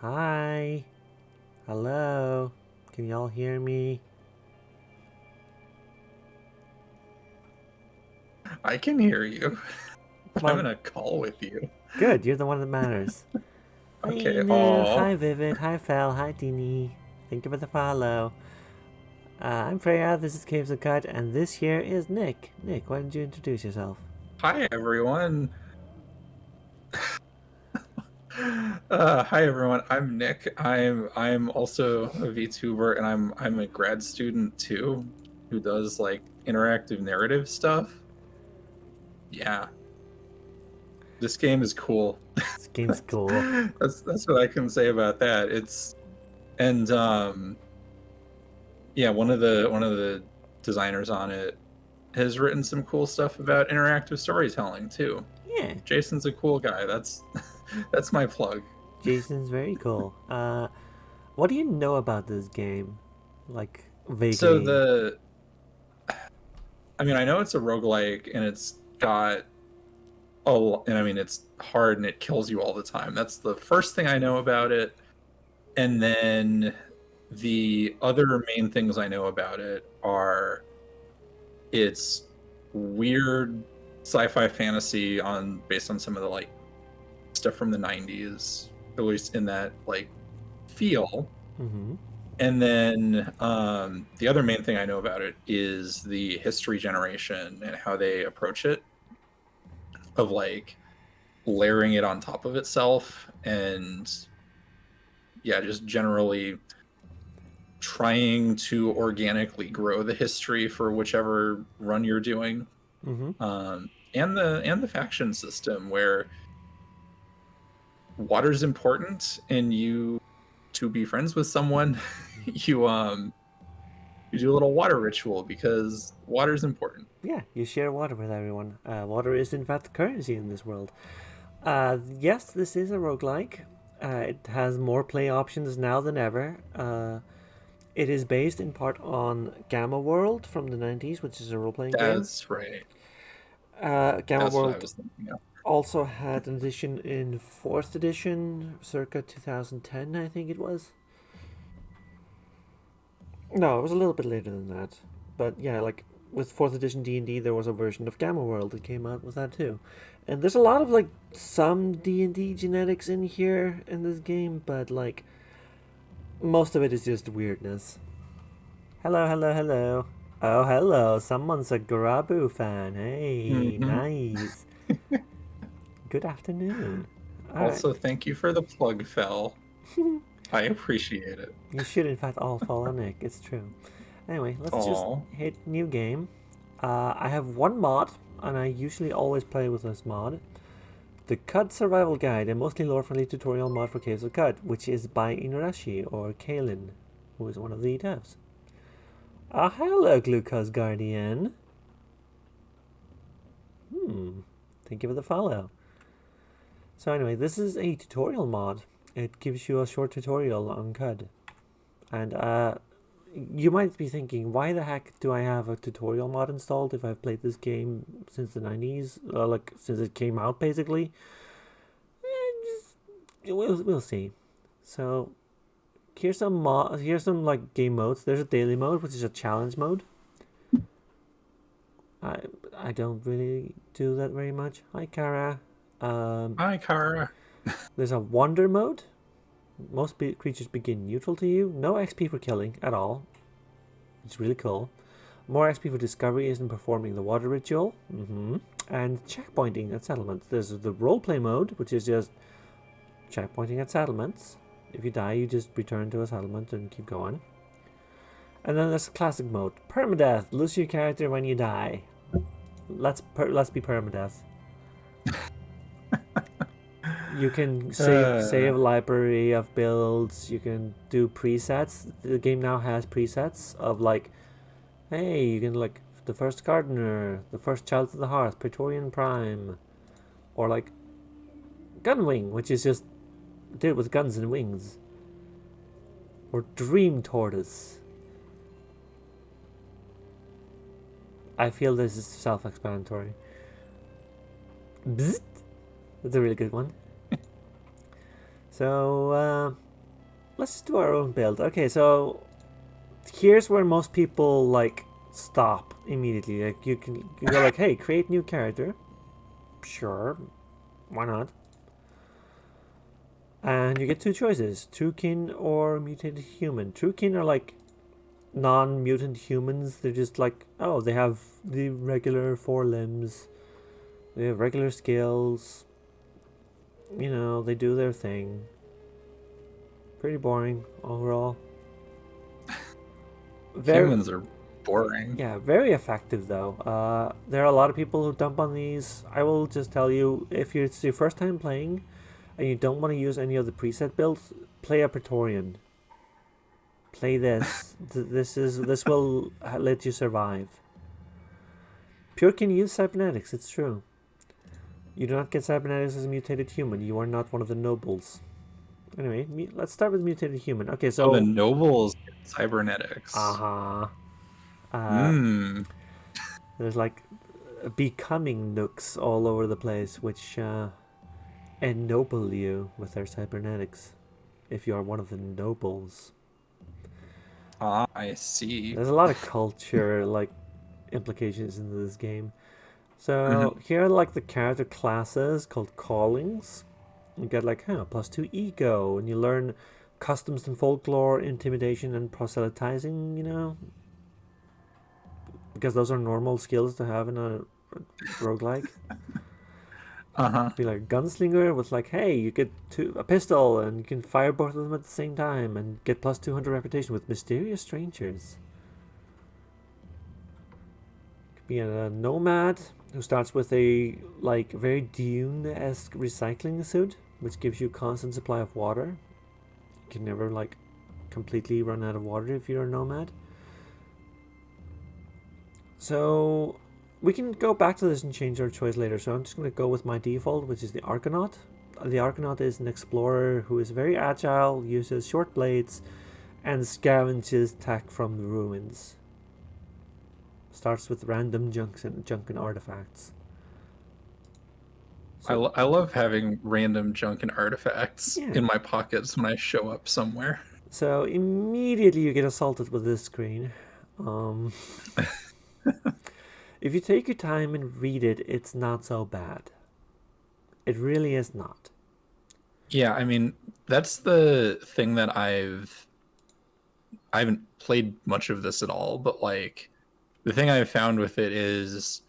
Hi. Hello. Can y'all hear me? I can hear you. I'm in Well, a call with you. good. You're the one that matters. Hi, Okay. Inu. Oh, Hi, Vivid. Hi, Fel. Hi, Dini. Thank you for the follow. I'm Freya. This is Caves of Cut, and this here is Nick. Nick, why don't you introduce yourself? hi everyone. Hi everyone. I'm Nick. I'm also a VTuber, and I'm a grad student too, who does like interactive narrative stuff. Yeah, this game is cool. This game's that's, cool. that's what I can say about that. And yeah, one of the designers on it has written some cool stuff about interactive storytelling too. Yeah, Jason's a cool guy. That's that's my plug. Jason's very cool. What do you know about this game? Like, So vaguely. the I mean, I know it's a roguelike and it's got and I mean it's hard and it kills you all the time. That's the first thing I know about it. And then the other main things I know about it are it's weird sci-fi fantasy on based on some of the like stuff from the 90s, at least in that like feel. Mm-hmm. And then the other main thing I know about it is the history generation and how they approach it, of like layering it on top of itself, and yeah, just generally trying to organically grow the history for whichever run you're doing. Mm-hmm. And the faction system where water's important, and you to be friends with someone, you do a little water ritual because water's important. Yeah, you share water with everyone. Water is, in fact, currency in this world. Yes, this is a roguelike. It has more play options now than ever. It is based in part on Gamma World from the 90s, which is a role playing game. That's right. Gamma That's what I World was thinking of. also had an edition in 4th edition, circa 2010, I think it was. No, it was a little bit later than that. But yeah, like with 4th edition D&D, there was a version of Gamma World that came out with that too. And there's a lot of like some D&D genetics in here in this game, but like most of it is just weirdness. Hello, hello, hello. Oh, hello. Someone's a Garabu fan. Hey, Hmm. nice. Good afternoon. All right. Also, thank you for the plug, Fel. I appreciate it. You should, in fact, all follow Nick. It's true. Anyway, let's just Oh, hit new game. I have one mod, and I usually always play with this mod. The Cud Survival Guide, a mostly lore-friendly tutorial mod for Caves of Cud, which is by Inurashi, or Kalen, who is one of the devs. Hello, Glucose Guardian. Thank you for the follow. So anyway, this is a tutorial mod. It gives you a short tutorial on Cud. And you might be thinking, why the heck do I have a tutorial mod installed if I've played this game since the 90s? Like, since it came out, basically? We'll see. So, here's some like game modes. There's a daily mode, which is a challenge mode. I I don't really do that very much. Hi, Kara. Um, hi, Kara. there's a wonder mode. Most creatures begin neutral to you. No XP for killing at all. It's really cool. More XP for discovery isn't performing the water ritual. And checkpointing at settlements. There's the roleplay mode, which is just checkpointing at settlements. If you die, you just return to a settlement and keep going. And then there's classic mode. Permadeath. Lose your character when you die. Let's be permadeath. You can save a library of builds. You can do presets. The game now has presets of like, hey, you can like the first gardener, the first child of the hearth, Praetorian Prime, or like Gunwing, which is just dude with guns and wings, or Dream Tortoise. I feel this is self-explanatory. Bzzzt. That's a really good one. So let's just do our own build. Okay, so here's where most people like stop immediately. Like you go like, hey, create new character. Sure, why not? And you get two choices: Truekin or mutated human. Truekin are like non-mutant humans. They're just like, oh, they have the regular four limbs. They have regular skills. You know, they do their thing. Pretty boring overall. Very, Humans are boring. yeah, very effective though. There are a lot of people who dump on these. I will just tell you, if it's your first time playing and you don't want to use any of the preset builds, play a Praetorian. Play this. This will let you survive. Pure can use cybernetics. It's true. You do not get cybernetics as a mutated human. You are not one of the nobles. Anyway, let's start with mutated human. Okay, so the nobles get cybernetics. uh-huh. There's like becoming nooks all over the place, which ennoble you with their cybernetics. If you are one of the nobles, I see. there's a lot of culture like implications into this game. So here are like the character classes called callings. You get like +2 ego, and you learn customs and folklore, intimidation, and proselytizing. You know, because those are normal skills to have in a roguelike. Be like a gunslinger with like, hey, you get a pistol and you can fire both of them at the same time and get +200 reputation with mysterious strangers. Could be a nomad who starts with a like very Dune-esque recycling suit, which gives you constant supply of water. You can never like completely run out of water if you're a nomad. So we can go back to this and change our choice later. So I'm just going to go with my default, which is the Archinaut. The Archinaut is an explorer who is very agile, uses short blades, and scavenges tech from the ruins. Starts with random junk and artifacts. So, I love having random junk and artifacts in my pockets when I show up somewhere. So immediately you get assaulted with this screen. If you take your time and read it, it's not so bad. It really is not. Yeah, I mean, that's the thing that I haven't played much of this at all, but like the thing I've found with it is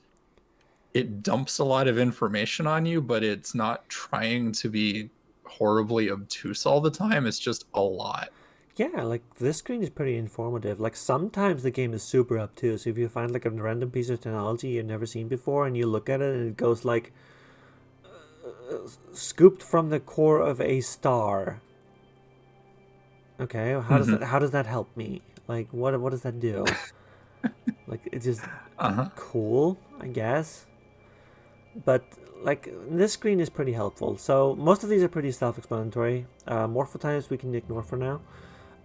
it dumps a lot of information on you, but it's not trying to be horribly obtuse all the time. It's just a lot. Yeah, like this screen is pretty informative. Like sometimes the game is super obtuse. If you find like a random piece of technology you've never seen before and you look at it and it goes like scooped from the core of a star. Okay, how does that help me? Like what does that do? Like it's just cool, I guess. But like this screen is pretty helpful. So most of these are pretty self-explanatory. Morpho types we can ignore for now.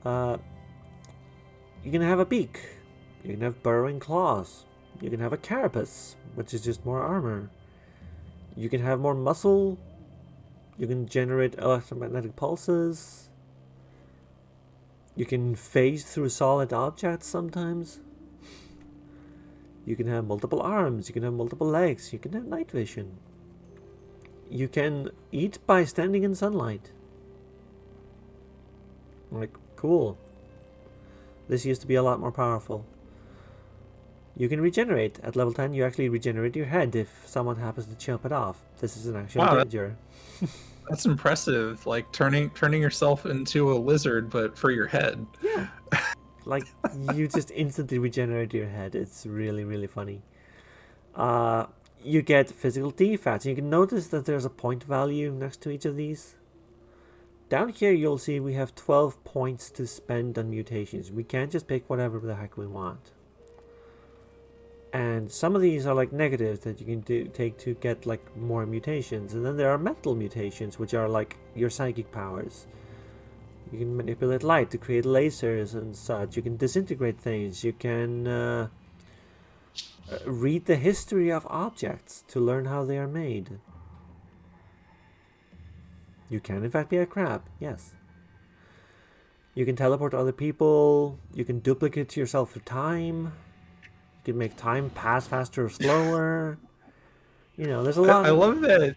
You can have a beak. You can have burrowing claws. You can have a carapace, which is just more armor. You can have more muscle. You can generate electromagnetic pulses. You can phase through solid objects sometimes. You can have multiple arms. You can have multiple legs. You can have night vision. You can eat by standing in sunlight. Like, cool. This used to be a lot more powerful. You can regenerate. At level 10, you actually regenerate your head if someone happens to chop it off. This is an actual danger. That's impressive. Like turning yourself into a lizard, but for your head. Yeah. Like, you just instantly regenerate your head. It's really, really funny. You get physical defects. You can notice that there's a point value next to each of these. Down here, you'll see we have 12 points to spend on mutations. We can't just pick whatever the heck we want. And some of these are like negatives that you can take to get like more mutations. And then there are mental mutations, which are like your psychic powers. You can manipulate light to create lasers and such. You can disintegrate things. You can read the history of objects to learn how they are made. You can in fact be a crab, yes. You can teleport to other people. You can duplicate yourself through time. You can make time pass faster or slower. You know, there's a lot I of... love that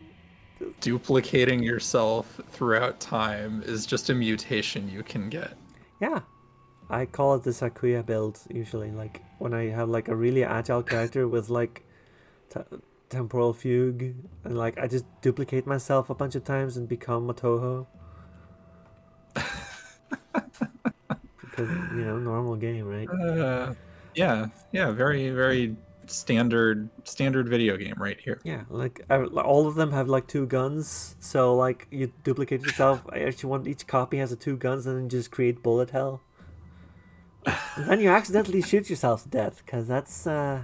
duplicating yourself throughout time is just a mutation you can get. Yeah. I call it the Sakuya build, usually. Like, when I have, like, a really agile character with, like, t- temporal fugue. And, like, I just duplicate myself a bunch of times and become a Toho. Because, you know, normal game, right? Yeah, yeah, very, very standard video game right here. Yeah, like all of them have like two guns, so like you duplicate yourself. I actually want each copy has a two guns, and then just create bullet hell. And then you accidentally shoot yourself to death, because that's Oh,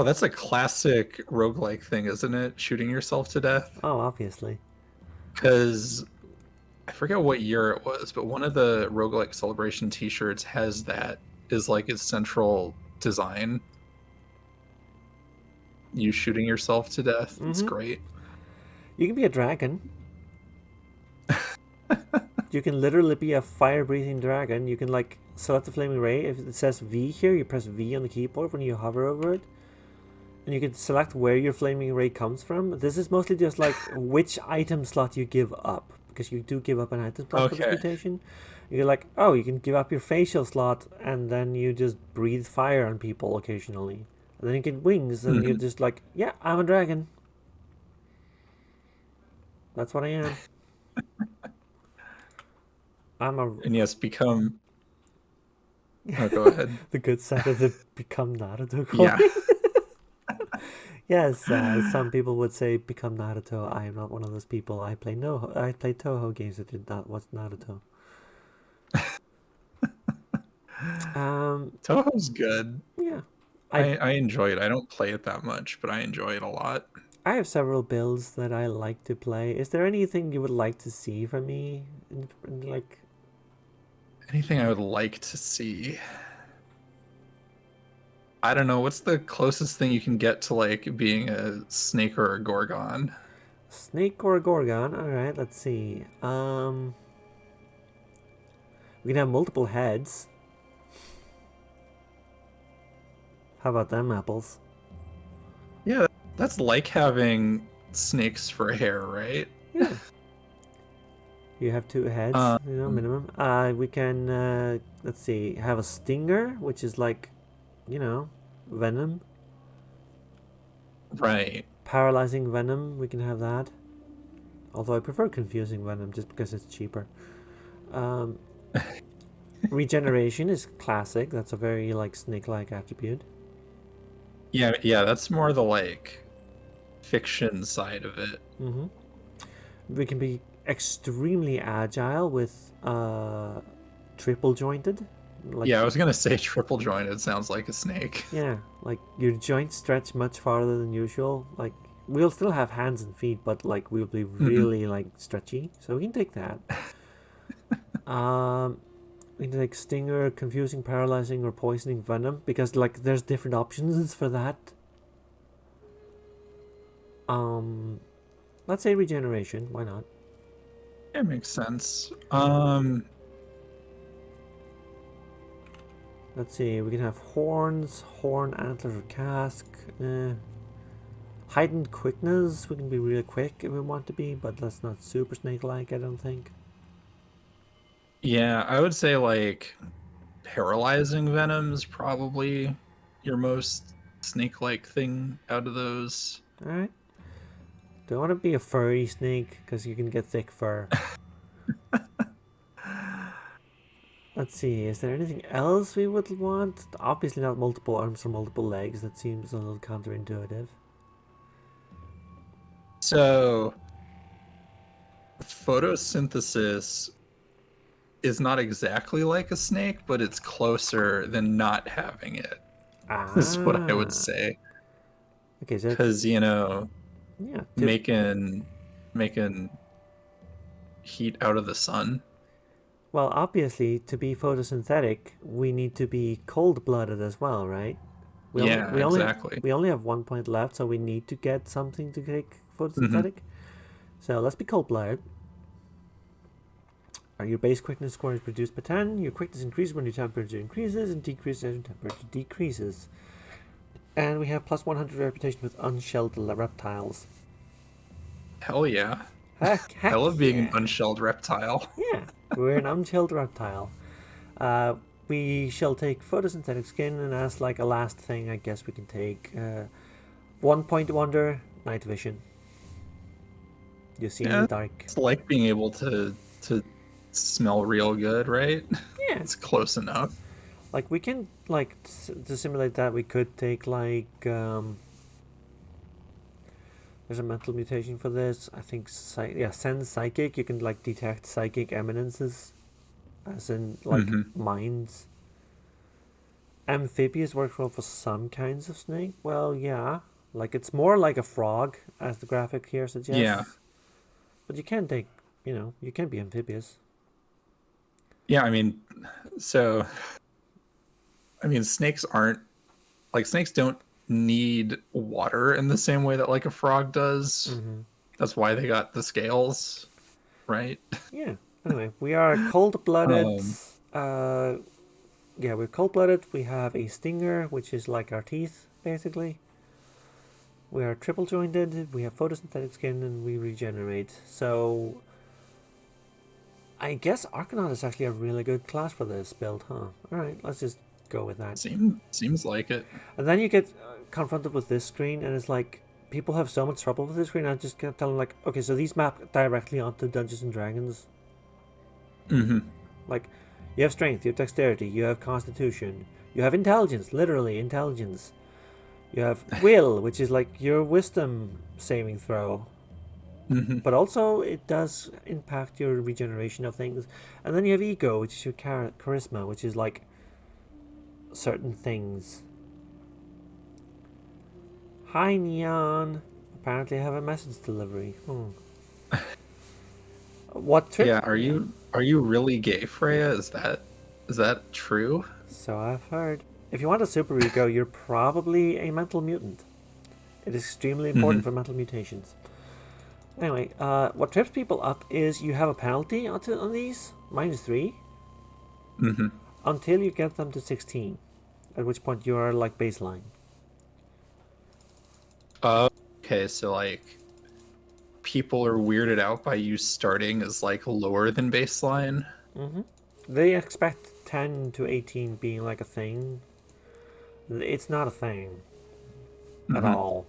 that's a classic roguelike thing, isn't it? Shooting yourself to death. oh, obviously. Because I forget what year it was, but one of the roguelike celebration t-shirts has that is like its central design. You shooting yourself to death. It's Mm-hmm. great. You can be a dragon. You can literally be a fire-breathing dragon. You can like select the flaming ray. If it says V here, you press V on the keyboard when you hover over it. And you can select where your flaming ray comes from. This is mostly just like which item slot you give up, because you do give up an item slot for this Okay. mutation. You're like, oh, you can give up your facial slot, and then you just breathe fire on people occasionally. And then you get wings, and you're Mhm. just like, yeah, I'm a dragon. That's what I am. I'm a... And yes, become. Oh, go ahead. the good side of the become Naruto coin. Yeah. Yes, some people would say become Naruto. I am not one of those people. I play no. I play Toho games that did not watch Naruto. Toho's good. Yeah, I I enjoy it. I don't play it that much, but I enjoy it a lot. I have several builds that I like to play. Is there anything you would like to see from me? Like, Anything I would like to see. I don't know. What's the closest thing you can get to like being a snake or a gorgon? snake or a gorgon? All right, let's see. We can have multiple heads. How about them apples? Yeah, that's like having snakes for hair, right? Yeah. You have two heads, you know, Um, minimum. We can let's see, have a stinger, which is like, you know, venom, right. paralyzing venom. We can have that. Although I prefer confusing venom just because it's cheaper. Um, regeneration is classic. That's a very like snake-like attribute. Yeah, yeah, that's more the like fiction side of it. Mm-hmm. We can be extremely agile with triple jointed. Like, Yeah, I was gonna say triple jointed sounds like a snake. yeah, like your joints stretch much farther than usual. Like we'll still have hands and feet, but like we'll be Mhm. really like stretchy. So we can take that. um, we can take stinger, confusing, paralyzing, or poisoning venom, because like there's different options for that. Um, let's say regeneration. Why not? It makes sense. Let's see. We can have horns, horn, antlers, or casque. Heightened quickness. We can be real quick if we want to be, but that's not super snake-like, I don't think. Yeah, I would say like paralyzing venom's probably your most snake-like thing out of those. All right. Do I want to be a furry snake? Because you can get thick fur. Let's see. Is there anything else we would want? Obviously not multiple arms or multiple legs. That seems a little counterintuitive. So photosynthesis is not exactly like a snake, but it's closer than not having it, is what I would Ah. say. Okay, so Because, you know, yeah. making heat out of the sun. Well, obviously, to be photosynthetic, we need to be cold-blooded as well, right? Yeah, exactly. We only have 1 point left, so we need to get something to make Hmm. photosynthetic. So let's be cold-blooded. Your base quickness score is reduced by 10. Your quickness increases when your temperature increases and decreases as your temperature decreases. And we have plus 100 reputation with unshelled reptiles. Hell yeah. I Heck love being an yeah. unshelled reptile. Yeah, we're an unshelled reptile. We shall take photosynthetic skin, and as like a last thing, I guess we can take 1 point wonder, night vision. You see in Yeah, the dark. it's like being able to smell real good, right? Yeah, It's close enough. like we can like to simulate that. We could take like there's a mental mutation for this. I think sense psychic. You can like detect psychic eminences, as in like Hmm. minds. Amphibious works well for some kinds of snake. Well, yeah, like it's more like a frog, as the graphic here Yeah. suggests. But you can take, you can be amphibious. Yeah, I mean, so I mean, snakes don't need water in the same way that like a frog does. Mm-hmm. That's why they got the scales, right? Yeah. Anyway, we are cold-blooded. Um, Uh, yeah, we're cold-blooded. We have a stinger, which is like our teeth, basically. We are triple jointed. We have photosynthetic skin, and we regenerate. So, I guess Archinaut is actually a really good class for this build, huh? All right, let's just go with that. seems like it. And then you get confronted with this screen, and it's like people have so much trouble with this screen. I just kept telling them, like, okay, so these map directly onto Dungeons and Dragons. Hmm. Like, you have strength, you have dexterity, you have constitution, you have intelligence, literally intelligence. You have will, which is like your wisdom saving throw, Hmm. but also it does impact your regeneration of things. And then you have ego, which is your charisma, which is like certain things. Hi, Neon. Apparently, I have a message delivery. What trip? Yeah, Yeah. are you really gay, Freya? Is that true? So I've heard. If you want a super ego, you're probably a mental mutant. It is extremely Hmm. important for mental mutations. Anyway, what trips people up is you have a penalty on these, -3, Hmm. until you get them to 16, at which point you are like baseline. Okay, so like people are weirded out by you starting as like lower than baseline. Hmm. They expect 10 to 18 being like a thing. It's not a thing at Hmm. all.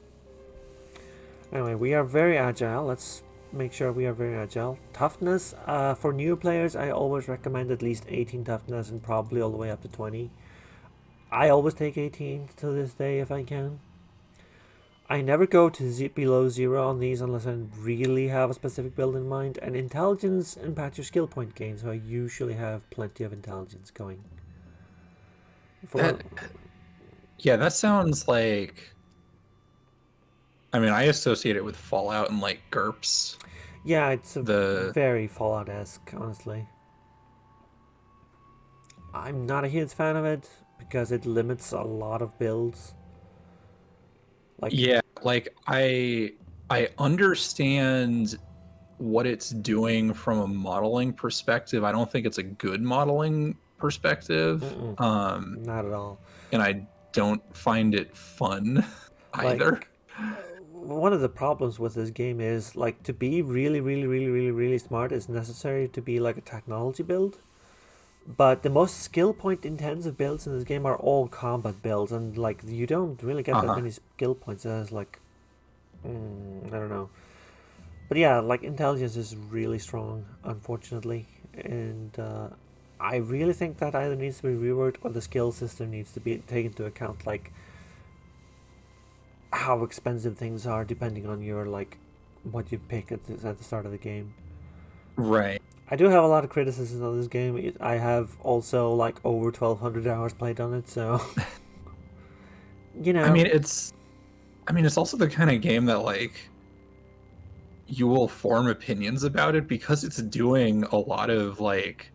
Anyway, we are very agile. Let's make sure we are very agile. Toughness, for new players, I always recommend at least 18 toughness and probably all the way up to 20. I always take 18 to this day if I can. I never go to below 0 on these unless I really have a specific build in mind. And intelligence impacts your skill point gain, so I usually have plenty of intelligence going. For That Yeah, that sounds like. I mean, I associate it with Fallout and like GURPS. Yeah, it's a The very Fallout-esque, honestly. I'm not a huge fan of it because it limits a lot of builds. Like, Yeah, like I understand what it's doing from a modeling perspective. I don't think it's a good modeling perspective. mm-mm, not at all. And I don't find it fun either. Like, one of the problems with this game is like to be really, really, really, really, really smart is necessary to be like a technology build. But the most skill point intensive builds in this game are all combat builds, and like you don't really get that Uh-huh. many skill points as like I don't know. But yeah, like intelligence is really strong, unfortunately, and I really think that either needs to be reworked or the skill system needs to be taken into account, like how expensive things are depending on your like what you pick at the start of the game. Right. I do have a lot of criticisms on this game. I have also like over 1,200 hours played on it, so you I know. mean, it's also the kind of game that like you will form opinions about it because it's doing a lot of like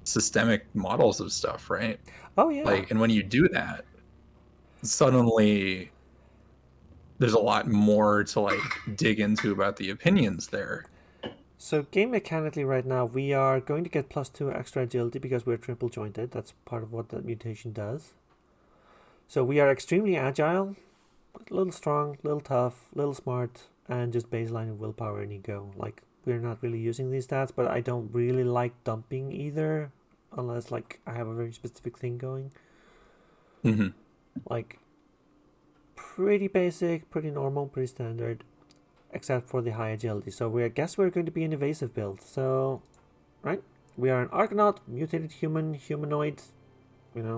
systemic models of stuff, right? Oh yeah, Like, and when you do that, suddenly there's a lot more to like dig into about the opinions there. So game mechanically right now, we are going to get +2 extra agility because we're triple jointed. That's part of what that mutation does. So we are extremely agile, a little strong, a little tough, a little smart, and just baseline of willpower and ego. Like, we're not really using these stats, but I don't really like dumping either, unless like I have a very specific thing going. Mm-hmm. Like, pretty basic, pretty normal, pretty standard, except for the high agility. So I guess we're going to be an evasive build. So, right? We are an Archinaut, mutated human, humanoid,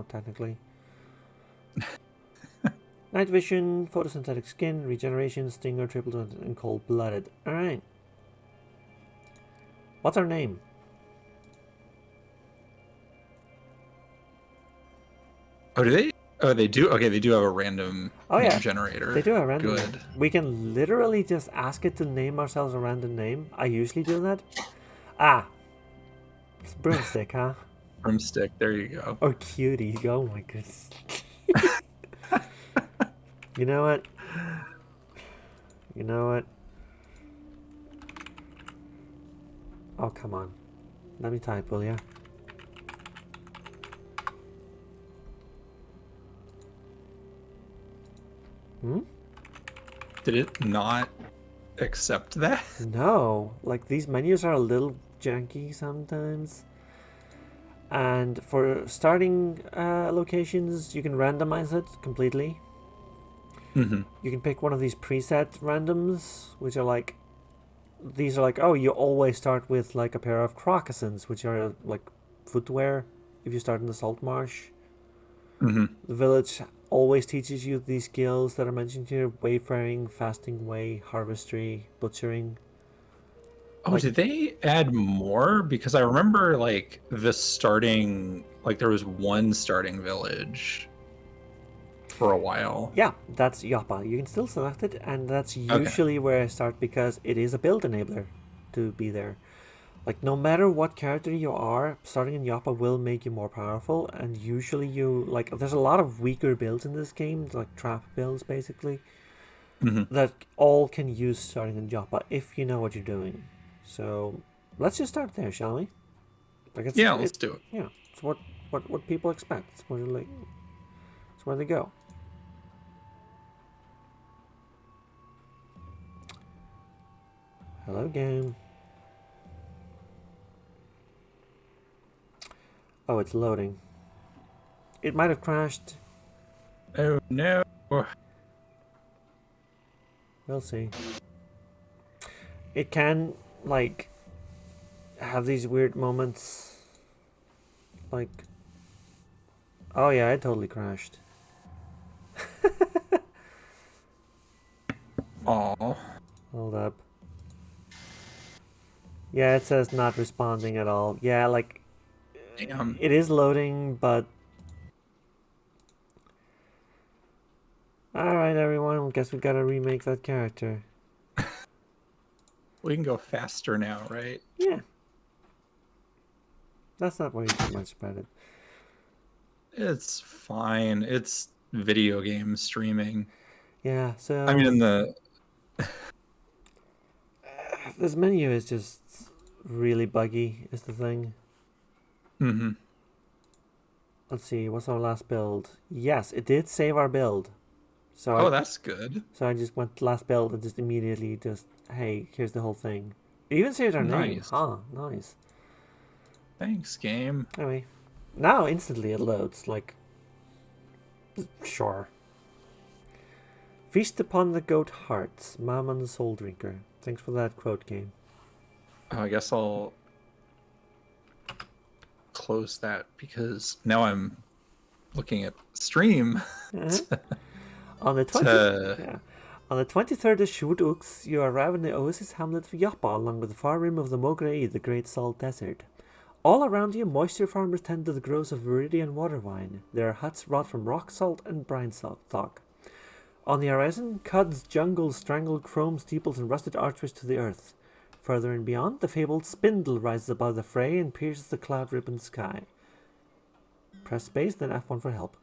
technically. Night vision, photosynthetic skin, regeneration, stinger, triple jointed, and cold-blooded. Alright. What's our name? Oh, do they? Oh, they do. Okay, they do have a random name generator. They do have a random Good. name. We can literally just ask it to name ourselves a random name. I usually do that. It's broomstick, huh? Broomstick. There you go. Or cutie. Oh my goodness. You know what? Oh, come on. Let me type, will ya? Did it not accept that? No. Like, these menus are a little janky sometimes. And for starting locations, you can randomize it completely. Mm-hmm. You can pick one of these preset randoms, which are like, these are like, oh, you always start with like a pair of crocossins, which are like footwear if you start in the salt marsh. Mm-hmm. The village always teaches you these skills that are mentioned here: wayfaring, fasting way, harvestry, butchering. Oh, Like, did they add more? Because I remember like the starting, like there was one starting village for a while. yeah, that's Yappa. You can still select it, and that's usually where I start because it is a build enabler to be there. Like, no matter what character you are, starting in Yappa will make you more powerful, and usually there's a lot of weaker builds in this game, like trap builds basically, that all can use starting in Yappa if you know what you're doing. So, let's just start there, shall we? Like, Let's do it. Yeah, it's what people expect. It's where they go. Hello, game. Oh, it's loading. It might have crashed. Oh no. We'll see. It can, like, have these weird moments. Like, oh yeah, it totally crashed. Aw. Hold up. Yeah, it says not responding at all. Yeah, like, Damn. it is loading, but... Alright, everyone, guess we gotta remake that character. We can go faster now, right? Yeah. That's not worrying too much about it. It's fine. It's video game streaming. Yeah, so... I mean, in the... this menu is just really buggy, is the thing. Mm-hmm. Let's see, what's our last build? Yes, it did save our build. So that's good. So I just went to last build and just immediately hey, here's the whole thing. It even saved our name. Nice. Huh, nice. Thanks, game. Anyway, now instantly it loads, like, sure. Feast upon the goat hearts, Mammon Soul Drinker. Thanks for that quote, game. Oh, I guess I'll close that because now I'm looking at stream. On the 23rd of Shudux, you arrive in the oasis hamlet of Yappa along with the far rim of the Mograi, the Great Salt Desert. All around you, moisture farmers tend to the groves of viridian water vine. There are huts wrought from rock salt and brine stalk. On the horizon, cuds, jungles, strangled chrome steeples, and rusted archways to the earth. Further and beyond, the fabled spindle rises above the fray and pierces the cloud-ribboned sky. Press space, then F1 for help.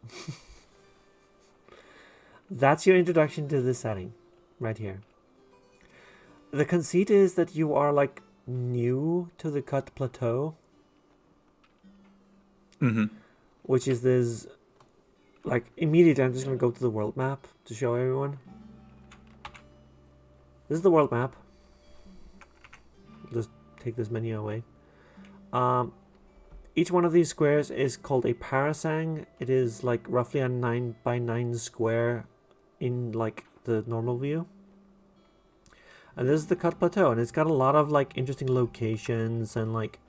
That's your introduction to this setting, right here. The conceit is that you are like new to the Cut Plateau, Mm-hmm. which is this. Like, immediately, I'm just gonna go to the world map to show everyone. This is the world map. Just take this menu away. Each one of these squares is called a parasang. It is like roughly a 9x9 square in like the normal view. And this is the Cut Plateau, and it's got a lot of like interesting locations and like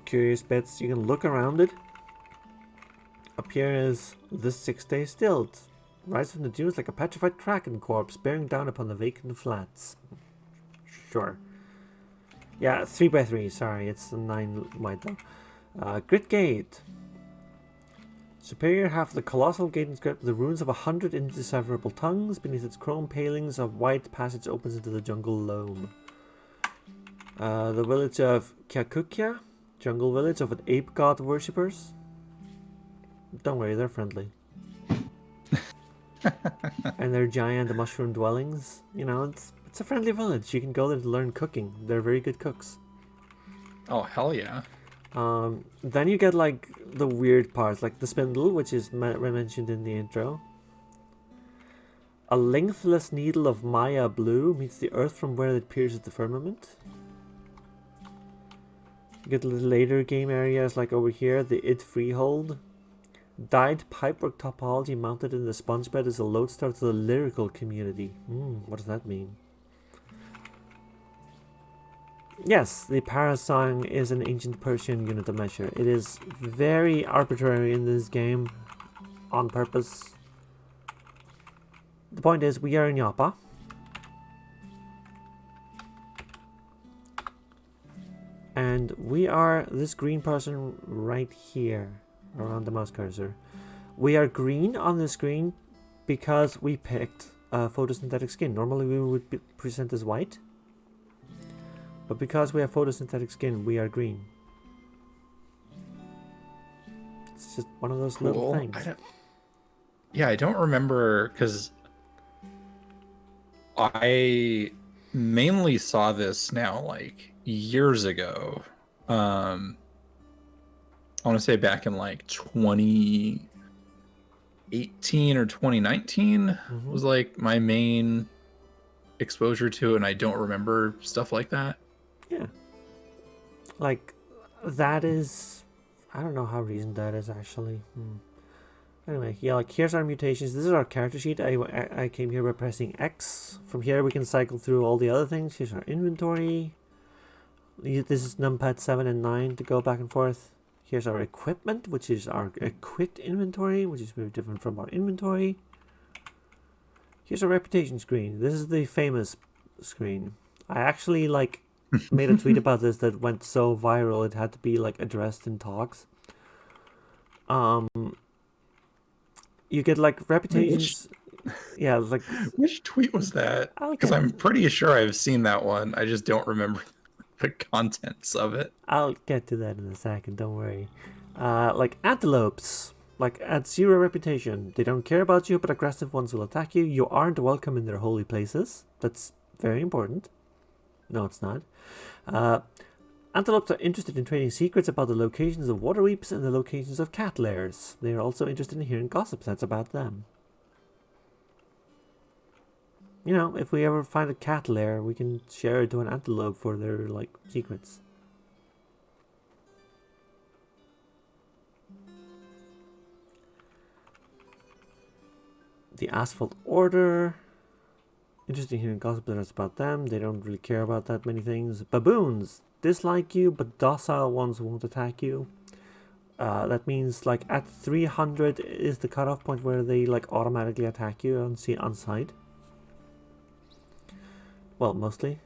curious bits. You can look around it. Up here is the 6 Day Still. Rise from the dunes like a petrified kraken corpse bearing down upon the vacant flats. Sure. Yeah, 3x3, sorry, it's 9 wide though. Grit Gate. Superior half of the colossal gate inscribed with the runes of 100 indecipherable tongues. Beneath its chrome palings, a wide passage opens into the jungle loam. The village of Kyakukya, jungle village of an ape god worshippers. Don't worry, they're friendly. And they're giant mushroom dwellings. You know, it's a friendly village. You can go there to learn cooking. They're very good cooks. Oh, hell yeah. Then you get like the weird parts, like the spindle, which is mentioned in the intro. A lengthless needle of Maya blue meets the earth from where it pierces the firmament. You get little later game areas like over here, the Id Freehold. Dyed pipework topology mounted in the sponge bed is a lodestar to the lyrical community. What does that mean? Yes, the parasang is an ancient Persian unit of measure. It is very arbitrary in this game, on purpose. The point is, we are in Yapa. And we are this green person right here, around the mouse cursor. We are green on the screen because we picked photosynthetic skin. Normally we would present as white. But because we have photosynthetic skin, we are green. It's just one of those little things. I don't remember, because I mainly saw this now like years ago. I want to say back in like 2018 or 2019 was like my main exposure to it, and I don't remember stuff like that. Yeah. Like, that is... I don't know how recent that is, actually. Anyway, yeah, like, here's our mutations. This is our character sheet. I came here by pressing X. From here, we can cycle through all the other things. Here's our inventory. This is numpad 7 and 9 to go back and forth. Here's our equipment, which is our equip inventory, which is very different from our inventory. Here's our reputation screen. This is the famous screen. I actually, like... made a tweet about this that went so viral it had to be like addressed in talks. You get like reputations. Yeah, like which tweet was that? Because I'm pretty sure I've seen that one. I just don't remember the contents of it. I'll get to that in a second. Don't worry. Like antelopes, like at 0 reputation, they don't care about you, but aggressive ones will attack you. You aren't welcome in their holy places. That's very important. No, it's not. Antelopes are interested in trading secrets about the locations of water weeps and the locations of cat lairs. They are also interested in hearing gossip that's about them. You know, if we ever find a cat lair, we can share it to an antelope for their, like, secrets. The Asphalt Order. Interested in hearing gossip that's about them. They don't really care about that many things. Baboons dislike you, but docile ones won't attack you. That means like at 300 is the cutoff point where they like automatically attack you on sight. Well, mostly.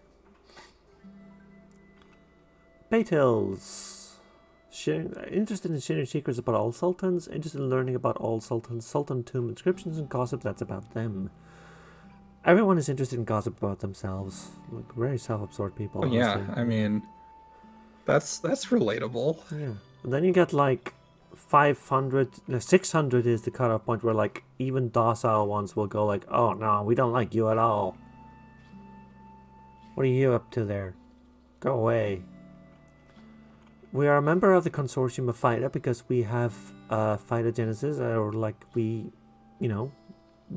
Baytils. Interested in sharing secrets about all sultans. Interested in learning about all sultans. Sultan tomb inscriptions and gossip that's about them. Everyone is interested in gossip about themselves. Like very self-absorbed people. Honestly. Yeah, I mean, that's relatable. Yeah. And then you get like 500, 600 is the cutoff point where like even docile ones will go like, oh no, we don't like you at all. What are you up to there? Go away. We are a member of the consortium of FIDA because we have phytogenesis, or like we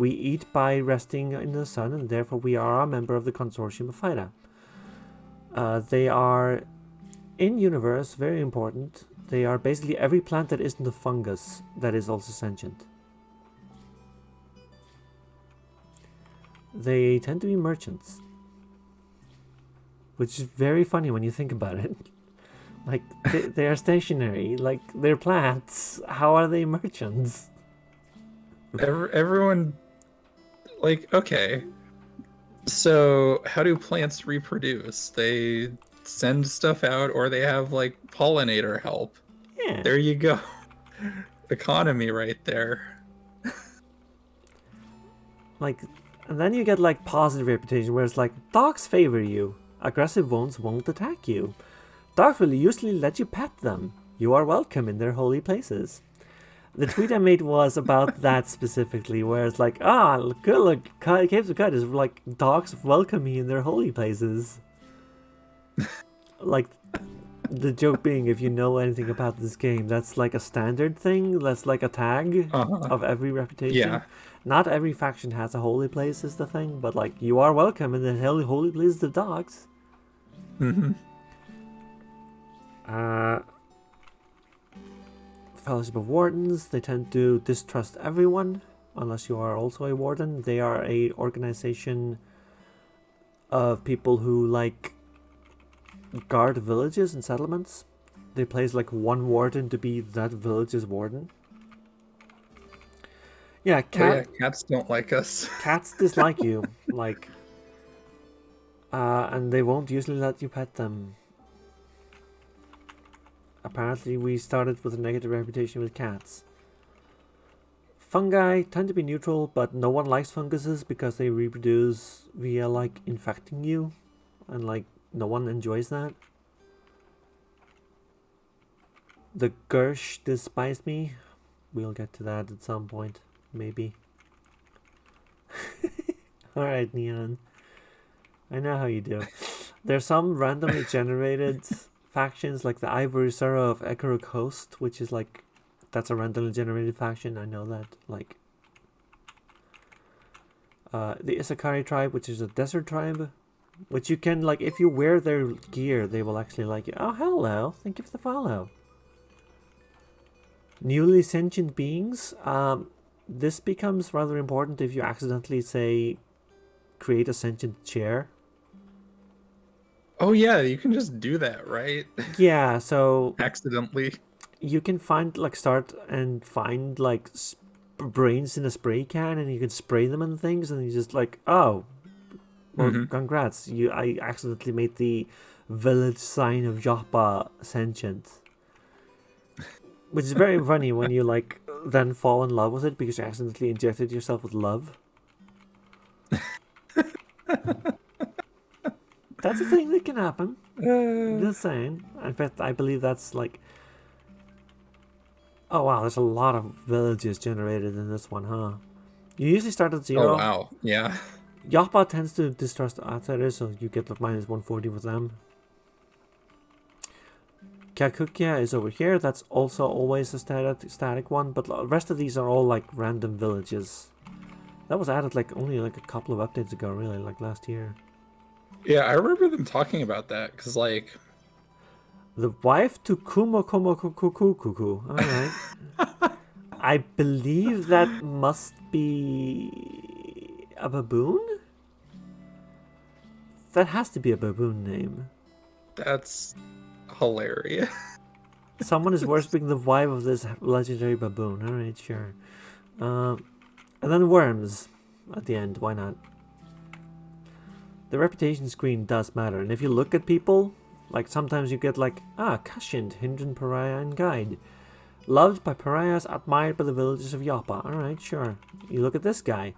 eat by resting in the sun, and therefore we are a member of the consortium of FIDA. They are, in universe, very important. They are basically every plant that isn't a fungus that is also sentient. They tend to be merchants, which is very funny when you think about it. Like, they are stationary, like, they're plants. How are they merchants? Everyone, like, okay. So, how do plants reproduce? They send stuff out, or they have, like, pollinator help. Yeah. There you go. Economy right there. Like, and then you get, like, positive reputation, where it's like, dogs favor you. Aggressive ones won't attack you. Dogs will usually let you pet them. You are welcome in their holy places. The tweet I made was about that specifically, where it's like, look, Caves of God is like, dogs welcome me in their holy places. Like, the joke being, if you know anything about this game, that's like a standard thing, that's like a tag of every reputation. Yeah. Not every faction has a holy place is the thing, but like, you are welcome in the holy places of dogs. Mm-hmm. Fellowship of Wardens, they tend to distrust everyone, unless you are also a warden. They are a organization of people who like guard villages and settlements. They place like one warden to be that village's warden. Yeah, cats don't like us. Cats dislike you, like, and they won't usually let you pet them. Apparently, we started with a negative reputation with cats. Fungi tend to be neutral, but no one likes funguses because they reproduce via, like, infecting you. And, like, no one enjoys that. The Gersh despise me. We'll get to that at some point, maybe. Alright, Neon. I know how you do. There's some randomly generated factions, like the Ivory Sorrow of Ekuru Coast, which is like, that's a randomly generated faction. I know that. Like, the Isakari tribe, which is a desert tribe, which you can, like, if you wear their gear, they will actually like you. Oh, hello. Thank you for the follow. Newly sentient beings. This becomes rather important if you accidentally, say, create a sentient chair. Oh yeah, you can just do that, right? Yeah, so Accidentally. you can find, like, start and find, like, brains in a spray can, and you can spray them and things, and you just like, oh, well, congrats, I accidentally made the village sign of Joppa sentient. Which is very funny when you, like, then fall in love with it because you accidentally injected yourself with love. That's a thing that can happen. Just saying. In fact, I believe that's like... Oh wow, there's a lot of villages generated in this one, huh? You usually start at 0. Oh wow, yeah. Yappa tends to distrust outsiders, so you get like minus 140 with them. Kakukia is over here. That's also always a static one, but the rest of these are all like random villages. That was added like only like a couple of updates ago, really, like last year. Yeah, I remember them talking about that, because, like... The wife to Kumo Kumo Kuku. Alright. I believe that must be a baboon? That has to be a baboon name. That's hilarious. Someone is worshipping the wife of this legendary baboon. Alright, sure. And then worms at the end. Why not? The reputation screen does matter. And if you look at people, like sometimes you get like, cushioned, hidden pariah and guide. Loved by pariahs, admired by the villagers of Yappa. Alright, sure. You look at this guy.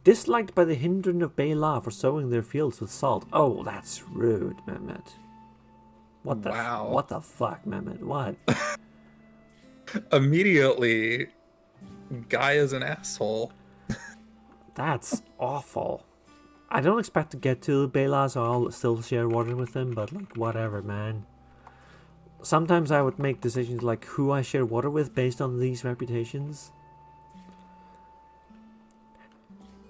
Disliked by the Hindran of Bela for sowing their fields with salt. Oh, that's rude, Mehmet. What the what the fuck, Mehmet? What? Immediately, guy is an asshole. That's awful. I don't expect to get to Bela, so I'll still share water with him, but like whatever, man. Sometimes I would make decisions like who I share water with based on these reputations.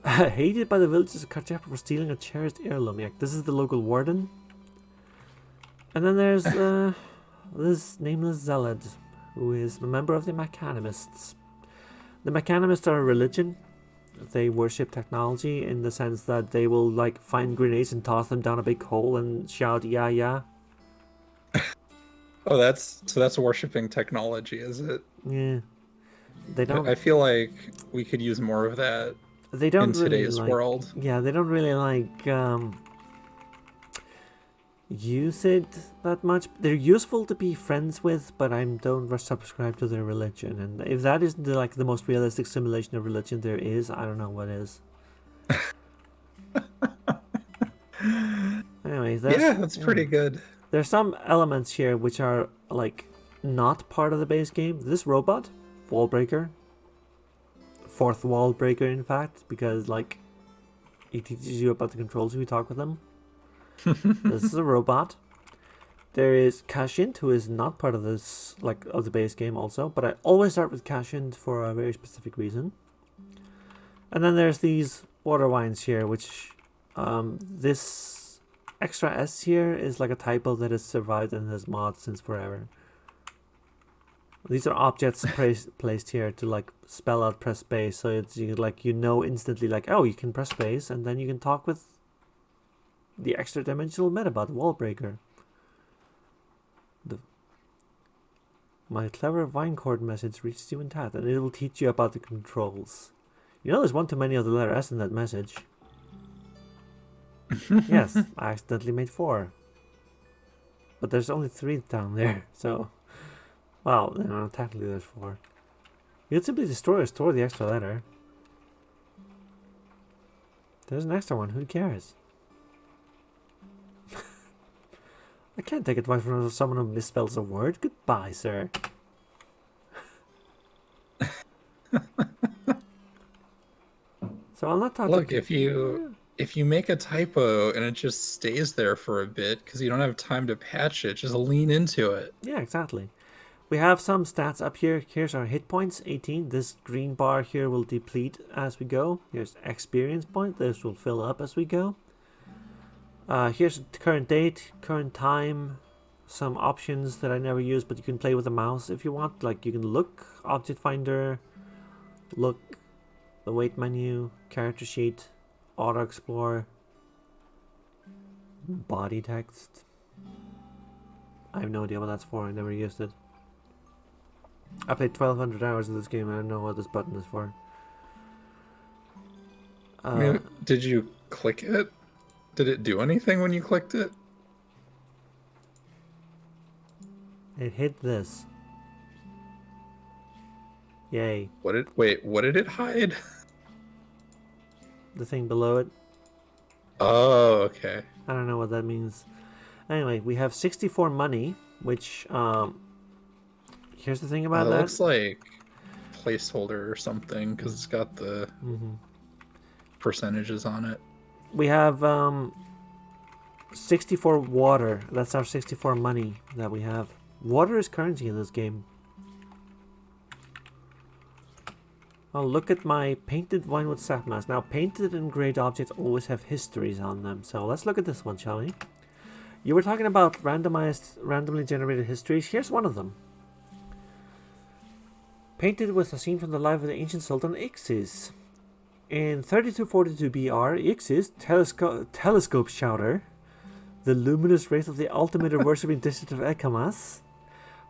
Hated by the villagers of Karchappa for stealing a cherished heirloom. Yeah, this is the local warden. And then there's this nameless zealot, who is a member of the Mechanimists. The Mechanimists are a religion. They worship technology in the sense that they will like find grenades and toss them down a big hole and shout "yeah, yeah." Oh, that's worshiping technology, is it? Yeah, they don't. I feel like we could use more of that They don't in really today's like. world. Yeah, they don't really like use it that much. They're useful to be friends with, but I don't subscribe to their religion. And if that isn't like the most realistic simulation of religion there is, I don't know what is. Anyways, That's pretty good. There's some elements here which are like not part of the base game. This robot, wall breaker, fourth wall breaker, in fact, because like he teaches you about the controls if you talk with them. This is a robot. There is Kashint, who is not part of this, like, of the base game also, but I always start with Kashint for a very specific reason. And then there's these water wines here, which this extra S here is like a typo that has survived in this mod since forever. These are objects placed here to like spell out press space, so it's like you know instantly like, oh, you can press space, and then you can talk with the extra dimensional Metabot wall breaker. My clever vine cord message reaches you in Tat, and it will teach you about the controls. You know there's one too many of the letter S in that message. Yes, I accidentally made 4. But there's only 3 down there, so... Well, no, technically there's 4. You could simply destroy or store the extra letter. There's an extra one, who cares? I can't take advice from someone who misspells a word. Goodbye, sir. So I'll not talk. Look, if you make a typo and it just stays there for a bit because you don't have time to patch it, just lean into it. Yeah, exactly. We have some stats up here. Here's our hit points, 18. This green bar here will deplete as we go. Here's experience point. This will fill up as we go. Here's the current date, current time, some options that I never use, but you can play with the mouse if you want. Like you can look, object finder, look, the wait menu, character sheet, auto explore, body text. I have no idea what that's for. I never used it. I played 1,200 hours of this game and I don't know what this button is for. Did you click it? Did it do anything when you clicked it? It hit this. Yay. What did it hide? The thing below it. Oh, okay. I don't know what that means. Anyway, we have 64 money, which, here's the thing about that. It looks like placeholder or something, because it's got the percentages on it. We have 64 water. That's our 64 money that we have. Water is currency in this game. Oh, look at my painted Winewood sap mask. Now, painted and engraved objects always have histories on them. So let's look at this one, shall we? You were talking about randomly generated histories. Here's one of them. Painted with a scene from the life of the ancient Sultan Ixis. In 3242 BR, Ixis, telescope shouter, the luminous wraith of the ultimate worshipping district of Ekamas,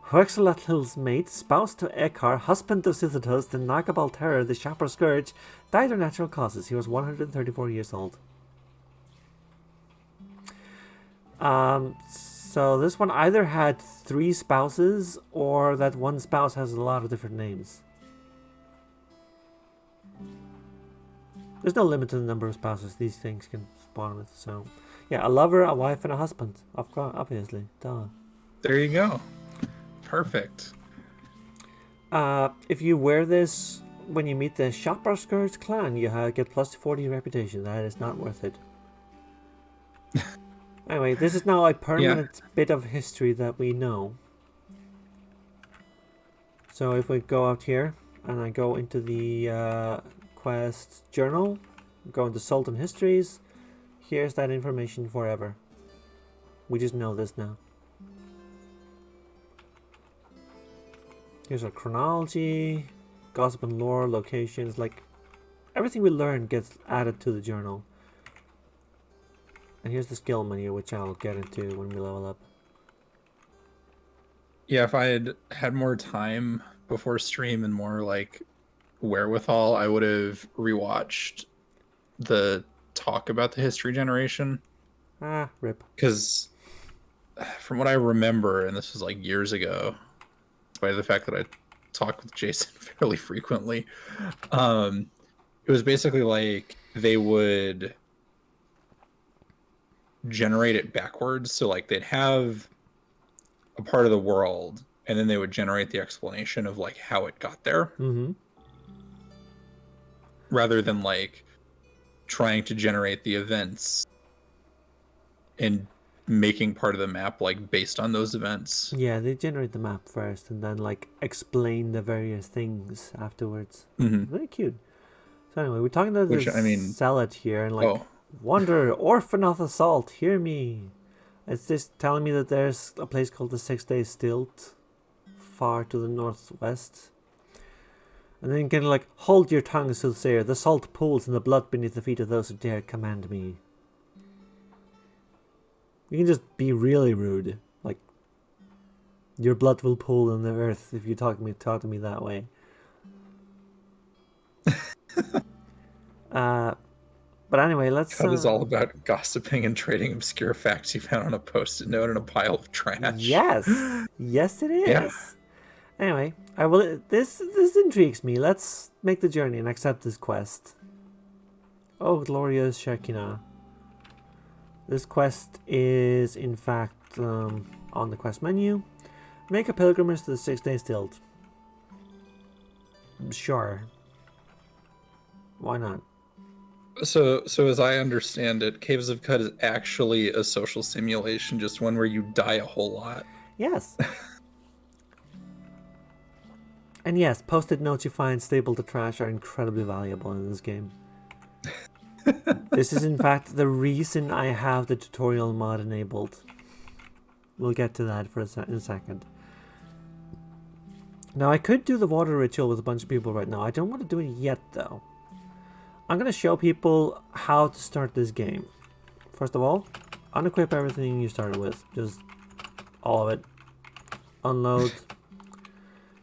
Huexalathl's mate, spouse to Ekar, husband of Sithatos, the Nagabal terror, the Shapar scourge, died of natural causes. He was 134 years old. So this one either had 3 spouses, or that one spouse has a lot of different names. There's no limit to the number of spouses these things can spawn with, so... Yeah, a lover, a wife, and a husband. Of course, obviously. Duh. There you go. Perfect. If you wear this when you meet the Shapar Scourge clan, you get plus 40 reputation. That is not worth it. Anyway, this is now a Yeah. permanent bit of history that we know. So if we go out here and I go into the quest journal, go into Sultan Histories, here's that information forever. We just know this now. Here's our chronology, gossip and lore, locations, like everything we learn gets added to the journal. And here's the skill menu, which I'll get into when we level up. Yeah, if I had more time before stream and more like wherewithal, I would have rewatched the talk about the history generation. Ah, rip. Because from what I remember, and this was like years ago, despite the fact that I talk with Jason fairly frequently, it was basically like they would generate it backwards. So like they'd have a part of the world, and then they would generate the explanation of like how it got there, rather than like trying to generate the events and making part of the map like based on those events. Yeah, they generate the map first and then like explain the various things afterwards. Very cute. So anyway, we're talking to Which, this I mean, zealot here and like, Wanderer, orphan of the salt, hear me. It's just telling me that there's a place called the 6 Day Stilt, far to the northwest. And then kind of like, hold your tongue, soothsayer. The salt pools in the blood beneath the feet of those who dare command me. You can just be really rude. Like, your blood will pool in the earth if you talk to me that way. But anyway, let's... God is all about gossiping and trading obscure facts you found on a post-it note in a pile of trash. Yes! Yes, it is! Yeah. Anyway, I will. This intrigues me. Let's make the journey and accept this quest. Oh, glorious Shekinah. This quest is, in fact, on the quest menu. Make a pilgrimage to the 6 Day Stilt. Sure. Why not? So as I understand it, Caves of Cut is actually a social simulation, just one where you die a whole lot. Yes. And yes, post-it notes you find stapled to trash are incredibly valuable in this game. This is in fact the reason I have the tutorial mod enabled. We'll get to that in a second. Now I could do the water ritual with a bunch of people right now. I don't want to do it yet though. I'm going to show people how to start this game. First of all, unequip everything you started with. Just all of it. Unload.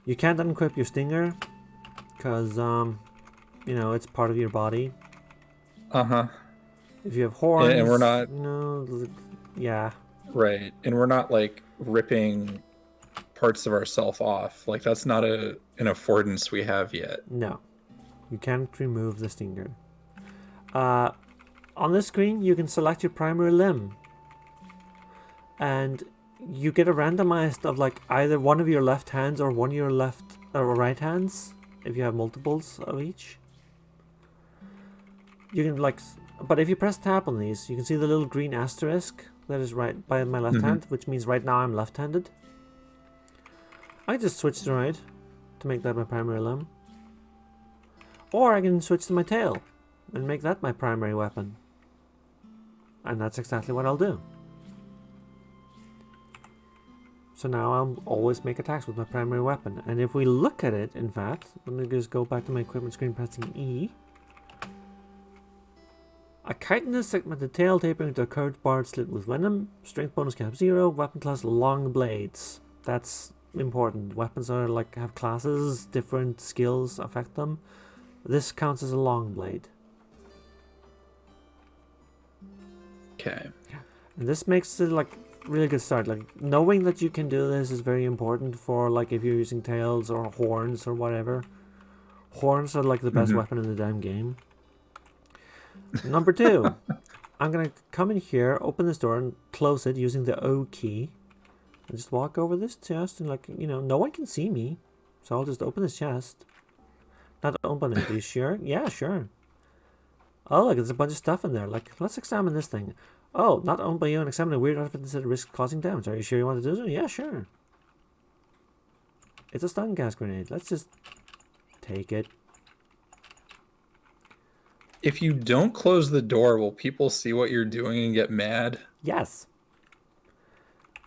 You can't unequip your stinger because, you know, it's part of your body. Uh-huh. If you have horns, and we're not... No, yeah. Right. And we're not, like, ripping parts of ourselves off. Like, that's not an affordance we have yet. No. You can't remove the stinger. On this screen, you can select your primary limb. And you get a randomized of, like, either one of your left hands or one of your left or right hands. If you have multiples of each. You can, like... But if you press tab on these, you can see the little green asterisk that is right by my left hand, which means right now I'm left-handed. I just switch to right to make that my primary limb. Or I can switch to my tail and make that my primary weapon. And that's exactly what I'll do. So now I'll always make attacks with my primary weapon. And if we look at it, in fact, let me just go back to my equipment screen pressing E. A chitinous segmented tail tapering into a curved barred slit with venom. Strength bonus cap 0. Weapon class long blades. That's important. Weapons are like have classes, different skills affect them. This counts as a long blade. Okay. And this makes it like really good start. Like knowing that you can do this is very important for like if you're using tails or horns or whatever. Horns are like the best weapon in the damn game. Number 2, I'm gonna come in here, open this door, and close it using the O key, and just walk over this chest, and like you know, no one can see me, so I'll just open this chest. Not open it. Are you sure? Yeah, sure. Oh, look, there's a bunch of stuff in there. Like, let's examine this thing. Oh, not owned by you and examine a weird artifact at risk of causing damage. Are you sure you want to do so? Yeah, sure. It's a stun gas grenade. Let's just take it. If you don't close the door, will people see what you're doing and get mad? Yes.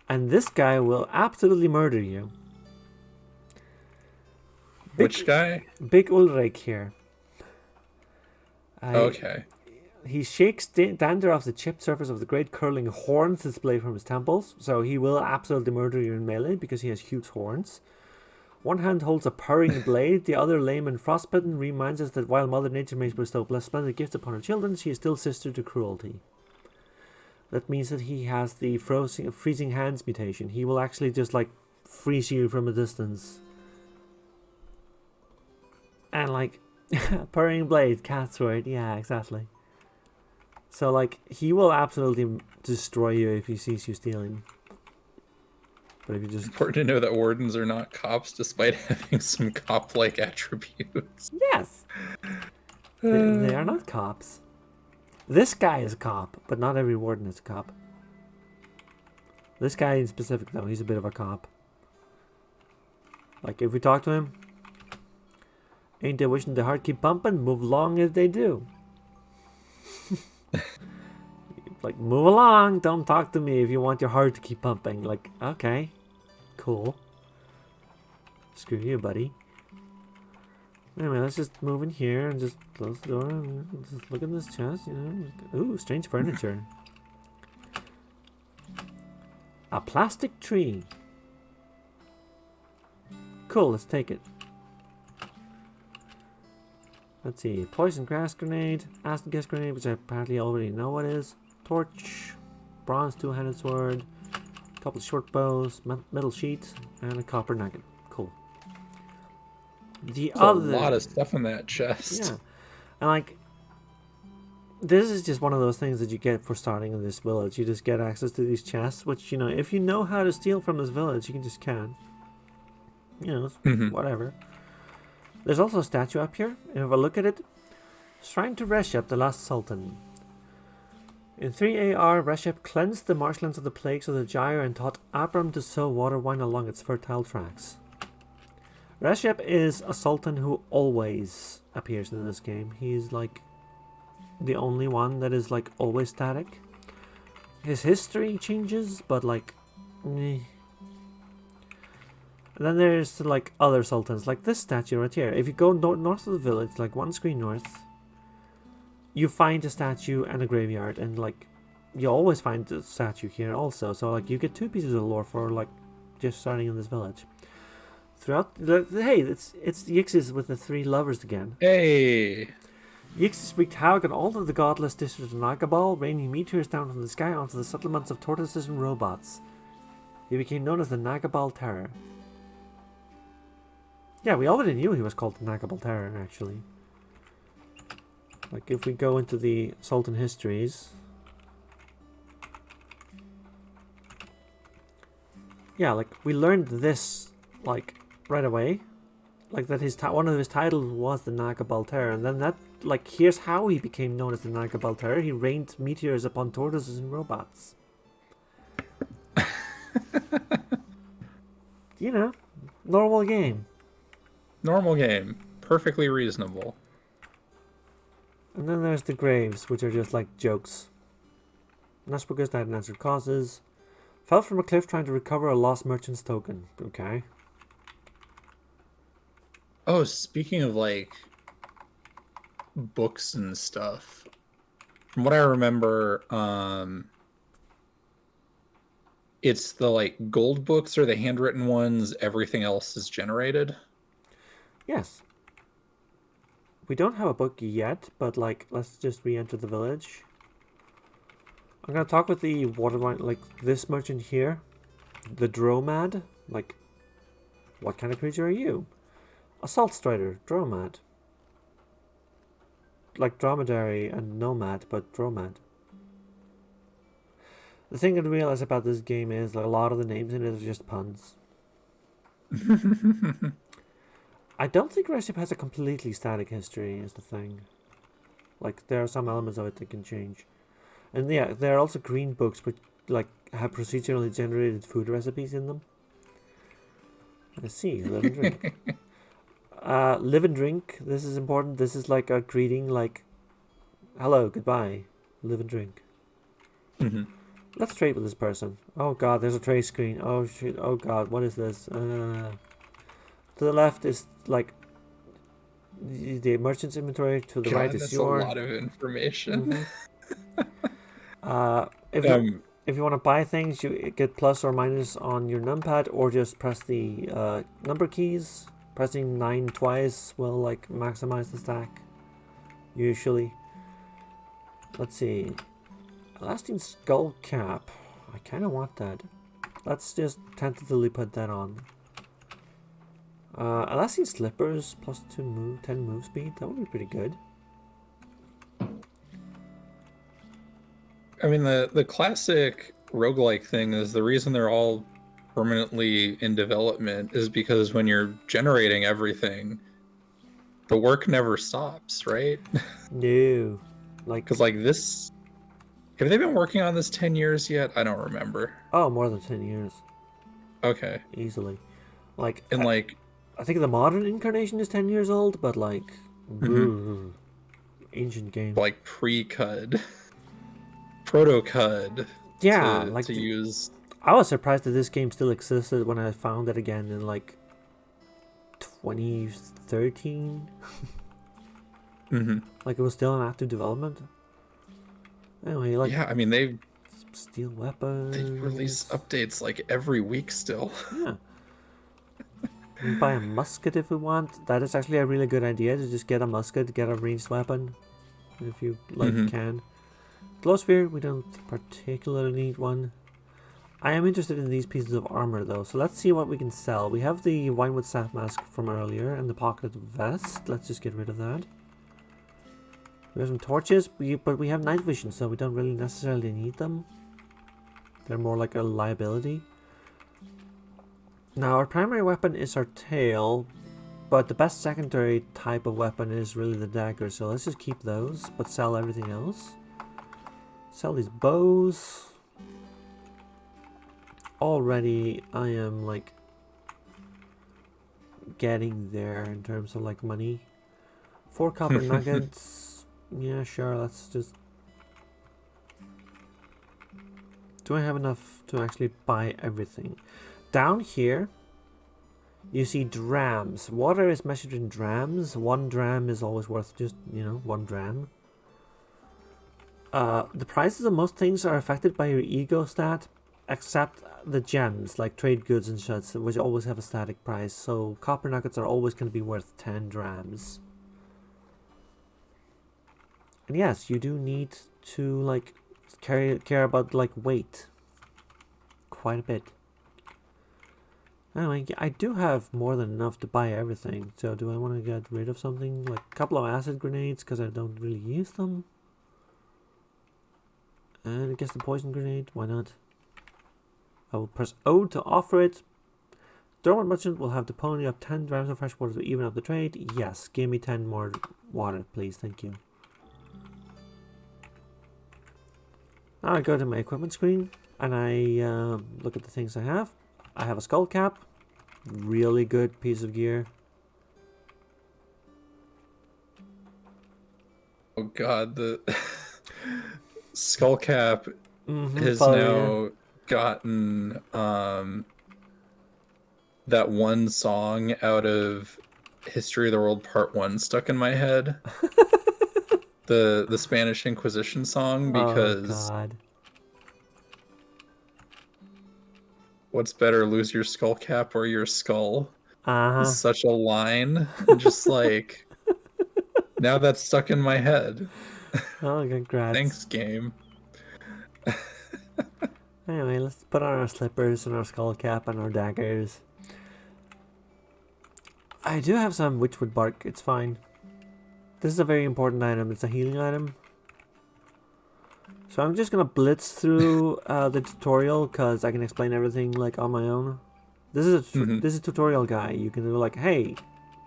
And this guy will absolutely murder you. Which guy? Big Ulrich here. Okay. He shakes dander off the chipped surface of the great curling horns displayed from his temples, so he will absolutely murder you in melee because he has huge horns. One hand holds a purring blade, the other lame and frostbitten, reminds us that while Mother Nature may bestow splendid gifts upon her children, she is still sister to cruelty. That means that he has the freezing hands mutation. He will actually just like freeze you from a distance. And like, purring blade, cast sword, yeah, exactly. So like, he will absolutely destroy you if he sees you stealing. But if you just... Important to know that wardens are not cops, despite having some cop-like attributes. Yes! They are not cops. This guy is a cop, but not every warden is a cop. This guy in specific, though, he's a bit of a cop. Like, if we talk to him, ain't they wishing their heart keep pumping? Move along as they do. Like, move along, don't talk to me if you want your heart to keep pumping. Like, okay, cool. Screw you, buddy. Anyway, let's just move in here and just close the door and just look at this chest, you know. Ooh, strange furniture. A plastic tree. Cool, let's take it. Let's see, poison gas grenade, acid gas grenade, which I apparently already know what is. Torch, bronze two-handed sword, a couple of short bows, metal sheet, and a copper nugget. Cool. There's a lot of stuff in that chest. Yeah, and like, this is just one of those things that you get for starting in this village. You just get access to these chests, which, you know, if you know how to steal from this village, you can. You know, whatever. There's also a statue up here. If I look at it, Shrine to Reshep, the last sultan. In 3 AR, Reshep cleansed the marshlands of the plagues of the gyre and taught Abram to sow water wine along its fertile tracks. Reshep is a sultan who always appears in this game. He's like the only one that is like always static. His history changes, but like, meh. And then there's like other sultans, like this statue right here. If you go north of the village, like one screen north, you find a statue and a graveyard, and like you always find the statue here also. So like you get 2 pieces of lore for like just starting in this village. Throughout, hey, it's Yixis with the 3 lovers again. Hey. Yixis wreaked havoc on all of the godless districts of Nagabal, raining meteors down from the sky onto the settlements of tortoises and robots. He became known as the Nagabal Terror. Yeah, we already knew he was called the Nagabal Terror, actually. Like, if we go into the Sultan histories... Yeah, like, we learned this, like, right away. Like, that one of his titles was the Nagabal Terror, and then that, like, here's how he became known as the Nagabal Terror. He rained meteors upon tortoises and robots. You know, normal game. Normal game. Perfectly reasonable. And then there's the graves, which are just like jokes. Nashburgers died in unanswered causes. Fell from a cliff trying to recover a lost merchant's token. Okay. Oh, speaking of like books and stuff, from what I remember, it's the like gold books or the handwritten ones. Everything else is generated. Yes. We don't have a book yet, but like, let's just re-enter the village. I'm gonna talk with the waterline, like this merchant here, the Dromad. Like, what kind of creature are you? Assault strider, Dromad. Like dromedary and nomad, but Dromad. The thing I realize about this game is like a lot of the names in it are just puns. I don't think Reship has a completely static history, is the thing. Like, there are some elements of it that can change. And yeah, there are also green books which like have procedurally generated food recipes in them. Let's see, live and drink. Live and drink. This is important. This is like a greeting, like, hello, goodbye, live and drink. Let's trade with this person. Oh god, there's a trade screen. Oh shit. Oh god, what is this? To the left is like the merchant's inventory. To the right is that's your. a lot of information. If you want to buy things, you get plus or minus on your numpad, or just press the number keys. Pressing 9 twice will like maximize the stack. Usually. Let's see. Elastic skull cap. I kind of want that. Let's just tentatively put that on. Elastic slippers plus 10 move speed. That would be pretty good. I mean, the classic roguelike thing is the reason they're all permanently in development is because when you're generating everything, the work never stops, right? No. Because like this, have they been working on this 10 years yet? I don't remember. Oh, more than 10 years. Okay. Easily. Like, and I think the modern incarnation is 10 years old, but like, ancient game. Like pre-CUD, proto-CUD. Yeah, to use. I was surprised that this game still existed when I found it again in like 2013. Like it was still in active development. Anyway, like, yeah, I mean they steel weapons. They release updates like every week still. Yeah. We can buy a musket if we want. That is actually a really good idea to just get a musket, get a ranged weapon, if you like can. Glow sphere, we don't particularly need one. I am interested in these pieces of armor though, so let's see what we can sell. We have the Winewood staff mask from earlier and the pocket vest. Let's just get rid of that. We have some torches, but we have night vision, so we don't really necessarily need them. They're more like a liability. Now, our primary weapon is our tail, but the best secondary type of weapon is really the dagger, so let's just keep those, but sell everything else. Sell these bows. Already, I am, like, getting there in terms of, like, money. 4 copper nuggets. Yeah, sure, let's just... Do I have enough to actually buy everything? Down here, you see drams. Water is measured in drams. 1 dram is always worth just, 1 dram. The prices of most things are affected by your ego stat, except the gems, like trade goods and such, which always have a static price. So copper nuggets are always going to be worth 10 drams. And yes, you do need to, like, care about, like, weight. Quite a bit. Anyway, I do have more than enough to buy everything. So do I want to get rid of something? Like a couple of acid grenades, because I don't really use them. And I guess the poison grenade, why not? I will press O to offer it. Dormant merchant will have the pony up 10 drams of fresh water to even up the trade. Yes, give me 10 more water, please. Thank you. Now I go to my equipment screen and I look at the things I have. I have a skull cap, really good piece of gear. Oh god, the skull cap has now gotten that one song out of History of the World Part 1 stuck in my head. the Spanish Inquisition song, because what's better, lose your skull cap or your skull? It's such a line. Just like, now that's stuck in my head. Oh, congrats. Thanks, game. Anyway, let's put on our slippers and our skull cap and our daggers. I do have some witchwood bark, it's fine. This is a very important item, it's a healing item. So I'm just gonna blitz through the tutorial because I can explain everything like on my own. This is this is a tutorial guide. You can do like, hey,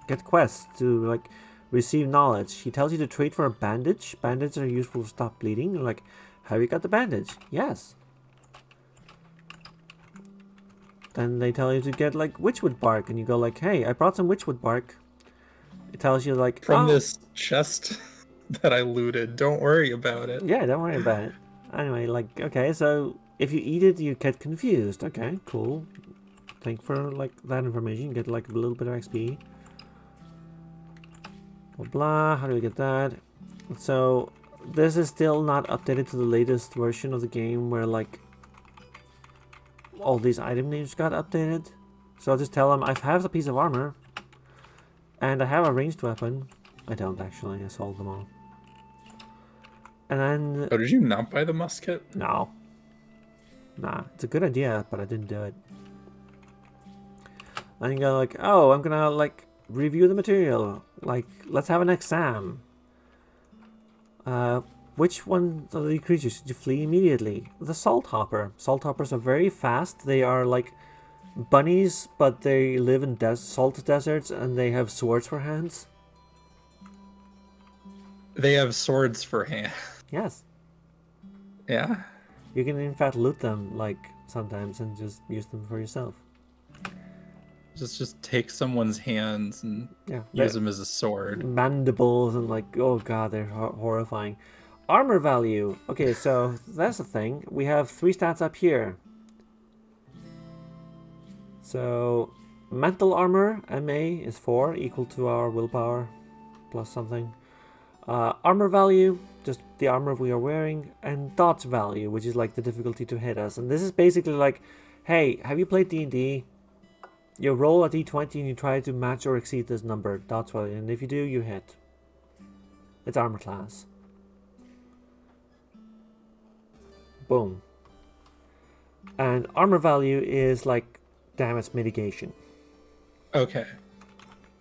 get quests to like receive knowledge. He tells you to trade for a bandage. Bandages are useful to stop bleeding. Like, Have you got the bandage? Yes. Then they tell you to get like witchwood bark, and you go like, hey, I brought some witchwood bark. It tells you like, From oh, this chest that I looted. Don't worry about it. yeah, don't worry about it. Anyway, like, okay, so if you eat it, you get confused. Okay, cool. Thank for like that information. You get like a little bit of XP. Blah blah. How do we get that? So this is still not updated to the latest version of the game, where like all these item names got updated. So I'll just tell them I have a piece of armor, and I have a ranged weapon. I don't actually. I sold them all. And then Oh, did you not buy the musket? no. Nah, it's a good idea, but I didn't do it. Then you go like, oh, I'm gonna like review the material. Like, let's have an exam. Which one of the creatures should you flee immediately? The salt hopper. Salt hoppers are very fast. They are like bunnies, but they live in salt deserts, and they have swords for hands. They have swords for hand. Yes. Yeah. You can in fact loot them like sometimes and just use them for yourself. Just take someone's hands and Yeah. use them as a sword. Mandibles and like, oh god, they're horrifying. Armor value. Okay, so that's the thing. We have 3 stats up here. So mental armor, MA, is 4, equal to our willpower plus something. Armor value, just the armor we are wearing, and dodge value, which is like the difficulty to hit us. And this is basically like, hey, have you played D&D? You roll a d20 and you try to match or exceed this number, dodge value, and if you do, you hit. It's armor class. Boom. And armor value is like damage mitigation. Okay.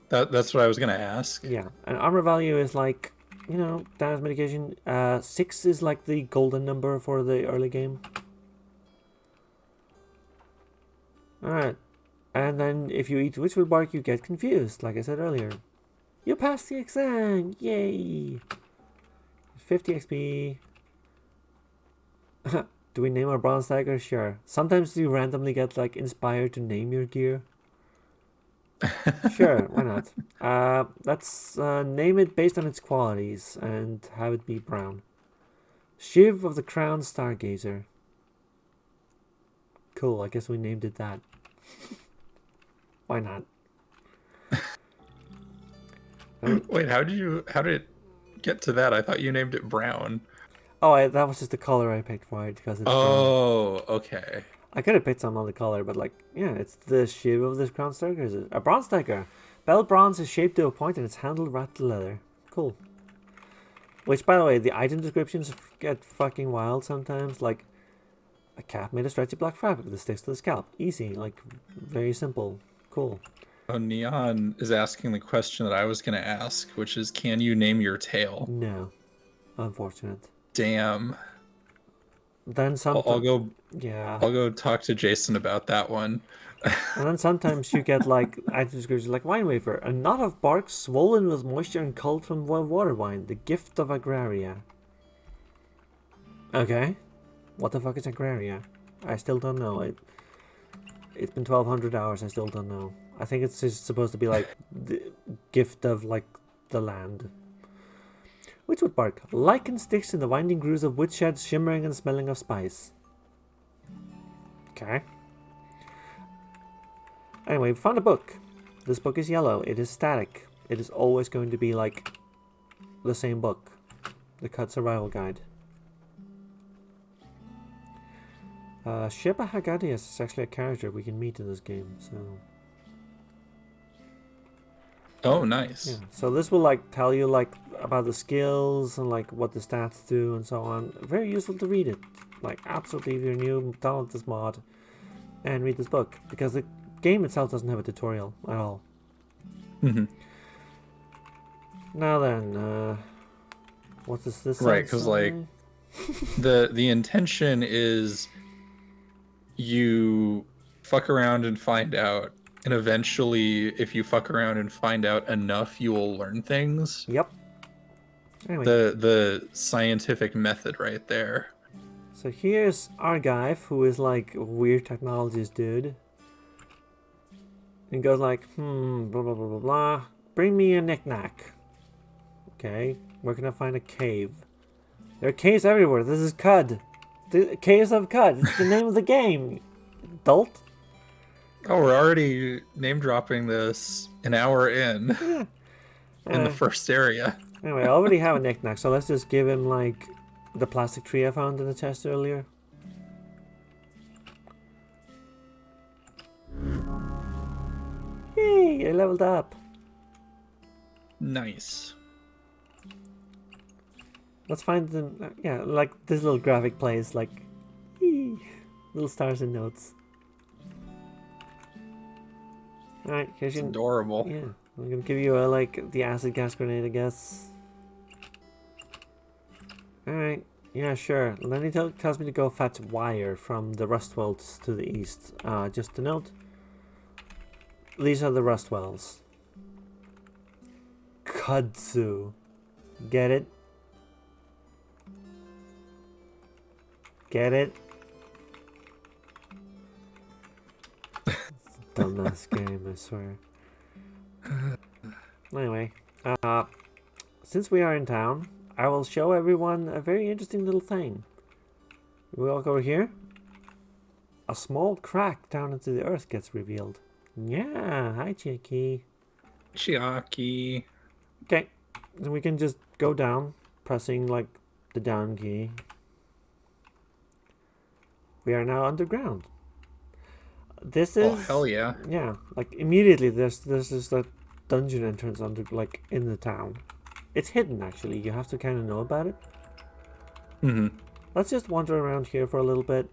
That's what I was gonna ask. Yeah, and armor value is like, you know, damage mitigation. 6 is like the golden number for the early game. Alright. And then if you eat witchwood bark, you get confused, like I said earlier. You passed the exam! Yay! 50 XP. Do we name our bronze dagger? Sure. Sometimes you randomly get like inspired to name your gear. Sure, why not? Let's name it based on its qualities and have it be brown. Shiv of the Crown Stargazer. Cool, I guess we named it that. Why not? Wait, how did it get to that? I thought you named it brown. Oh, that was just the color I picked for it because it's brown. Oh, okay. I could have picked some other color, but like, yeah, it's the Shiv of the Crown Stargazer. A bronze dagger. Bell bronze is shaped to a point and it's handled wrapped leather. Cool. Which, by the way, the item descriptions get fucking wild sometimes. Like, a cap made of stretchy black fabric that sticks to the scalp. Easy, like, very simple. Cool. Oh, Neon is asking the question that I was going to ask, which is, can you name your tail? No. Unfortunate. Damn. Then sometimes... I'll go... Yeah. I'll go talk to Jason about that one. And then sometimes you get, like, item descriptions like wine wafer. A knot of bark swollen with moisture and culled from water wine. The gift of Agraria. Okay. What the fuck is Agraria? I still don't know. It's been 1,200 hours. I still don't know. I think it's just supposed to be like the gift of like the land. Witchwood bark. Lichen sticks in the winding grooves of woodsheds, shimmering and smelling of spice. Okay. Anyway, we found a book. This book is yellow. It is static. It is always going to be like the same book. The Cut Survival Guide. Sheba Hagadias is actually a character we can meet in this game, so... Oh, nice. Yeah, so this will like tell you like about the skills and like what the stats do and so on. Very useful to read it. Like absolutely, if you're new, download this mod and read this book because the game itself doesn't have a tutorial at all. Mm-hmm. Now then, what does this? Right, because like the intention is you fuck around and find out. And eventually, if you fuck around and find out enough, you will learn things. Yep. Anyway. The scientific method right there. So here's our guy, who is like a weird technologist dude. And goes like, blah blah blah blah blah. Bring me a knick-knack. Okay, where can I find a cave? There are caves everywhere. This is Cud. The Caves of Cud. It's the name of the game. Adult. Oh, we're already name dropping this an hour in Yeah. in the first area. Anyway, I already have a knick-knack, so let's just give him like the plastic tree I found in the chest earlier. Yay! I leveled up. Nice. Let's find them. Yeah, like this little graphic plays like little stars and notes. Alright, here's It's your. adorable. Yeah, I'm gonna give you a like the acid gas grenade, I guess. Alright, yeah, sure. And then he tells me to go fetch wire from the rust wells to the east. Just a note. These are the rust wells. Kudzu. Get it? Get it? It's a dumbass game, I swear. Anyway, since we are in town, I will show everyone a very interesting little thing. We walk over here. A small crack down into the earth gets revealed. Yeah, hi Chicky. Chiaki. Okay, then we can just go down, pressing like the down key. We are now underground. This is. Oh hell yeah! Yeah, like immediately there's just a dungeon entrance under like in the town. It's hidden actually. You have to kind of know about it. Mm-hmm. Let's just wander around here for a little bit.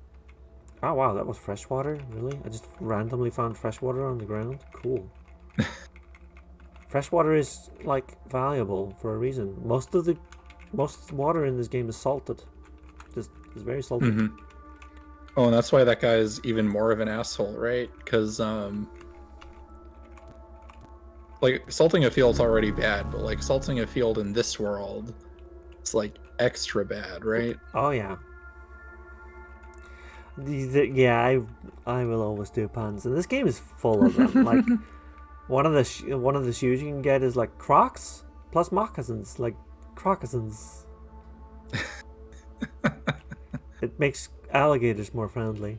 Oh wow, that was fresh water. Really? I just randomly found fresh water on the ground. Cool. Fresh water is like valuable for a reason. Most water in this game is salted. Just it's very salty. Mm-hmm. Oh, and that's why that guy is even more of an asshole, right? Because like salting a field's already bad, but like salting a field in this world, it's like extra bad, right? Oh yeah. Yeah, I will always do puns, and this game is full of them. Like one of the shoes you can get is like Crocs plus moccasins, like crocossins. It makes alligators more friendly.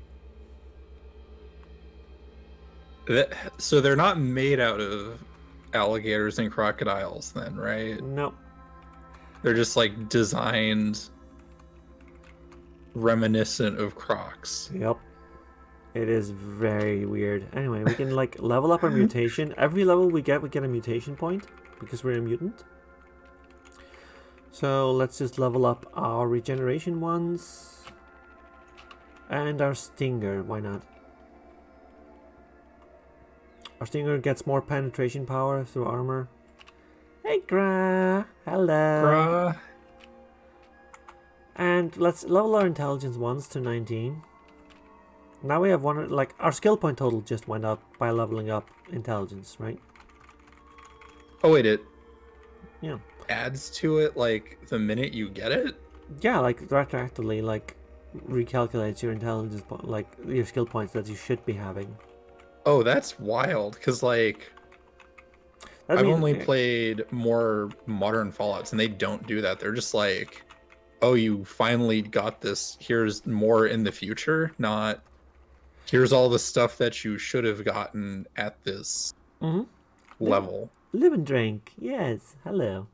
So they're not made out of alligators and crocodiles, then, right? Nope. They're just like designed reminiscent of Crocs. Yep. It is very weird. Anyway, we can like level up our mutation. Every level we get a mutation point because we're a mutant. So let's just level up our regeneration ones. And our stinger, why not? Our stinger gets more penetration power through armor. Hey Gra! Hello! Gra. And let's level our intelligence ones to 19. Now we have one, like, our skill point total just went up by leveling up intelligence, right? Oh wait, it Yeah. adds to it like the minute you get it? Yeah, like retroactively, like recalculates your intelligence, like your skill points that you should be having. Oh, that's wild. Because like I've only played more modern Fallouts, and they don't do that. They're just like, oh, you finally got this. Here's more in the future. Not here's all the stuff that you should have gotten at this level. Live and drink. Yes. Hello.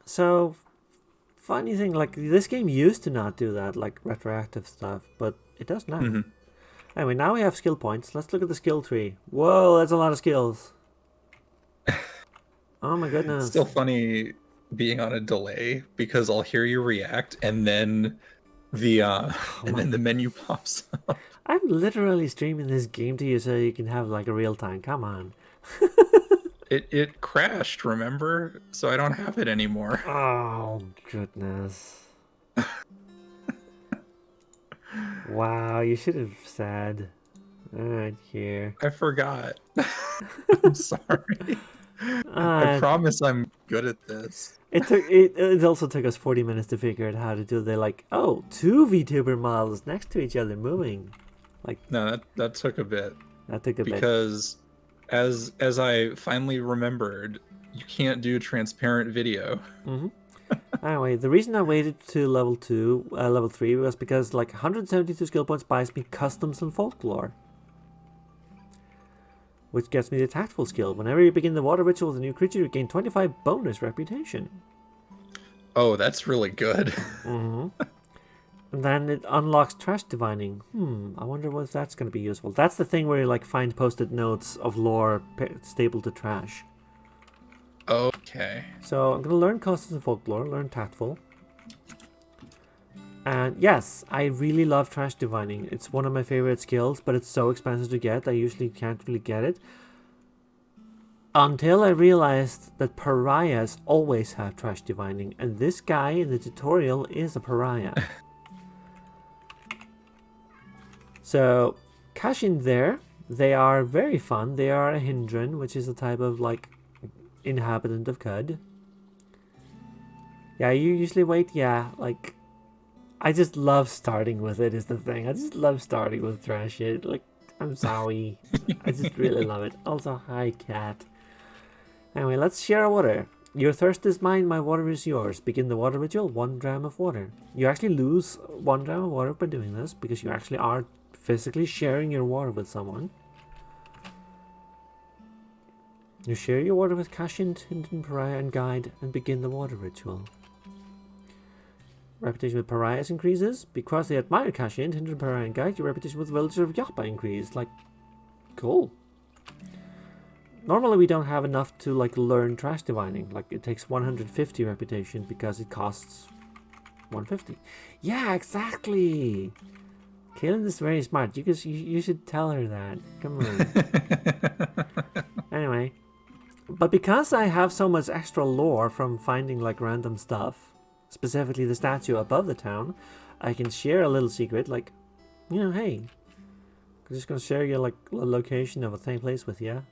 So funny thing, like this game used to not do that, like retroactive stuff, but it does now. Mm-hmm. Anyway, now we have skill points. Let's look at the skill tree. Whoa, that's a lot of skills. Oh my goodness. Still funny being on a delay because I'll hear you react and then then the menu pops up. I'm literally streaming this game to you so you can have like a real time. Come on. It crashed, remember? So I don't have it anymore. Oh goodness. Wow, you should have said. Alright, here. I forgot. I'm sorry. I Uh, promise I'm good at this. it also took us 40 minutes to figure out how to do. They're like, oh, two VTuber models next to each other moving. Like No, that took a bit that took a bit. because as I finally remembered, you can't do transparent video. hmm Anyway, the reason I waited to level 3 was because like 172 skill points buys me customs and folklore, which gets me the tactful skill. Whenever you begin the water ritual with a new creature, you gain 25 bonus reputation. Oh, that's really good. And then it unlocks trash divining. I wonder what that's going to be useful. That's the thing where you like find post-it notes of lore stable to trash. Okay. So I'm going to learn customs and folklore, learn tactful. And yes, I really love trash divining. It's one of my favorite skills, but it's so expensive to get. I usually can't really get it. Until I realized that pariahs always have trash divining, and this guy in the tutorial is a pariah. So, cash in there. They are very fun. They are a hindran, which is a type of like inhabitant of Cud. Yeah, you usually wait. Yeah, like I just love starting with it. Is the thing. I just love starting with trash shit. Like I'm sorry, I just really love it. Also, hi cat. Anyway, let's share our water. Your thirst is mine, my water is yours. Begin the water ritual. 1 dram of water. You actually lose 1 dram of water by doing this because you actually are physically sharing your water with someone. You share your water with Kashin, Hindran, Pariah, and Guide and begin the water ritual. Reputation with Pariahs increases. Because they admire Kashin, Hindran, Pariah, and Guide, your reputation with Villagers of Yappa increased. Like, cool. Normally we don't have enough to like learn trash divining. Like it takes 150 reputation because it costs 150. Yeah, exactly. Kaylin is very smart. You should tell her that. Come on. Anyway, but because I have so much extra lore from finding like random stuff, specifically the statue above the town, I can share a little secret. Like, you know, hey, I'm just gonna share your like location of a same place with you.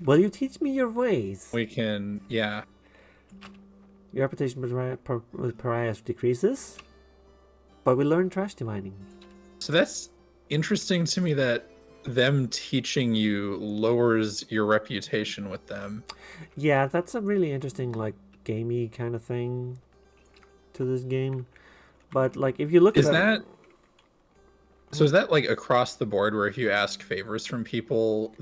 Will you teach me your ways? We can, yeah. Your reputation with pariahs decreases, but we learn trash divining. So that's interesting to me that them teaching you lowers your reputation with them. Yeah, that's a really interesting, like, gamey kind of thing to this game. But, like, if you look Is at that... So is that, like, across the board where if you ask favors from people,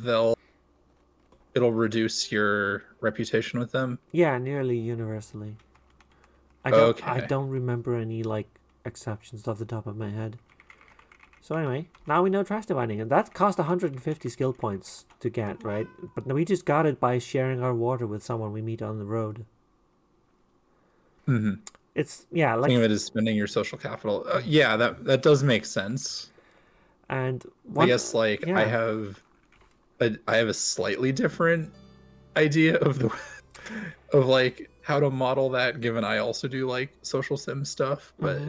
it'll reduce your reputation with them? Yeah, nearly universally. I don't remember any, like, exceptions off the top of my head. So anyway, now we know trash dividing, and that cost 150 skill points to get, right? But we just got it by sharing our water with someone we meet on the road. Mm-hmm. It's, yeah, like... Think of it as spending your social capital. Yeah, that does make sense. And I guess, like, yeah. I have a slightly different idea of like how to model that, given I also do like social sim stuff, but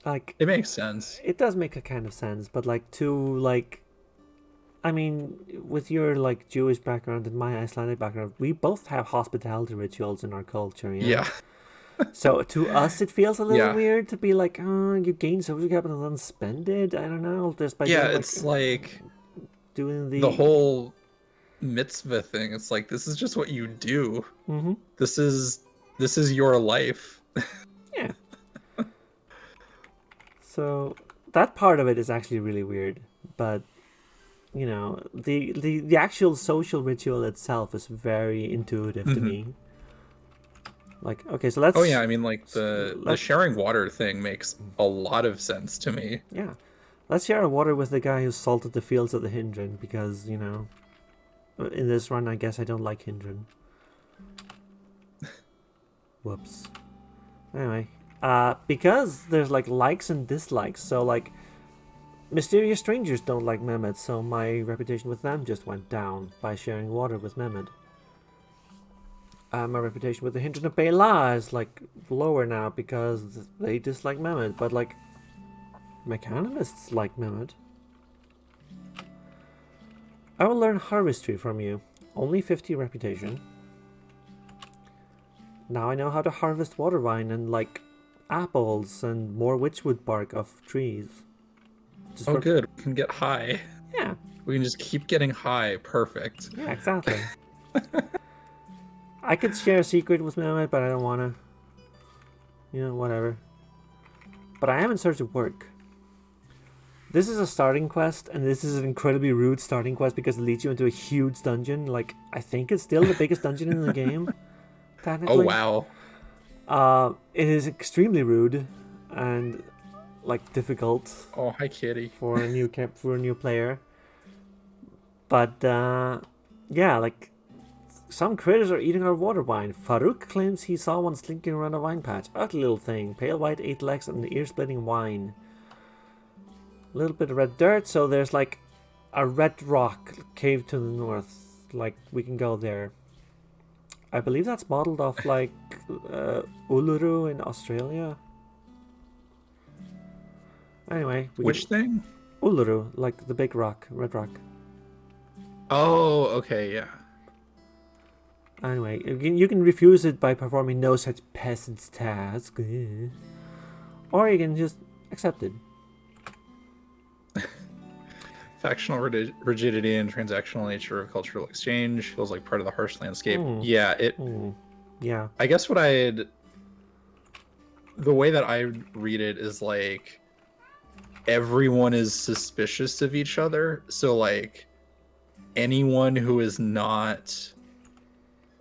like it makes sense. It does make a kind of sense, but like I mean, with your like Jewish background and my Icelandic background, we both have hospitality rituals in our culture. Yeah. So to us, it feels a little weird to be like, oh, you gain social capital and then spend it. I don't know. Just by doing, it's like doing the whole mitzvah thing. It's like, this is just what you do. This is your life. Yeah. So that part of it is actually really weird, but you know, the actual social ritual itself is very intuitive to me. Like, okay, so let's... Oh yeah, I mean, like the sharing water thing makes a lot of sense to me. Yeah. Let's share water with the guy who salted the fields of the Hindran, because, you know, in this run, I guess I don't like Hindran. Whoops. Anyway, because there's like likes and dislikes, so like mysterious strangers don't like Mehmet, so my reputation with them just went down by sharing water with Mehmet. My reputation with the Hindran of Bela is like lower now because they dislike Mehmet, but like mechanimists like Mehmet. I will learn Harvestry from you. Only 50 reputation. Now I know how to harvest water vine and like apples and more witchwood bark of trees. Just Oh, good. We can get high. Yeah. We can just keep getting high. Perfect. Yeah, exactly. I could share a secret with Mehmet, but I don't want to. You know, whatever. But I am in search of work. This is a starting quest, and this is an incredibly rude starting quest because it leads you into a huge dungeon. Like, I think it's still the biggest dungeon in the game, technically. Oh, wow. It is extremely rude and, like, difficult Oh, hi, kitty. for a new player. But, yeah, like, some critters are eating our water vine. Farouk claims he saw one slinking around a vine patch. Ugly little thing. Pale white, 8 legs, and ear-splitting wine. A little bit of red dirt, so there's like a red rock cave to the north. Like, we can go there. I believe that's modeled off like Uluru in Australia. Anyway. Which thing? Uluru, like the big rock, red rock. Oh, okay, yeah. Anyway, you can refuse it by performing no such peasant's task. Or you can just accept it. Factional rigidity and transactional nature of cultural exchange feels like part of the harsh landscape. Yeah, Yeah. I guess the way that I read it is like everyone is suspicious of each other. So like anyone who is not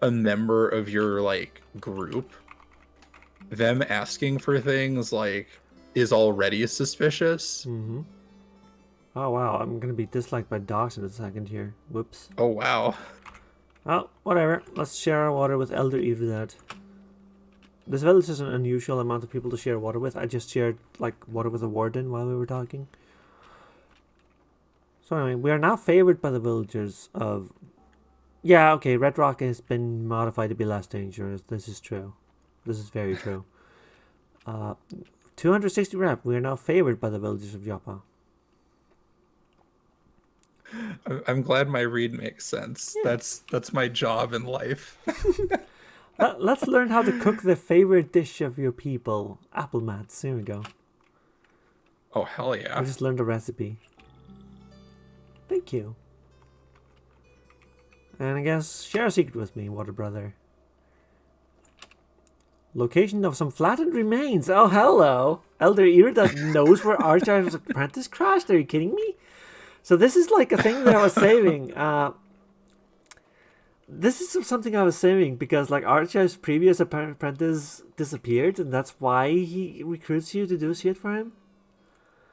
a member of your like group, them asking for things like is already suspicious. Mm-hmm. Oh wow, I'm gonna be disliked by dogs in a second here. Whoops. Oh wow. Oh, whatever. Let's share our water with Elder Ivridat. This village is an unusual amount of people to share water with. I just shared like water with a warden while we were talking. So anyway, we are now favored by the villagers of... Yeah, okay, Red Rock has been modified to be less dangerous. This is true. This is very true. 260 rep. We are now favored by the villagers of Joppa. I'm glad my read makes sense. Yeah. That's my job in life. Let's learn how to cook the favorite dish of your people. Apple mats. Here we go. Oh, hell yeah. I just learned a recipe. Thank you. And I guess share a secret with me, water brother. Location of some flattened remains. Oh, hello. Elder Iridat knows where Archinaut's apprentice crashed. Are you kidding me? So this is like a thing that I was saving. This is something I was saving because like Archinaut's previous apprentice disappeared, and that's why he recruits you to do shit for him.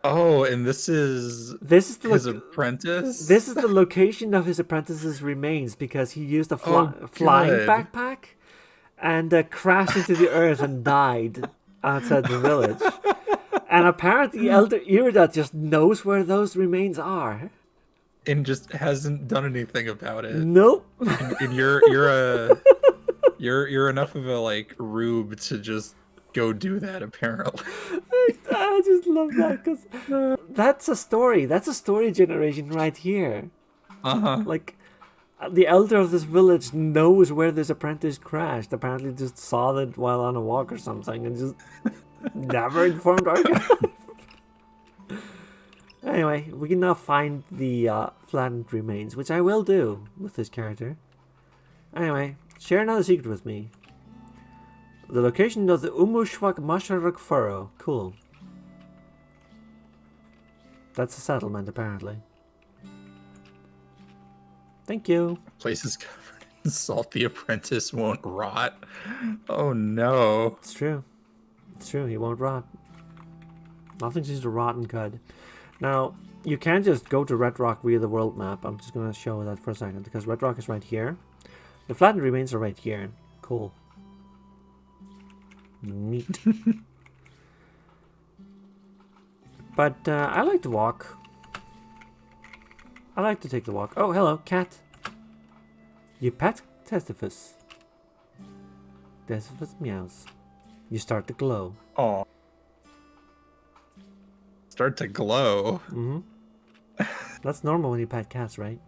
Oh, and this is his apprentice? This is the location of his apprentice's remains because he used a flying backpack and crashed into the earth and died outside the village. And apparently Elder Iridat just knows where those remains are. And just hasn't done anything about it. Nope. And you're enough of a like rube to just go do that, apparently. I just love that because that's a story. That's a story generation right here. Like, the elder of this village knows where this apprentice crashed. Apparently just saw it while on a walk or something and just never informed Archinaut. Anyway, we can now find the flattened remains, which I will do with this character. Anyway, share another secret with me. The location of the Umushwak Masharuk Furrow. Cool. That's a settlement, apparently. Thank you. Place is covered in salt. The apprentice won't rot. Oh no. It's true. It's true. He won't rot. Nothing seems to rot in Cud. Now, you can just go to Red Rock via the world map. I'm just going to show that for a second because Red Rock is right here. The flattened remains are right here. Cool. Neat. But I like to walk. I like to take the walk. Oh, hello, cat. You pet Testifus. Testifus meows. You start to glow. Oh. Start to glow. Mm-hmm. That's normal when you pet cats, right?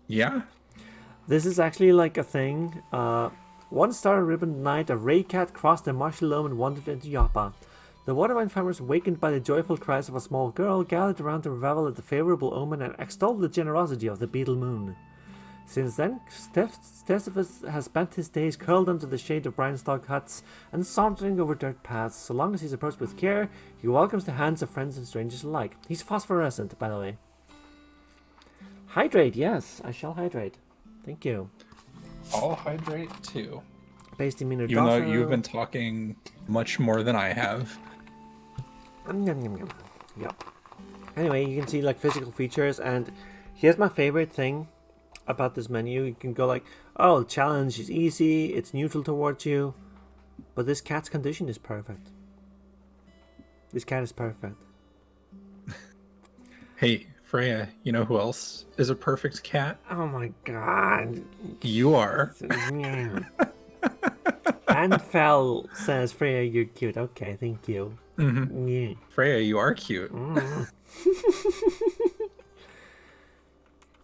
Yeah. This is actually like a thing. One star ribbon night, a ray cat crossed the marshy loam and wandered into Yapa. The watervine farmers, wakened by the joyful cries of a small girl, gathered around to revel at the favorable omen and extolled the generosity of the beetle moon. Since then, Sisyphus has spent his days curled under the shade of brine-stalk huts and sauntering over dirt paths. So long as he's approached with care, he welcomes the hands of friends and strangers alike. He's phosphorescent, by the way. Hydrate, yes, I shall hydrate. Thank you. I'll hydrate too. Pasty meaner Even though you've been talking much more than I have. Yep. Anyway, you can see like physical features, and here's my favorite thing about this menu. You can go like, oh, challenge is easy, it's neutral towards you, but this cat's condition is perfect. This cat is perfect. Hey, Freya, you know who else is a perfect cat? Oh my god. You are. And Fel says, Freya, you're cute. Okay, thank you. Mm-hmm. Yeah. Freya, you are cute.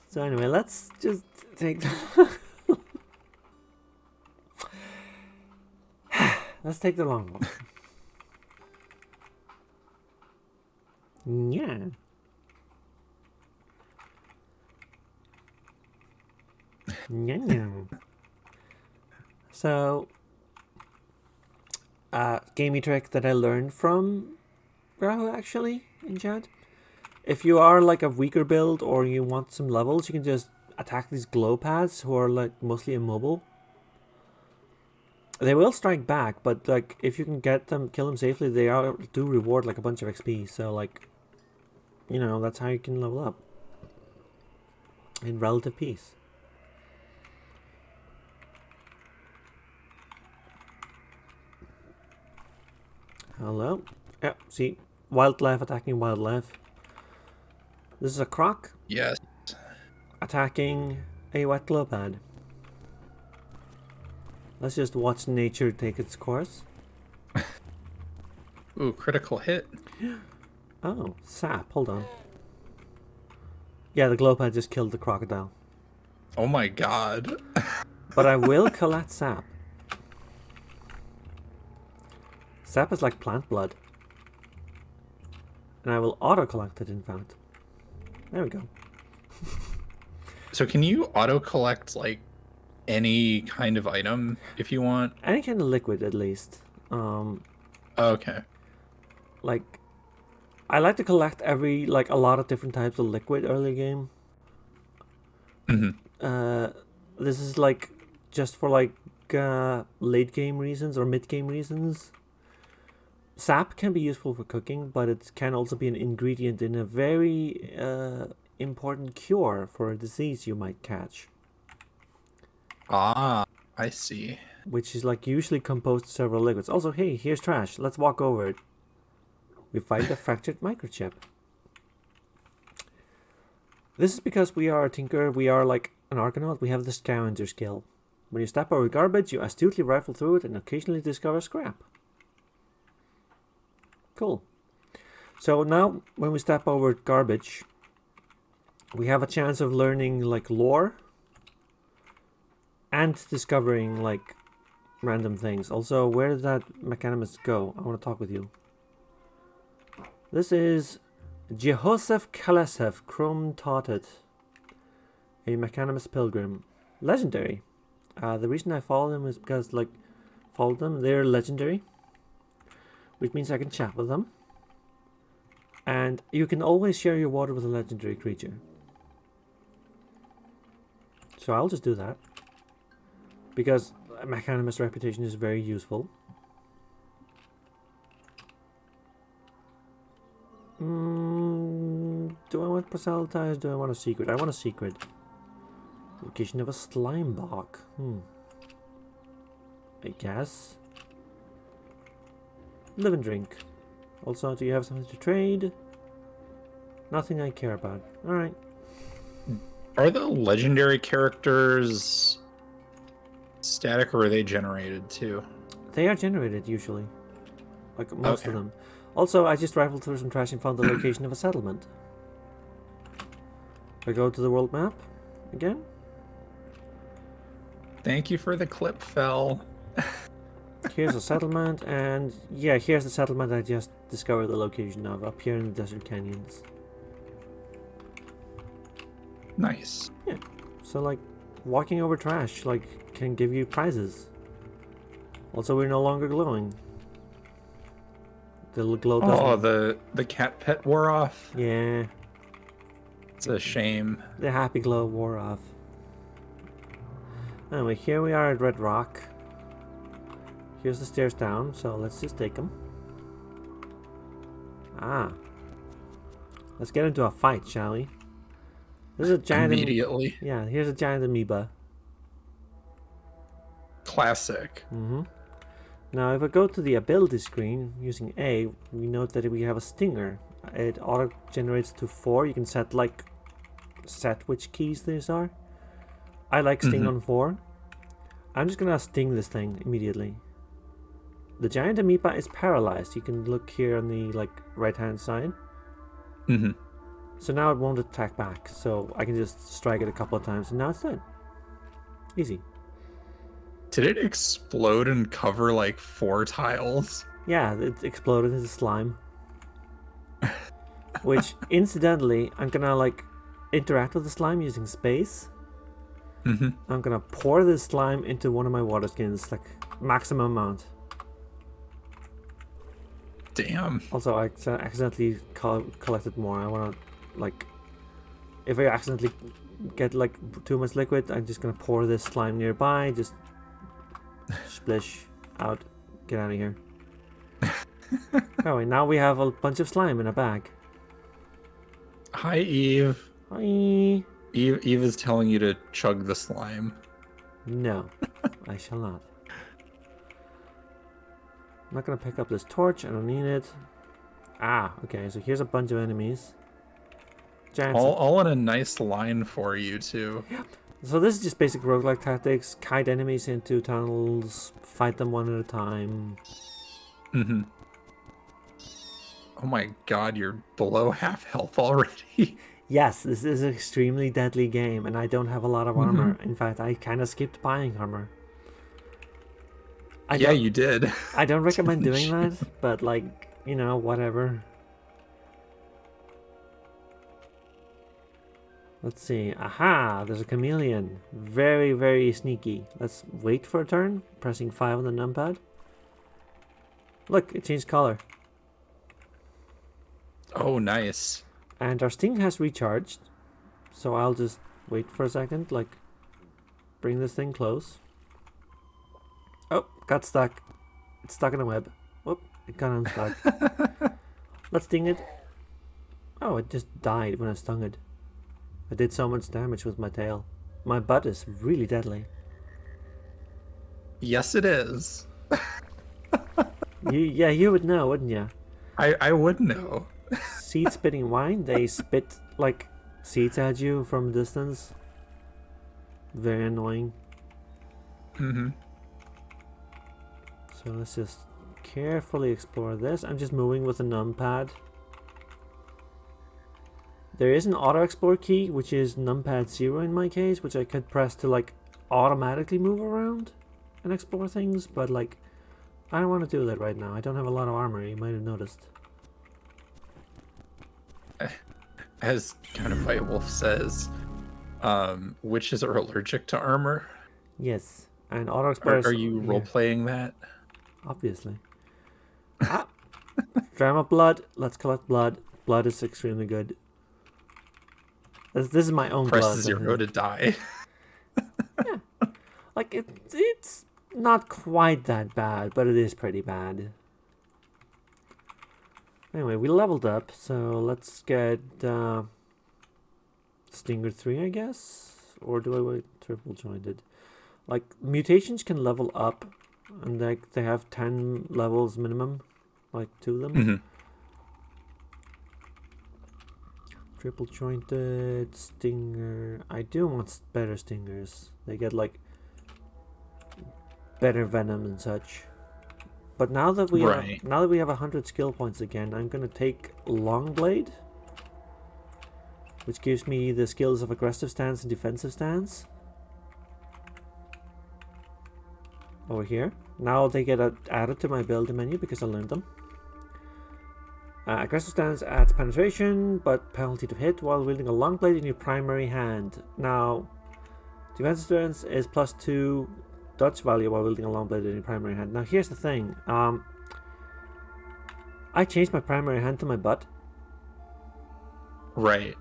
So anyway, let's just take let's take the long one. Yeah. Yeah. So, gamey trick that I learned from Rahu actually in chat. If you are like a weaker build or you want some levels, you can just attack these glow pads who are like mostly immobile. They will strike back, but like if you can get them, kill them safely, they do reward like a bunch of XP. So like, you know, that's how you can level up in relative peace. Hello. Yeah, see, wildlife attacking wildlife. This is a croc. Yes. Attacking a wet glow pad. Let's just watch nature take its course. Ooh, critical hit. Oh, sap. Hold on. Yeah, the glow pad just killed the crocodile. Oh my god. But I will collect sap. Sap is like plant blood. And I will auto-collect it, in fact. There we go. So can you auto-collect, like, any kind of item if you want? Any kind of liquid, at least. Okay. Like, I like to collect a lot of different types of liquid early game. Mm-hmm. This is like just for like late game reasons or mid game reasons. Sap can be useful for cooking, but it can also be an ingredient in a very important cure for a disease you might catch. Ah, I see. Which is like usually composed of several liquids. Also, hey, here's trash. Let's walk over it. We find a fractured microchip. This is because we are a tinker. We are like an Archinaut. We have the scavenger skill. When you step over garbage, you astutely rifle through it and occasionally discover scrap. Cool. So now, when we step over garbage, we have a chance of learning like lore and discovering like random things. Also, where did that mechanimist go? I want to talk with you. This is Jehoseph Kalesev, Chrome Taught, a mechanimist pilgrim. Legendary. The reason I follow them is because they're legendary, which means I can chat with them. And you can always share your water with a legendary creature. So I'll just do that. Because a mechanimist reputation is very useful. Do I want proselytize? Do I want a secret? I want a secret. Location of a slime block. I guess. Live and drink. Also, do you have something to trade? Nothing I care about. Alright. Are the legendary characters static or are they generated too? They are generated usually. Like most of them. Also, I just rifled through some trash and found the location of a settlement. If I go to the world map, again. Thank you for the clip, Fel. Here's a settlement, and yeah, here's the settlement I just discovered the location of, up here in the desert canyons. Nice. Yeah, so like, walking over trash, like, can give you prizes. Also, we're no longer glowing. The glow doesn't... Oh, the cat pet wore off. Yeah. It's a shame. The happy glow wore off. Anyway, here we are at Red Rock. Here's the stairs down, so let's just take them. Ah. Let's get into a fight, shall we? This is a giant... Immediately. Yeah, here's a giant amoeba. Classic. Mm-hmm. Now, if I go to the ability screen using A, we note that we have a stinger. It auto-generates to 4. You can set which keys these are. I like sting on 4. I'm just gonna sting this thing immediately. The giant amoeba is paralyzed. You can look here on the right-hand side. So now it won't attack back. So I can just strike it a couple of times, and now it's dead. Easy. Did it explode and cover like 4 tiles? Yeah, it exploded into slime. Which, incidentally, I'm gonna interact with the slime using space. I'm gonna pour this slime into one of my water skins, maximum amount. Damn. Also, I accidentally collected more. I wanna, if I accidentally get too much liquid, I'm just gonna pour this slime nearby, just splish out, get out of here. Anyway, now we have a bunch of slime in a bag. Hi, Eve. Hi. Eve is telling you to chug the slime. No, I shall not. I'm not gonna pick up this torch. I don't need it. Ah, okay. So here's a bunch of enemies. Giants. All in a nice line for you too. Yep. So this is just basic roguelike tactics. Kite enemies into tunnels. Fight them one at a time. Oh my god, you're below half health already. Yes, this is an extremely deadly game, and I don't have a lot of armor. In fact, I kind of skipped buying armor. Yeah, you did. I don't recommend doing that, but whatever. Let's see. Aha! There's a chameleon. Very, very sneaky. Let's wait for a turn, pressing 5 on the numpad. Look, it changed color. Oh, nice. And our sting has recharged. So I'll just wait for a second, bring this thing close. Oh, got stuck. It's stuck in a web. Whoop, it got unstuck. Let's sting it. Oh, it just died when I stung it. I did so much damage with my tail. My butt is really deadly. Yes, it is. You would know, wouldn't you? I would know. Seed spitting wine, they spit seeds at you from a distance. Very annoying. So let's just carefully explore this. I'm just moving with a numpad. There is an auto explore key, which is numpad 0 in my case, which I could press to automatically move around and explore things, but I don't want to do that right now. I don't have a lot of armor, you might have noticed. As kind of White Wolf says, witches are allergic to armor. Yes, and auto explore. Are you role playing that? Obviously. Drama blood. Let's collect blood. Blood is extremely good. This is my own Press blood. 0 to die. Yeah, it's not quite that bad, but it is pretty bad. Anyway, we leveled up, so let's get Stinger 3, I guess? Or do I wait triple jointed? Mutations can level up, and they have 10 levels minimum, 2 of them. Triple jointed, Stinger. I do want better Stingers. They get better venom and such. But now that we have 100 skill points again, I'm gonna take Longblade, which gives me the skills of aggressive stance and defensive stance. Over here. Now they get added to my ability menu because I learned them. Aggressive stance adds penetration, but penalty to hit while wielding a long blade in your primary hand. Now, defensive stance is +2 dodge value while wielding a long blade in your primary hand. Now, here's the thing. I changed my primary hand to my butt. Right.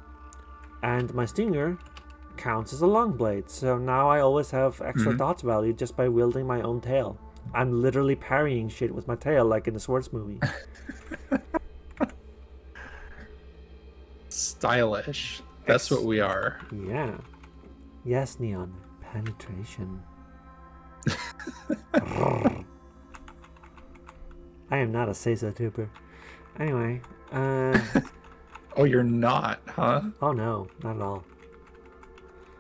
And my stinger counts as a long blade. So now I always have extra dodge value just by wielding my own tail. I'm literally parrying shit with my tail like in the Swords movie. Stylish. That's what we are. Yeah. Yes, Neon. Penetration. I am not a say-so tuber. Anyway, Oh, you're not, huh? oh no, not at all.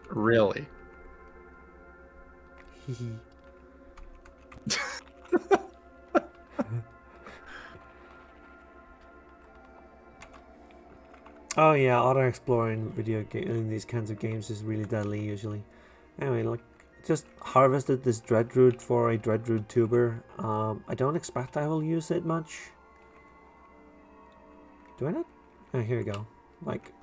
Really? Oh yeah, auto-exploring in these kinds of games is really deadly usually. Anyway, like, just harvested this Dreadroot for a Dreadroot tuber. I don't expect I will use it much. Do I not? Oh, here we go. Like,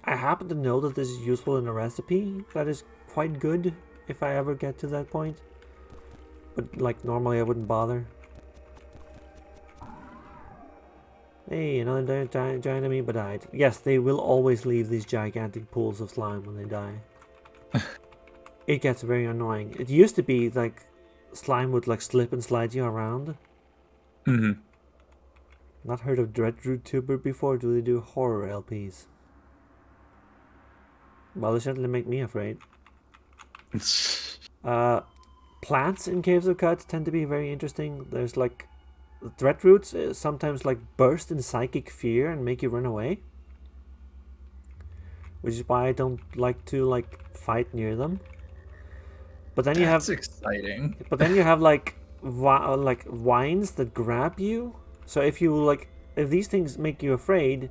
I happen to know that this is useful in a recipe that is quite good if I ever get to that point. But, like, normally I wouldn't bother. Hey, another giant enemy but died. Yes, they will always leave these gigantic pools of slime when they die. It gets very annoying. It used to be, like, slime would, like, slip and slide you around. Mm-hmm. Not heard of Dreadroot Tuber before? Do they do horror LPs? Well, they certainly make me afraid. Plants in Caves of Cuts tend to be very interesting. There's like Dreadroots sometimes like burst in psychic fear and make you run away, which is why I don't like to like fight near them. But then you have That's exciting. But then you have like vines that grab you. So if these things make you afraid,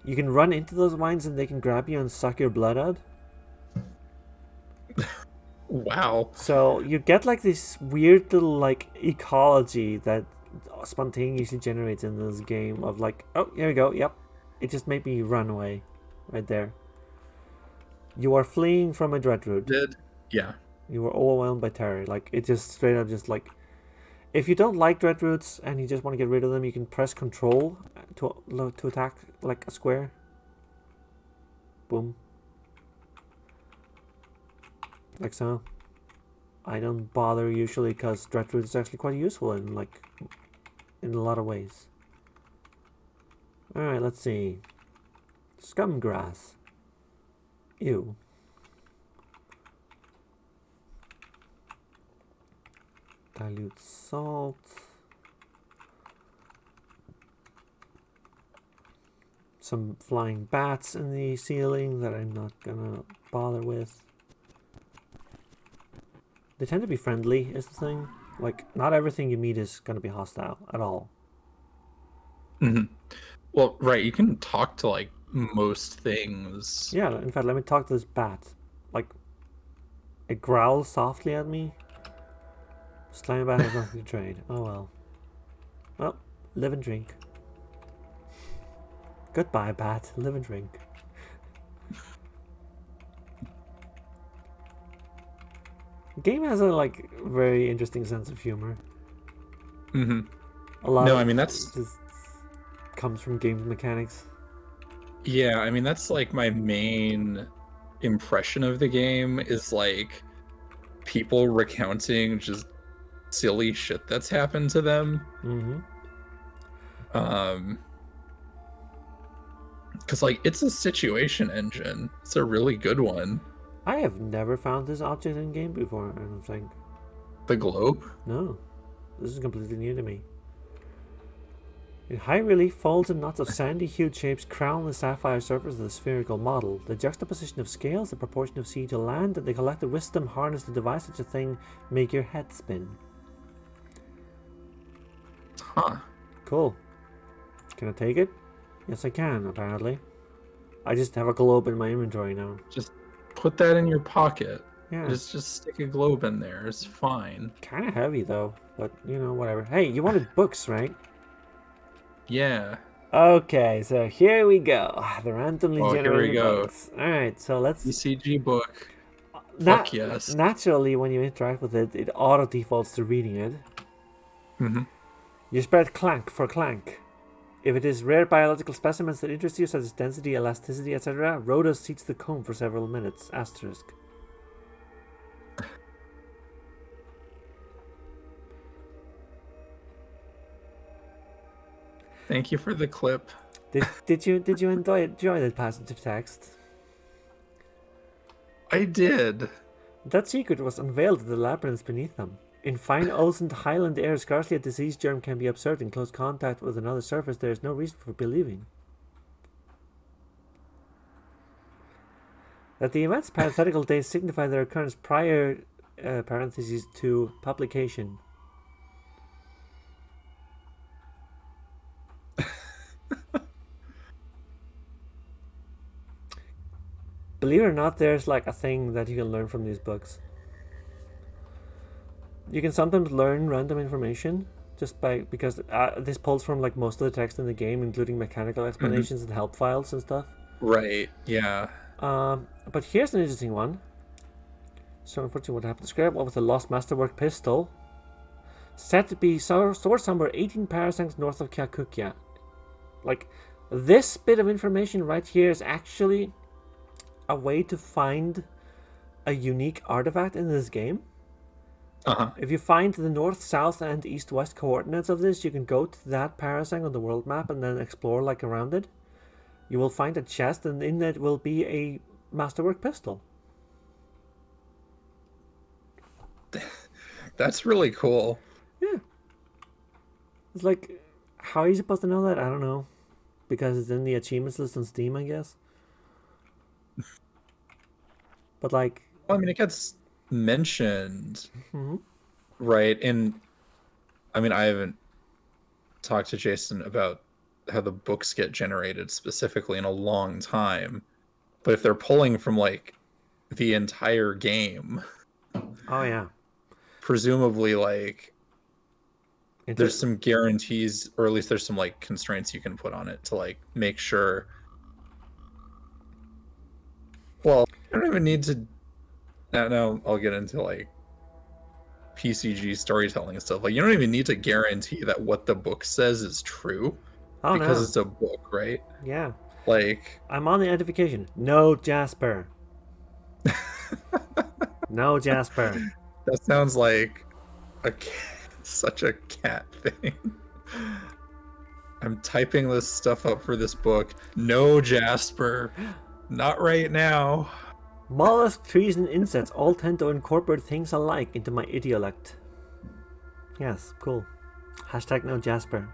you can run into those vines and they can grab you and suck your blood out. Wow. So you get like this weird little like ecology that spontaneously generates in this game of like, oh, here we go, yep. It just made me run away right there. You are fleeing from a Dreadroot. Yeah. You were overwhelmed by terror. Like, it just straight up just like, if you don't like Dreadroots and you just want to get rid of them, you can press Control to attack like a square. Boom. Like so. I don't bother usually because Dreadroot is actually quite useful in a lot of ways. Alright, let's see. Scumgrass. Ew. Dilute salt. Some flying bats in the ceiling that I'm not gonna bother with. They tend to be friendly, is the thing. Like, not everything you meet is gonna be hostile at all. Mm-hmm. Well, right, you can talk to like most things. Yeah, in fact, let me talk to this bat. Like, it growls softly at me. Slime bat has nothing to trade. Oh well. Well, live and drink. Goodbye, bat. Live and drink. The game has a like very interesting sense of humor. Mm-hmm. A lot. No, of I mean that's just comes from games mechanics. Yeah, I mean that's like my main impression of the game is like people recounting just silly shit that's happened to them. Mm-hmm. Because like it's a situation engine. It's a really good one. I have never found this object in game before, I don't think. The globe? No, this is completely new to me. In high relief, folds and knots of sandy-hued shapes crown the sapphire surface of the spherical model. The juxtaposition of scales, the proportion of sea to land, and the collective wisdom harnessed to devise such a thing make your head spin. Huh. Cool. Can I take it? Yes, I can, apparently. I just have a globe in my inventory now. Just put that in your pocket. Yeah. Just stick a globe in there. It's fine. Kind of heavy though, but whatever. Hey, you wanted books, right? Yeah. Okay, so here we go. The randomly Oh, here we generated go. books. All right, so let's. ECG book. Fuck yes. Naturally, when you interact with it, it auto defaults to reading it. Mm-hmm. You spread clank for clank. If it is rare biological specimens that interest you, such as density, elasticity, etc., Rhoda seats the comb for several minutes. Asterisk. Thank you for the clip. Did you enjoy that passage of text? I did. That secret was unveiled at the labyrinths beneath them. In fine ocean highland air, scarcely a disease germ can be observed in close contact with another surface. There is no reason for believing that the event's parenthetical dates signify their occurrence prior parentheses to publication. Believe it or not, there's like a thing that you can learn from these books. You can sometimes learn random information just because this pulls from like most of the text in the game, including mechanical explanations and help files and stuff. Right. Yeah. But here's an interesting one. So unfortunately, what happened? Describe what was the lost masterwork pistol, said to be stored somewhere 18 parasangs north of Kyakukia. Like, this bit of information right here is actually a way to find a unique artifact in this game. If you find the north, south, and east-west coordinates of this, you can go to that parasang on the world map and then explore like around it. You will find a chest, and in it will be a masterwork pistol. That's really cool. Yeah. It's like, how are you supposed to know that? I don't know. Because it's in the achievements list on Steam, I guess. But like... Well, I mean, it gets mentioned, Mm-hmm. right? And I mean, I haven't talked to Jason about how the books get generated specifically in a long time. But if they're pulling from like the entire game... Oh, yeah. Presumably, like, there's some guarantees, or at least there's some like constraints you can put on it to like make sure. Well, I don't even need to. Now I'll get into like PCG storytelling and stuff. Like, you don't even need to guarantee that what the book says is true, because it's a book, right? Yeah. Like, I'm on the identification. No Jasper. No Jasper. That sounds like such a cat thing. I'm typing this stuff up for this book. No, Jasper. Not right now. Mollusk, trees, and insects all tend to incorporate things alike into my idiolect. Yes, cool. Hashtag no Jasper.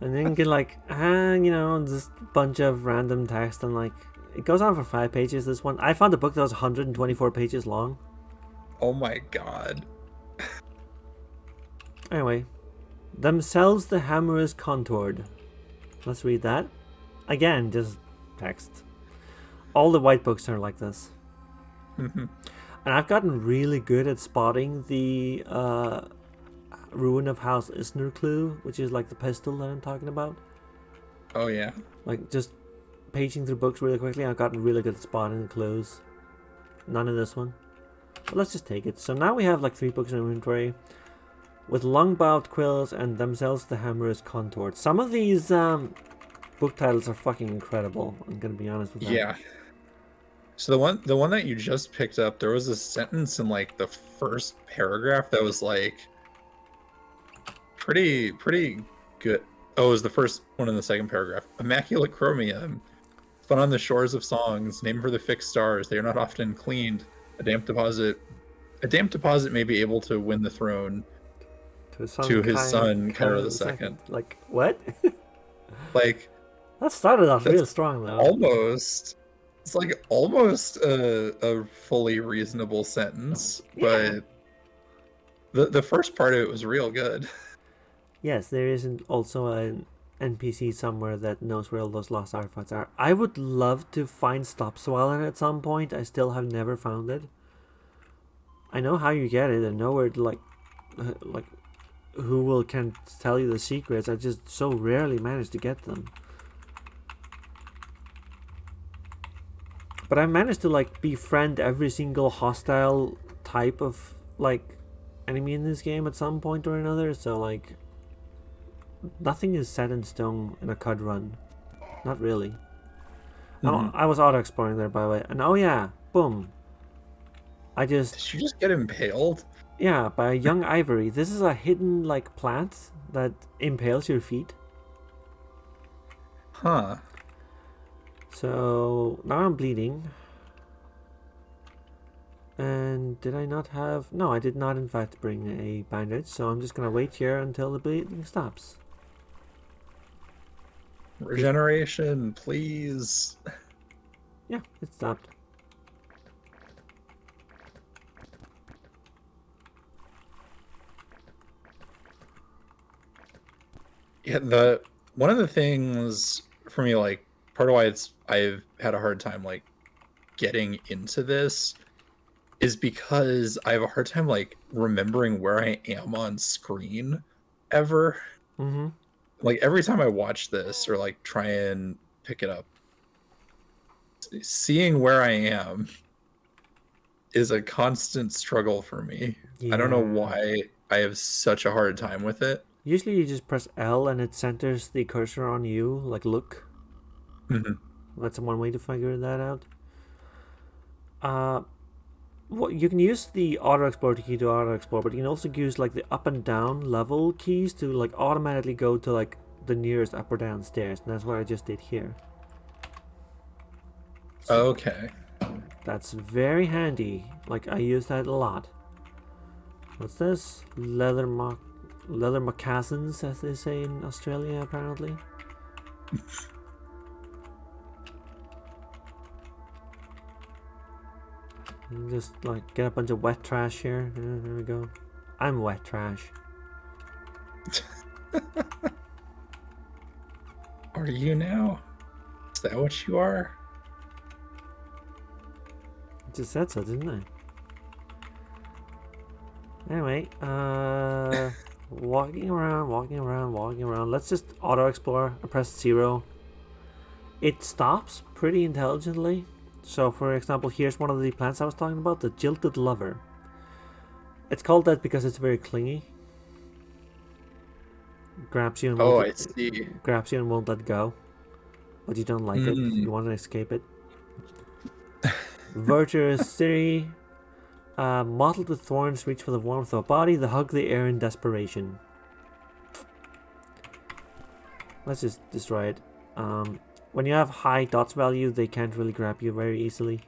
And then you get like, this bunch of random text and like, it goes on for 5 pages, this one. I found a book that was 124 pages long. Oh my god. Anyway. Themselves the hammer is contoured. Let's read that. Again, just text. All the white books are like this. Mm-hmm. And I've gotten really good at spotting the ruin of House Isner clue, which is like the pistol that I'm talking about. Oh yeah. Like just paging through books really quickly, I've gotten really good at spotting the clues. None in this one. But let's just take it. So now we have like 3 books in inventory with long-bowed quills and themselves the hammer is contoured. Some of these book titles are fucking incredible. I'm gonna be honest with that. Yeah. So the one that you just picked up, there was a sentence in like the first paragraph that was like pretty good. Oh, it was the first one in the second paragraph. Immaculate chromium, spun on the shores of songs, named for the fixed stars. They are not often cleaned. A damp deposit may be able to win the throne to his son, Kyra the Second. Like what? Like that started off real strong though. It's like almost a fully reasonable sentence, Yeah. but the first part of it was real good. Yes, there isn't also NPC somewhere that knows where all those lost artifacts are. I would love to find Stop Swelling at some point. I still have never found it. I know how you get it. I know where like who can tell you the secrets. I just so rarely manage to get them. But I managed to like befriend every single hostile type of like enemy in this game at some point or another. So like nothing is set in stone in a CUD run. Not really. I was auto-exploring there, by the way. And oh yeah, boom. Did you just get impaled? Yeah, by a young ivory. This is a hidden, like, plant that impales your feet. Huh. So, now I'm bleeding. And did I not have... No, I did not, in fact, bring a bandage. So I'm just gonna wait here until the bleeding stops. Regeneration, please. Yeah, it stopped. Yeah, one of the things for me, like part of why I've had a hard time like getting into this is because I have a hard time like remembering where I am on screen ever. Mm-hmm. Like every time I watch this or like try and pick it up, seeing where I am is a constant struggle for me. Yeah. I don't know why I have such a hard time with it. Usually you just press L and it centers the cursor on you, like look. Mm-hmm. That's one way to figure that out. Well, you can use the auto explore key to auto explore, but you can also use like the up and down level keys to like automatically go to like the nearest up or down stairs, and that's what I just did here. So Okay. that's very handy. Like I use that a lot. What's this? Leather moccasins, as they say in Australia, apparently. Just like get a bunch of wet trash here. There we go. I'm wet trash. Are you now? Is that what you are? I just said so, didn't I? Anyway, walking around. Let's just auto explore. I press 0. It stops pretty intelligently. So, for example, here's one of the plants I was talking about, the jilted lover. It's called that because it's very clingy. Grabs you and I see. grabs you and won't let go. But you don't like it. You want to escape it. Virtuous city. Mottled with thorns, reach for the warmth of a body, the hug the air in desperation. Let's just destroy it. When you have high dots value, they can't really grab you very easily.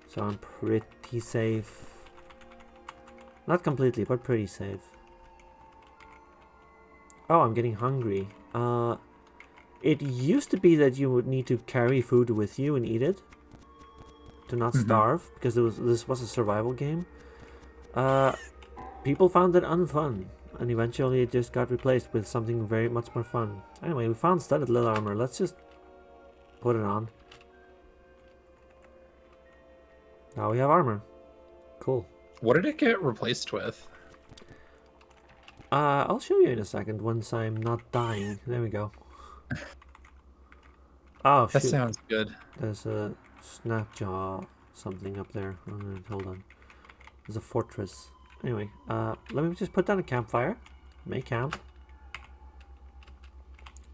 So I'm pretty safe. Not completely, but pretty safe. Oh, I'm getting hungry. It used to be that you would need to carry food with you and eat it to not starve, because this was a survival game. People found it unfun, and eventually it just got replaced with something very much more fun. Anyway, we found studded leather armor. Let's just put it on. Now we have armor. Cool. What did it get replaced with? I'll show you in a second once I'm not dying. There we go. Oh, That shoot. sounds good. There's a snapjaw something up there. Hold on. There's a fortress. Anyway, let me just put down a campfire. Make camp.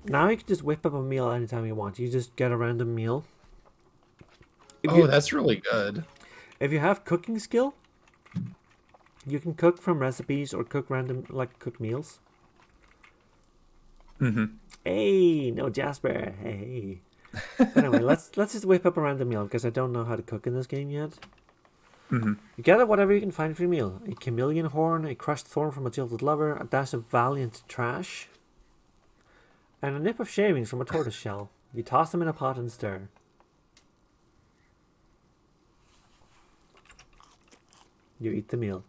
Now you can just whip up a meal anytime you want. You just get a random meal. That's really good. If you have cooking skill, you can cook from recipes or cook random, like, cook meals. Hey, no Jasper. Hey. Anyway, let's just whip up a random meal because I don't know how to cook in this game yet. You gather whatever you can find for your meal. A chameleon horn, a crushed thorn from a jilted lover, a dash of valiant trash, and a nip of shavings from a tortoise shell. You toss them in a pot and stir. You eat the meal.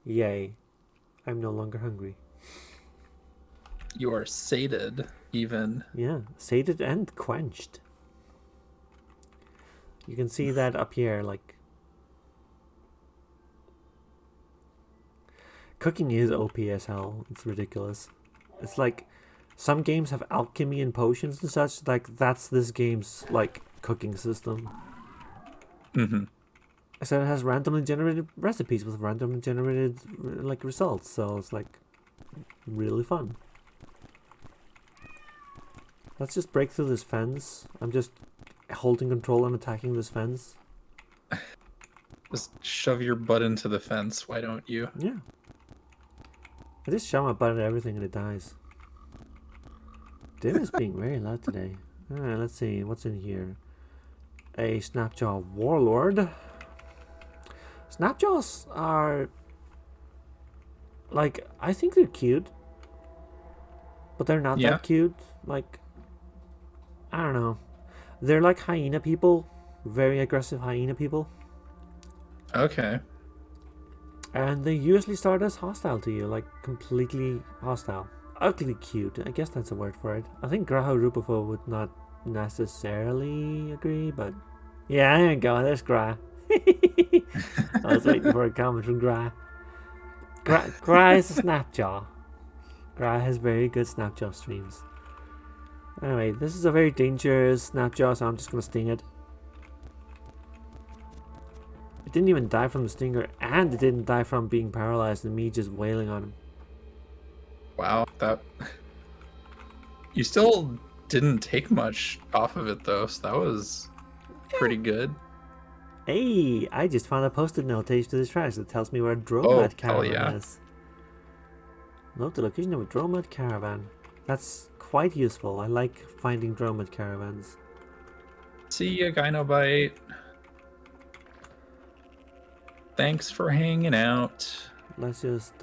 Yay. I'm no longer hungry. You are sated, even. Yeah, sated and quenched. You can see that up here, like... Cooking is OP as hell. It's ridiculous. It's like... Some games have alchemy and potions and such. Like, that's this game's, like, cooking system. Mm-hmm. So it has randomly generated recipes with randomly generated, like, results. So it's, like, really fun. Let's just break through this fence. I'm just holding control and attacking this fence. Just shove your butt into the fence, why don't you? Yeah. I just shove my butt at everything and it dies. Dim is being very loud today. Alright, let's see. What's in here? A Snapjaw Warlord. Snapjaws are... Like, I think they're cute. But they're not that cute. Like... I don't know. They're like hyena people. Very aggressive hyena people. Okay. And they usually start as hostile to you. Like, completely hostile. Ugly cute. I guess that's a word for it. I think Graho Rupafo would not necessarily agree, but... Yeah, there you go. There's Gra. I was waiting for a comment from Gra. Gra is a Snapjaw. Gra has very good Snapjaw streams. Anyway, this is a very dangerous Snapjaw, so I'm just going to sting it. It didn't even die from the stinger, and it didn't die from being paralyzed and me just wailing on him. Wow, that... You still didn't take much off of it, though, so that was pretty good. Hey, I just found a post-it note attached to this trash that tells me where a Dromad caravan is. Note the location of a Dromad caravan. That's quite useful. I like finding Dromad caravans. See ya, Gynobite. Thanks for hanging out. Let's just,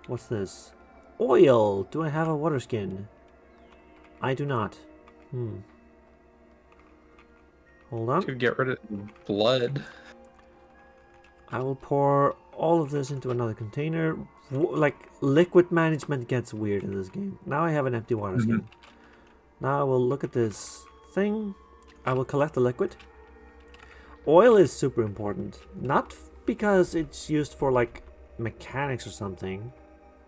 what's this? Oil! Do I have a water skin? I do not. Hold on. Could get rid of blood. I will pour all of this into another container. Like, liquid management gets weird in this game. Now I have an empty water skin. Now I will look at this thing. I will collect the liquid. Oil is super important. Not because it's used for, like, mechanics or something.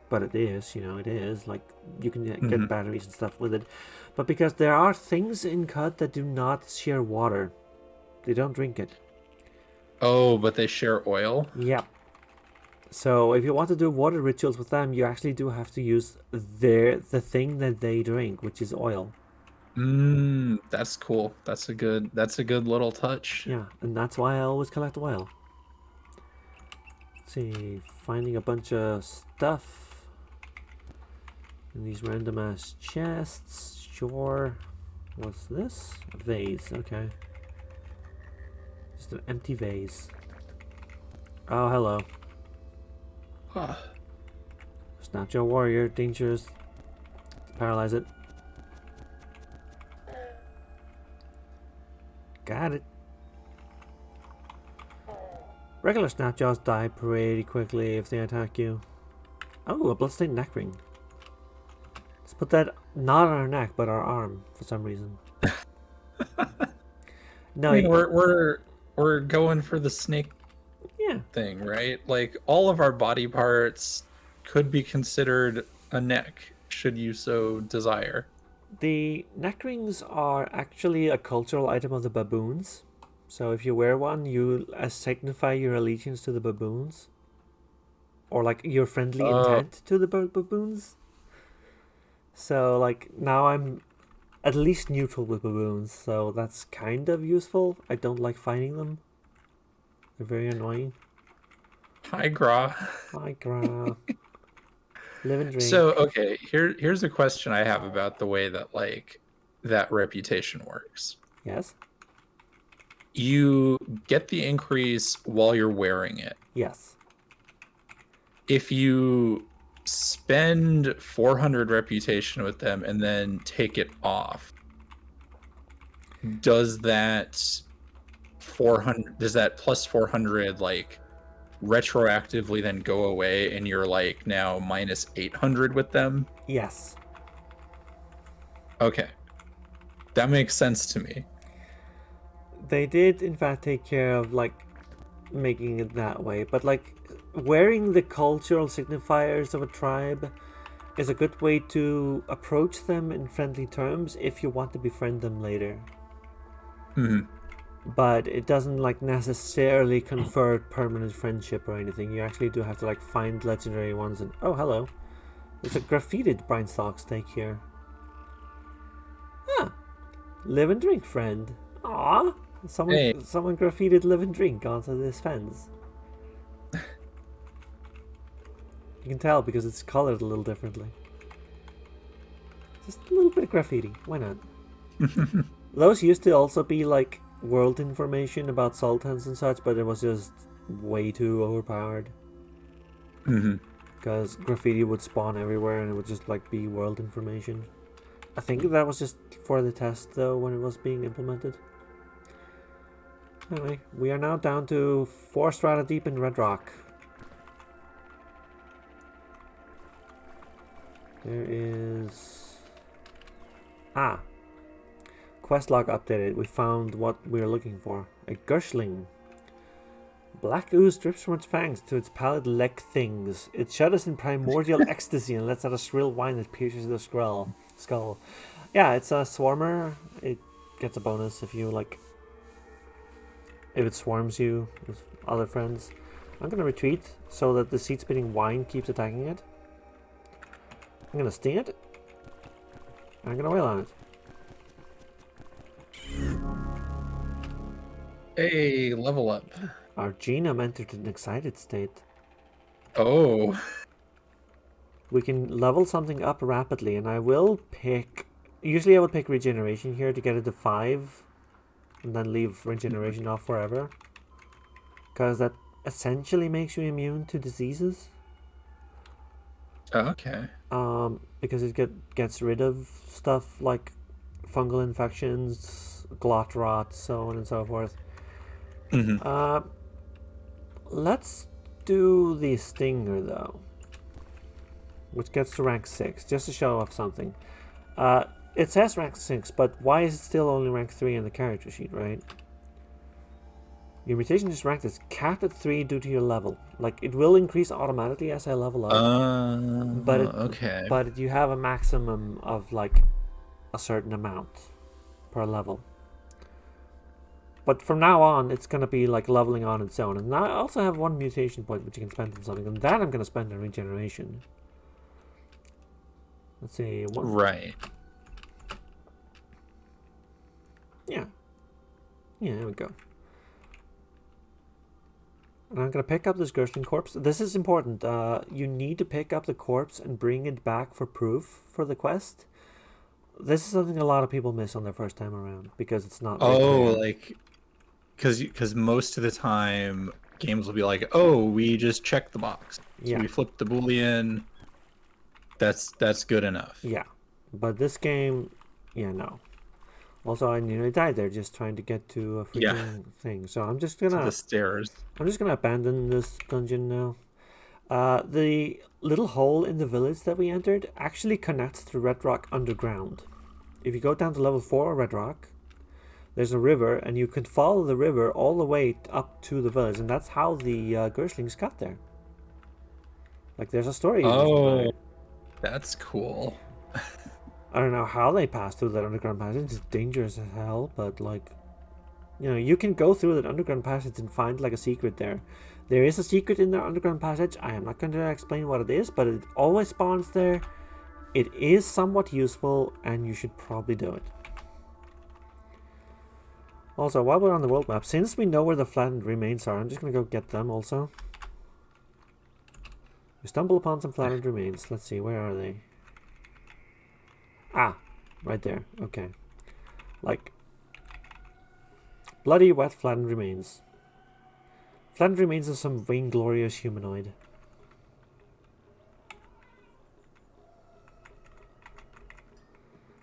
But it is, you know, it is. Like, you can get batteries and stuff with it. But because there are things in CUD that do not share water. They don't drink it. Oh, but they share oil? Yeah. So if you want to do water rituals with them, you actually do have to use the thing that they drink, which is oil. That's cool. That's a good little touch. Yeah, and that's why I always collect oil. Let's see, finding a bunch of stuff in these random ass chests. Sure. What's this? A vase, okay. Just an empty vase. Oh, hello. Snapjaw warrior, dangerous. Paralyze it. Got it. Regular Snapjaws die pretty quickly if they attack you. Oh, a bloodstained neck ring. Let's put that not on our neck, but our arm for some reason. No, I mean, we're going for the snake thing, right? Like, all of our body parts could be considered a neck, should you so desire. The neck rings are actually a cultural item of the baboons. So if you wear one, you signify your allegiance to the baboons. Or like your friendly intent to the baboons. So like now I'm at least neutral with baboons, so that's kind of useful. I don't like fighting them. They're very annoying. Hi, Gra. Hi, Gra. Live and drink. So, okay, here's a question I have about the way that, like, that reputation works. Yes? You get the increase while you're wearing it. Yes. If you spend 400 reputation with them and then take it off, does that plus 400 like retroactively then go away and you're like now minus 800 with them? Yes. Okay. That makes sense to me. They did, in fact, take care of, like, making it that way. But, like, wearing the cultural signifiers of a tribe is a good way to approach them in friendly terms if you want to befriend them later. Hmm. But it doesn't, like, necessarily confer permanent friendship or anything. You actually do have to, like, find legendary ones and... Oh, hello. There's a graffitied brine stock steak here. Ah, live and drink, friend. Aw, Hey. someone graffitied live and drink onto this fence. You can tell because it's colored a little differently. Just a little bit of graffiti. Why not? Those used to also be like world information about sultans and such, but it was just way too overpowered. Hmm. Because graffiti would spawn everywhere and it would just like be world information. I think that was just for the test though when it was being implemented. Anyway, we are now down to 4 strata deep in Red Rock. There is... Ah! Quest log updated. We found what we were looking for. A Gershling. Black ooze drips from its fangs to its pallid leg things. It shudders in primordial ecstasy and lets out a shrill whine that pierces the skull. Yeah, it's a swarmer. It gets a bonus if you like... If it swarms you with other friends. I'm gonna retreat so that the seed-spitting whine keeps attacking it. I'm gonna sting it. And I'm gonna wail on it. Hey, level up. Our genome entered an excited state. Oh. We can level something up rapidly, and I will pick... Usually I would pick regeneration here to get it to 5. And then leave regeneration off forever. Because that essentially makes you immune to diseases. Okay. Because it gets rid of stuff like fungal infections, glot rot, so on and so forth. Hmm. Let's do the Stinger though, which gets to rank 6, just to show off something. It says rank 6, but why is it still only rank 3 in the character sheet, right? Your mutation is ranked as capped at 3 due to your level. Like, it will increase automatically as I level up. Okay. But you have a maximum of, like, a certain amount per level. But from now on, it's going to be, like, leveling on its own. And now I also have 1 mutation point, which you can spend on something. And that I'm going to spend on regeneration. Let's see. Right. Yeah. Yeah, there we go. And I'm going to pick up this Gershling corpse. This is important. You need to pick up the corpse and bring it back for proof for the quest. This is something a lot of people miss on their first time around because it's not very clear. Like, because most of the time games will be like, oh, we just checked the box. So we flipped the Boolean. That's good enough. Yeah. But this game, no. Also, I nearly died there just trying to get to a freaking thing. So I'm just gonna... To the stairs. I'm just gonna abandon this dungeon now. The little hole in the village that we entered actually connects to Red Rock underground. If you go down to level 4 Red Rock, there's a river, and you can follow the river all the way up to the village, and that's how the Gershlings got there. Like, there's a story. Oh, that's cool. I don't know how they passed through that underground passage. It's dangerous as hell, but like, you can go through that underground passage and find like a secret there. There is a secret in the underground passage. I am not going to explain what it is, but it always spawns there. It is somewhat useful, and you should probably do it. Also, while we're on the world map, since we know where the flattened remains are, I'm just going to go get them also. We stumble upon some flattened remains. Let's see, where are they? Ah, right there. Okay. Like, bloody wet flattened remains. Flattened remains of some vainglorious humanoid.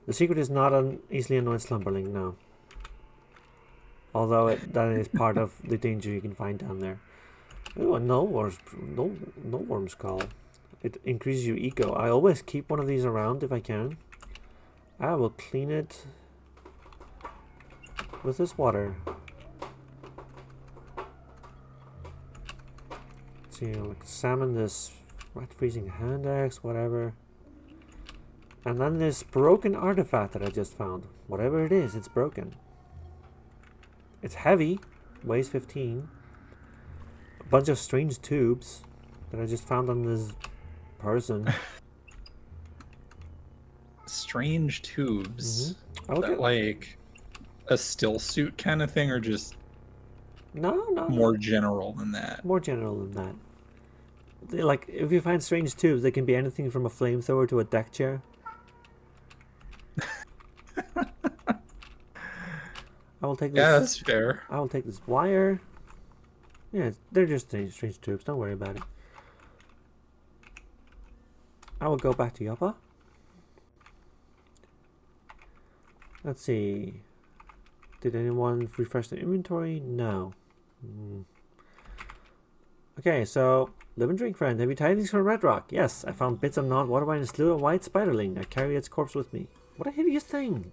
The secret is not an easily annoyed slumberling, no. Although that is part of the danger you can find down there. Oh, a no worm skull. It increases your eco. I always keep one of these around if I can. I will clean it with this water. See, like salmon, this rat freezing hand axe, whatever. And then this broken artifact that I just found. Whatever it is, it's broken. It's heavy, weighs 15. A bunch of strange tubes that I just found on this person. Strange tubes. Mm-hmm. That like a still suit kind of thing, or just no, more general than that? More general than that. Like, if you find strange tubes, they can be anything from a flamethrower to a deck chair. I will take this. Yeah, that's fair. I will take this wire. Yeah, they're just strange tubes. Don't worry about it. I will go back to Yoppa. Let's see. Did anyone refresh their inventory? No. Okay, so live and drink, friend. Have you tidings from Red Rock? Yes, I found bits of gnawed water wine and slew a white spiderling. I carry its corpse with me. What a hideous thing!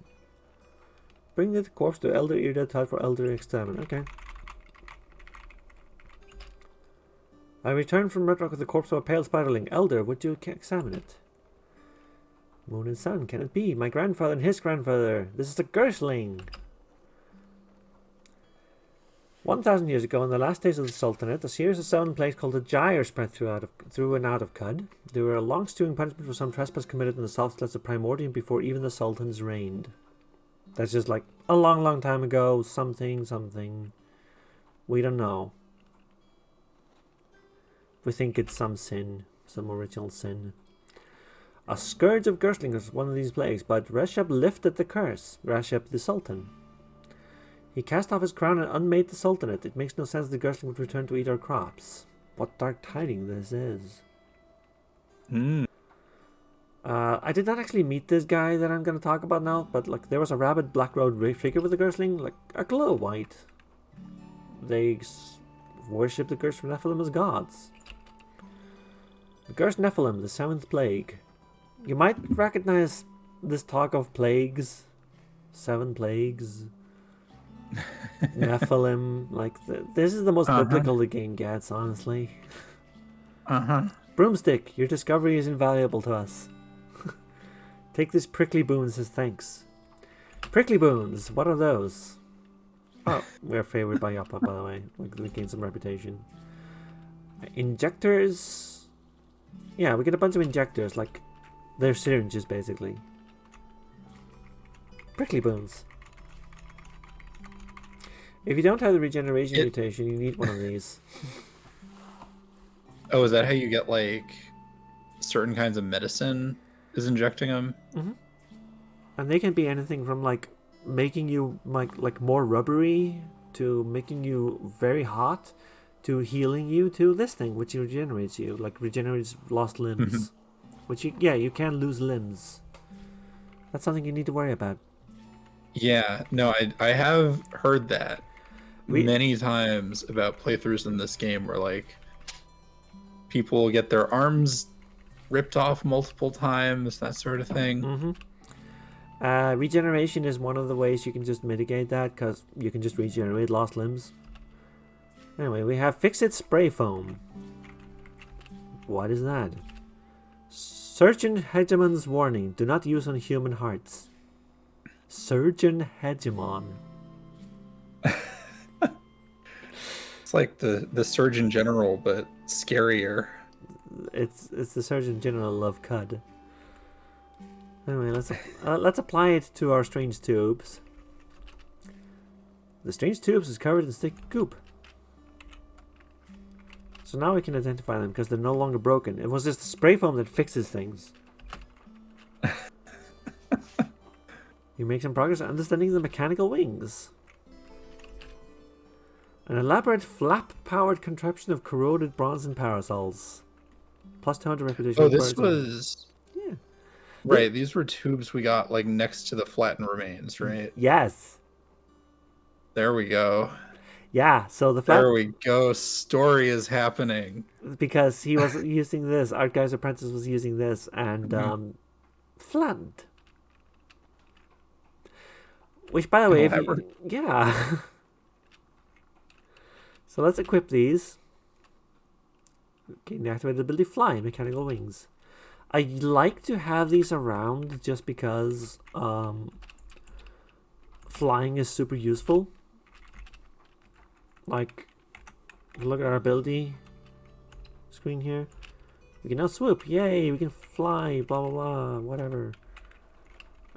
Bring the corpse to Elder Irda, tied for Elder Extermin. Okay. I returned from Red Rock with the corpse of a pale spiderling. Elder, would you examine it? Moon and sun, can it be? My grandfather and his grandfather. This is a Gershling. 1,000 years ago, in the last days of the Sultanate, a series of 7 plagues called the Gyre spread through and out of Cud. They were a long stewing punishment for some trespass committed in the Southlands of Primordium before even the Sultans reigned. That's just like a long, long time ago. Something. We don't know. We think it's some sin, some original sin. A scourge of Gershling was one of these plagues, but Resheb lifted the curse. Resheb the Sultan. He cast off his crown and unmade the Sultanate. It makes no sense the Gershling would return to eat our crops. What dark tiding this is. I did not actually meet this guy that I'm going to talk about now, but like there was a rabid Black Road figure with a Gershling, like a glow white. They worship the Gersh Nephilim as gods. The Gersh Nephilim, the 7th plague. You might recognize this talk of plagues. 7 plagues. Nephilim, like this is the most biblical the game gets, honestly. Broomstick, your discovery is invaluable to us. Take this prickly boons as thanks. Prickly boons, what are those? Oh, we're favored by Yoppa, by the way. We gain some reputation. Injectors. Yeah, we get a bunch of injectors, like they're syringes basically. Prickly boons. If you don't have the regeneration mutation, you need one of these. Oh, is that how you get like certain kinds of medicine? Is injecting them? Mm-hmm. And they can be anything from like making you like more rubbery to making you very hot to healing you to this thing which regenerates you, like regenerates lost limbs. Which you can lose limbs. That's something you need to worry about. Yeah, no, I have heard that many times about playthroughs in this game where like people get their arms ripped off multiple times, that sort of thing. Regeneration is one of the ways you can just mitigate that, because you can just regenerate lost limbs. Anyway, we have Fix-It Spray Foam. What is that? Surgeon Hegemon's warning. Do not use on human hearts. Surgeon Hegemon. It's like the Surgeon General, but scarier. It's the Surgeon General of Cud. Anyway, let's apply it to our strange tubes. The strange tubes is covered in sticky goop. So now we can identify them because they're no longer broken. It was just spray foam that fixes things. You make some progress on understanding the mechanical wings. An elaborate flap-powered contraption of corroded bronze and parasols. Plus 200 reputation. Oh, this was... Yeah. Right, these were tubes we got like next to the flattened remains, right? Yes. There we go. Yeah, so there we go. Story is happening. Because he was using this. Art Guy's apprentice was using this and flattened. Which, by the way, if Elaborate. you... Yeah. So let's equip these. Gain the activated ability Fly, Mechanical Wings. I like to have these around just because flying is super useful. Like, look at our ability screen here. We can now swoop, yay, we can fly, blah blah blah, whatever.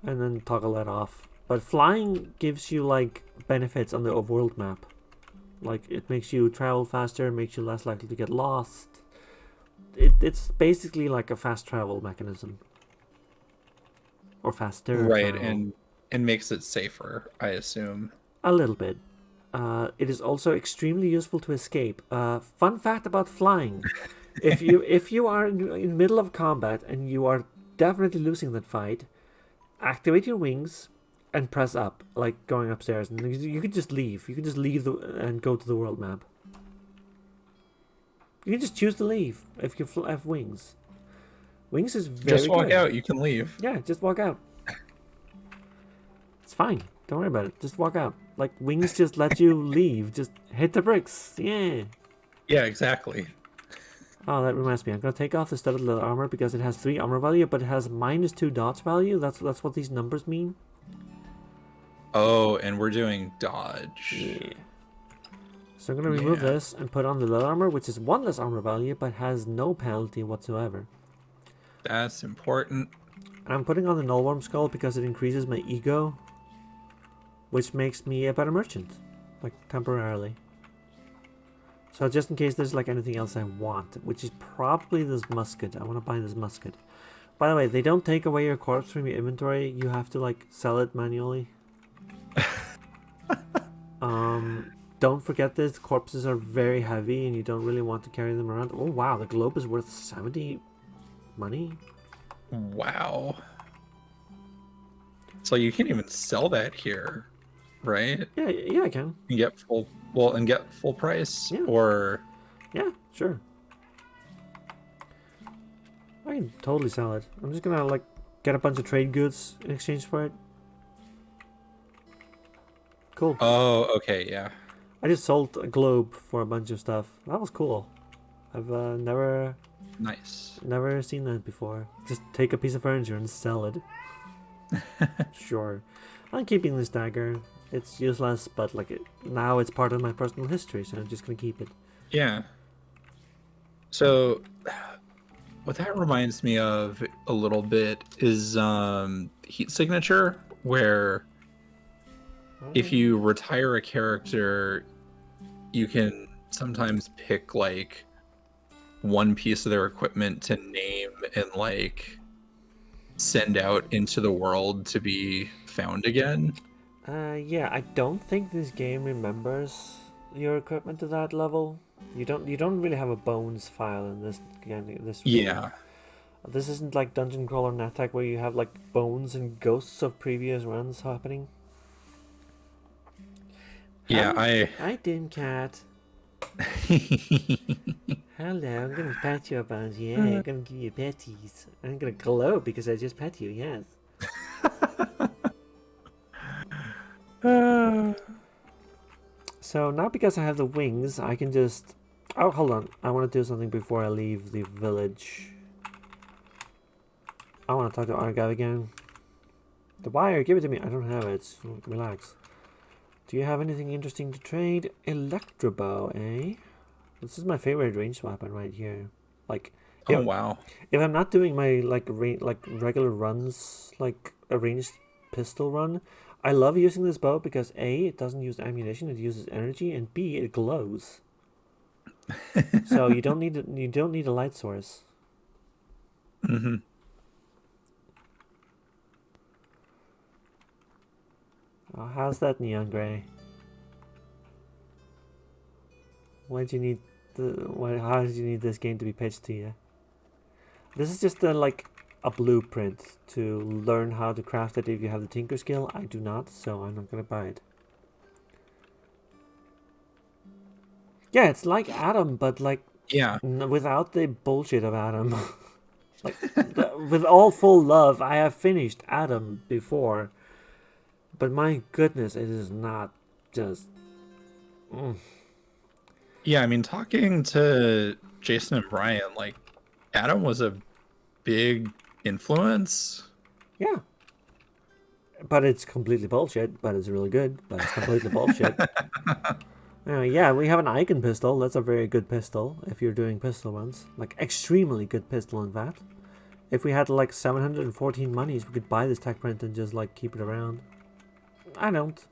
And then toggle that off. But flying gives you like benefits on the overworld map. Like, it makes you travel faster, makes you less likely to get lost. It's basically like a fast travel mechanism. Or faster Right, travel. and makes it safer, I assume. A little bit. It is also extremely useful to escape. Fun fact about flying: if you are in the middle of combat and you are definitely losing that fight, activate your wings and press up, like going upstairs, and you can just leave. You can just leave and go to the world map. You can just choose to leave if you have wings. Wings is very Just walk good. out, you can leave. Yeah, just walk out. It's fine. Don't worry about it. Just walk out. Like, wings just let you leave. Just hit the bricks. Yeah. Yeah, exactly. Oh, that reminds me. I'm gonna take off the studded leather armor because it has 3 armor value, but it has -2 dots value. That's what these numbers mean. Oh, and we're doing dodge. Yeah. So I'm gonna remove Yeah. this and put on the leather armor, which is 1 less armor value, but has no penalty whatsoever. That's important. And I'm putting on the Nullworm skull because it increases my ego, which makes me a better merchant, like temporarily. So just in case there's like anything else I want, which is probably this musket. I want to buy this musket. By the way, they don't take away your corpse from your inventory. You have to like sell it manually. Don't forget this. Corpses are very heavy and you don't really want to carry them around. Oh wow, the globe is worth 70 money. Wow. So you can't even sell that here, right? Yeah, I can. And get full price, Yeah. or Yeah, sure. I can totally sell it. I'm just gonna like get a bunch of trade goods in exchange for it. Cool. oh, okay, yeah. I just sold a globe for a bunch of stuff. That was cool. I've never Nice. seen that before. Just take a piece of furniture and sell it. Sure. I'm keeping this dagger. It's useless, but like now it's part of my personal history, so I'm just gonna keep it. Yeah. So what that reminds me of a little bit is heat signature, where if you retire a character, you can sometimes pick like one piece of their equipment to name and like send out into the world to be found again. Yeah, I don't think this game remembers your equipment to that level. You don't really have a bones file in this game. Yeah. This isn't like Dungeon Crawler NetTech where you have like bones and ghosts of previous runs happening. Yeah, Hi, Dimcat. Hello, I'm gonna pat your bones. Yeah, I'm gonna give you petties. I'm gonna glow because I just pet you. Yes. So now because I have the wings, I can just... Oh, hold on. I want to do something before I leave the village. I want to talk to Argav again. The wire, give it to me. I don't have it. Relax. Do you have anything interesting to trade? Electrobow, eh? This is my favorite ranged weapon right here. Like, oh wow. if I'm not doing my like regular runs, like a ranged pistol run, I love using this bow because A, it doesn't use ammunition, it uses energy, and B, it glows. So you don't need a light source. Mm-hmm. Oh, how's that, Neon Gray? How did you need this game to be pitched to you? This is just like a blueprint to learn how to craft it if you have the Tinker skill. I do not, so I'm not gonna buy it. Yeah, it's like Adam, but like Yeah. without the bullshit of Adam. Like with all full love, I have finished Adam before. But my goodness, it is not just... Mm. Yeah, I mean, talking to Jason and Brian, like, Adam was a big influence. Yeah. But it's completely bullshit, but it's really good, but it's completely bullshit. Yeah, we have an Icon pistol. That's a very good pistol if you're doing pistol ones. Like, extremely good pistol, in fact. If we had, like, 714 monies, we could buy this tech print and just, like, keep it around. I don't.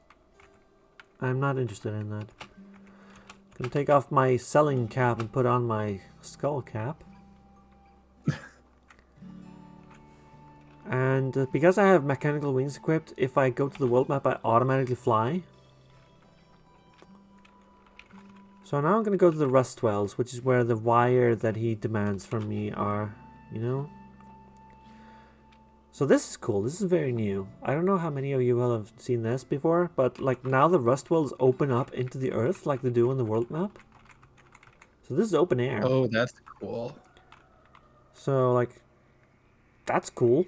I'm not interested in that. Gonna take off my selling cap and put on my skull cap. And because I have mechanical wings equipped, if I go to the world map, I automatically fly. So now I'm going to go to the Rust Wells, which is where the wire that he demands from me are, you know? So this is cool. This is very new. I don't know how many of you will have seen this before, but like now the Rust Wells open up into the earth like they do on the world map. So this is open air. Oh, that's cool. So like, that's cool.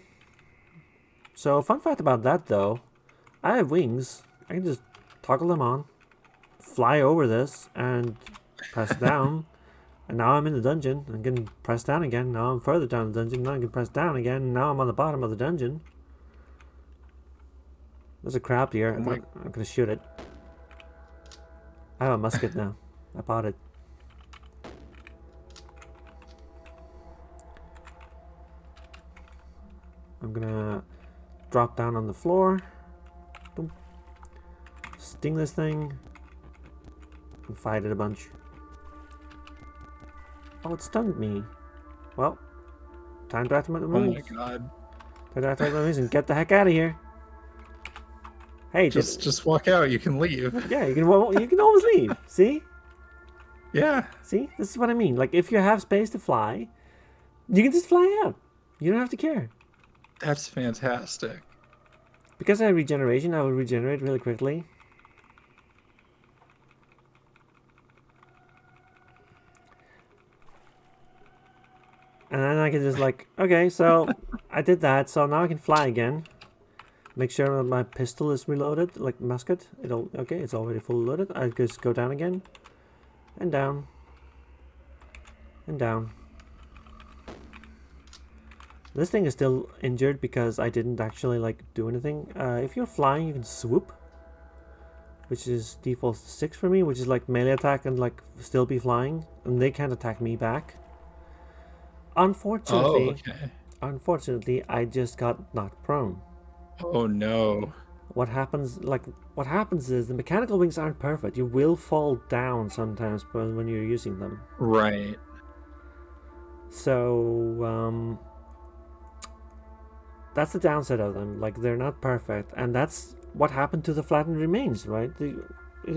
So fun fact about that though, I have wings. I can just toggle them on, fly over this, and press down. And now I'm in the dungeon. I'm getting pressed down again. Now I'm further down the dungeon. Now I can press down again. And now I'm on the bottom of the dungeon. There's a crab here. I'm gonna shoot it. I have a musket now. I bought it. I'm gonna drop down on the floor. Boom. Sting this thing. And fight it a bunch. Oh, it stunned me. Well, time to activate the moves. Oh my god. Time to activate the moves and get the heck out of here. Hey, just walk out. You can leave. Yeah, you can always leave. See? Yeah. See? This is what I mean. Like, if you have space to fly, you can just fly out. You don't have to care. That's fantastic. Because I have regeneration, I will regenerate really quickly. And then I can just like, okay, so I did that, so now I can fly again. Make sure that my pistol is reloaded, like musket. Okay, it's already fully loaded. I just go down again. And down. And down. This thing is still injured because I didn't actually like do anything. If you're flying, you can swoop. Which is default 6 for me, which is like melee attack and like still be flying. And they can't attack me back. Unfortunately, I just got knocked prone. Oh no. What happens is the mechanical wings aren't perfect. You will fall down sometimes when you're using them. Right. So, that's the downside of them. Like, they're not perfect. And that's what happened to the flattened remains, right? The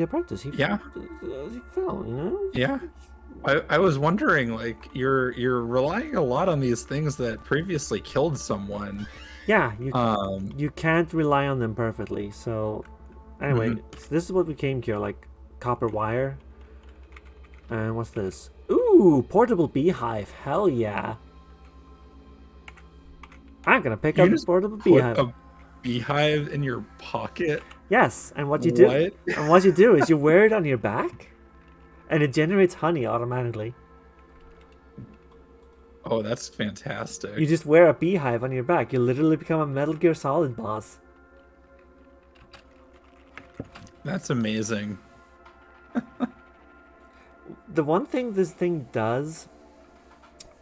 apprentice, he fell, you know? Yeah. I was wondering, like, you're relying a lot on these things that previously killed someone. Yeah, you can't rely on them perfectly. So anyway, so this is what we came here, like copper wire. And what's this? Ooh, portable beehive. Hell yeah. I'm gonna pick up a portable beehive. A beehive in your pocket? Yes, and what you do is you wear it on your back and it generates honey automatically. Oh, that's fantastic. You just wear a beehive on your back. You literally become a Metal Gear Solid boss. That's amazing. The one thing this thing does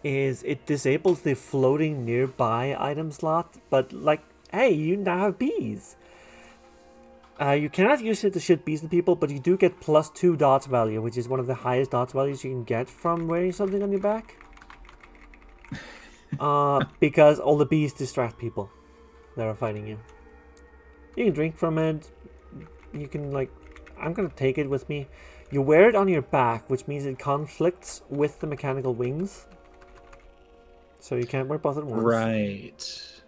is it disables the floating nearby item slot, but like, hey, you now have bees. You cannot use it to shoot bees at people, but you do get +2 dots value, which is one of the highest dots values you can get from wearing something on your back. Because all the bees distract people that are fighting you. You can drink from it. You can like, I'm gonna take it with me. You wear it on your back, which means it conflicts with the mechanical wings. So you can't wear both at once. Right.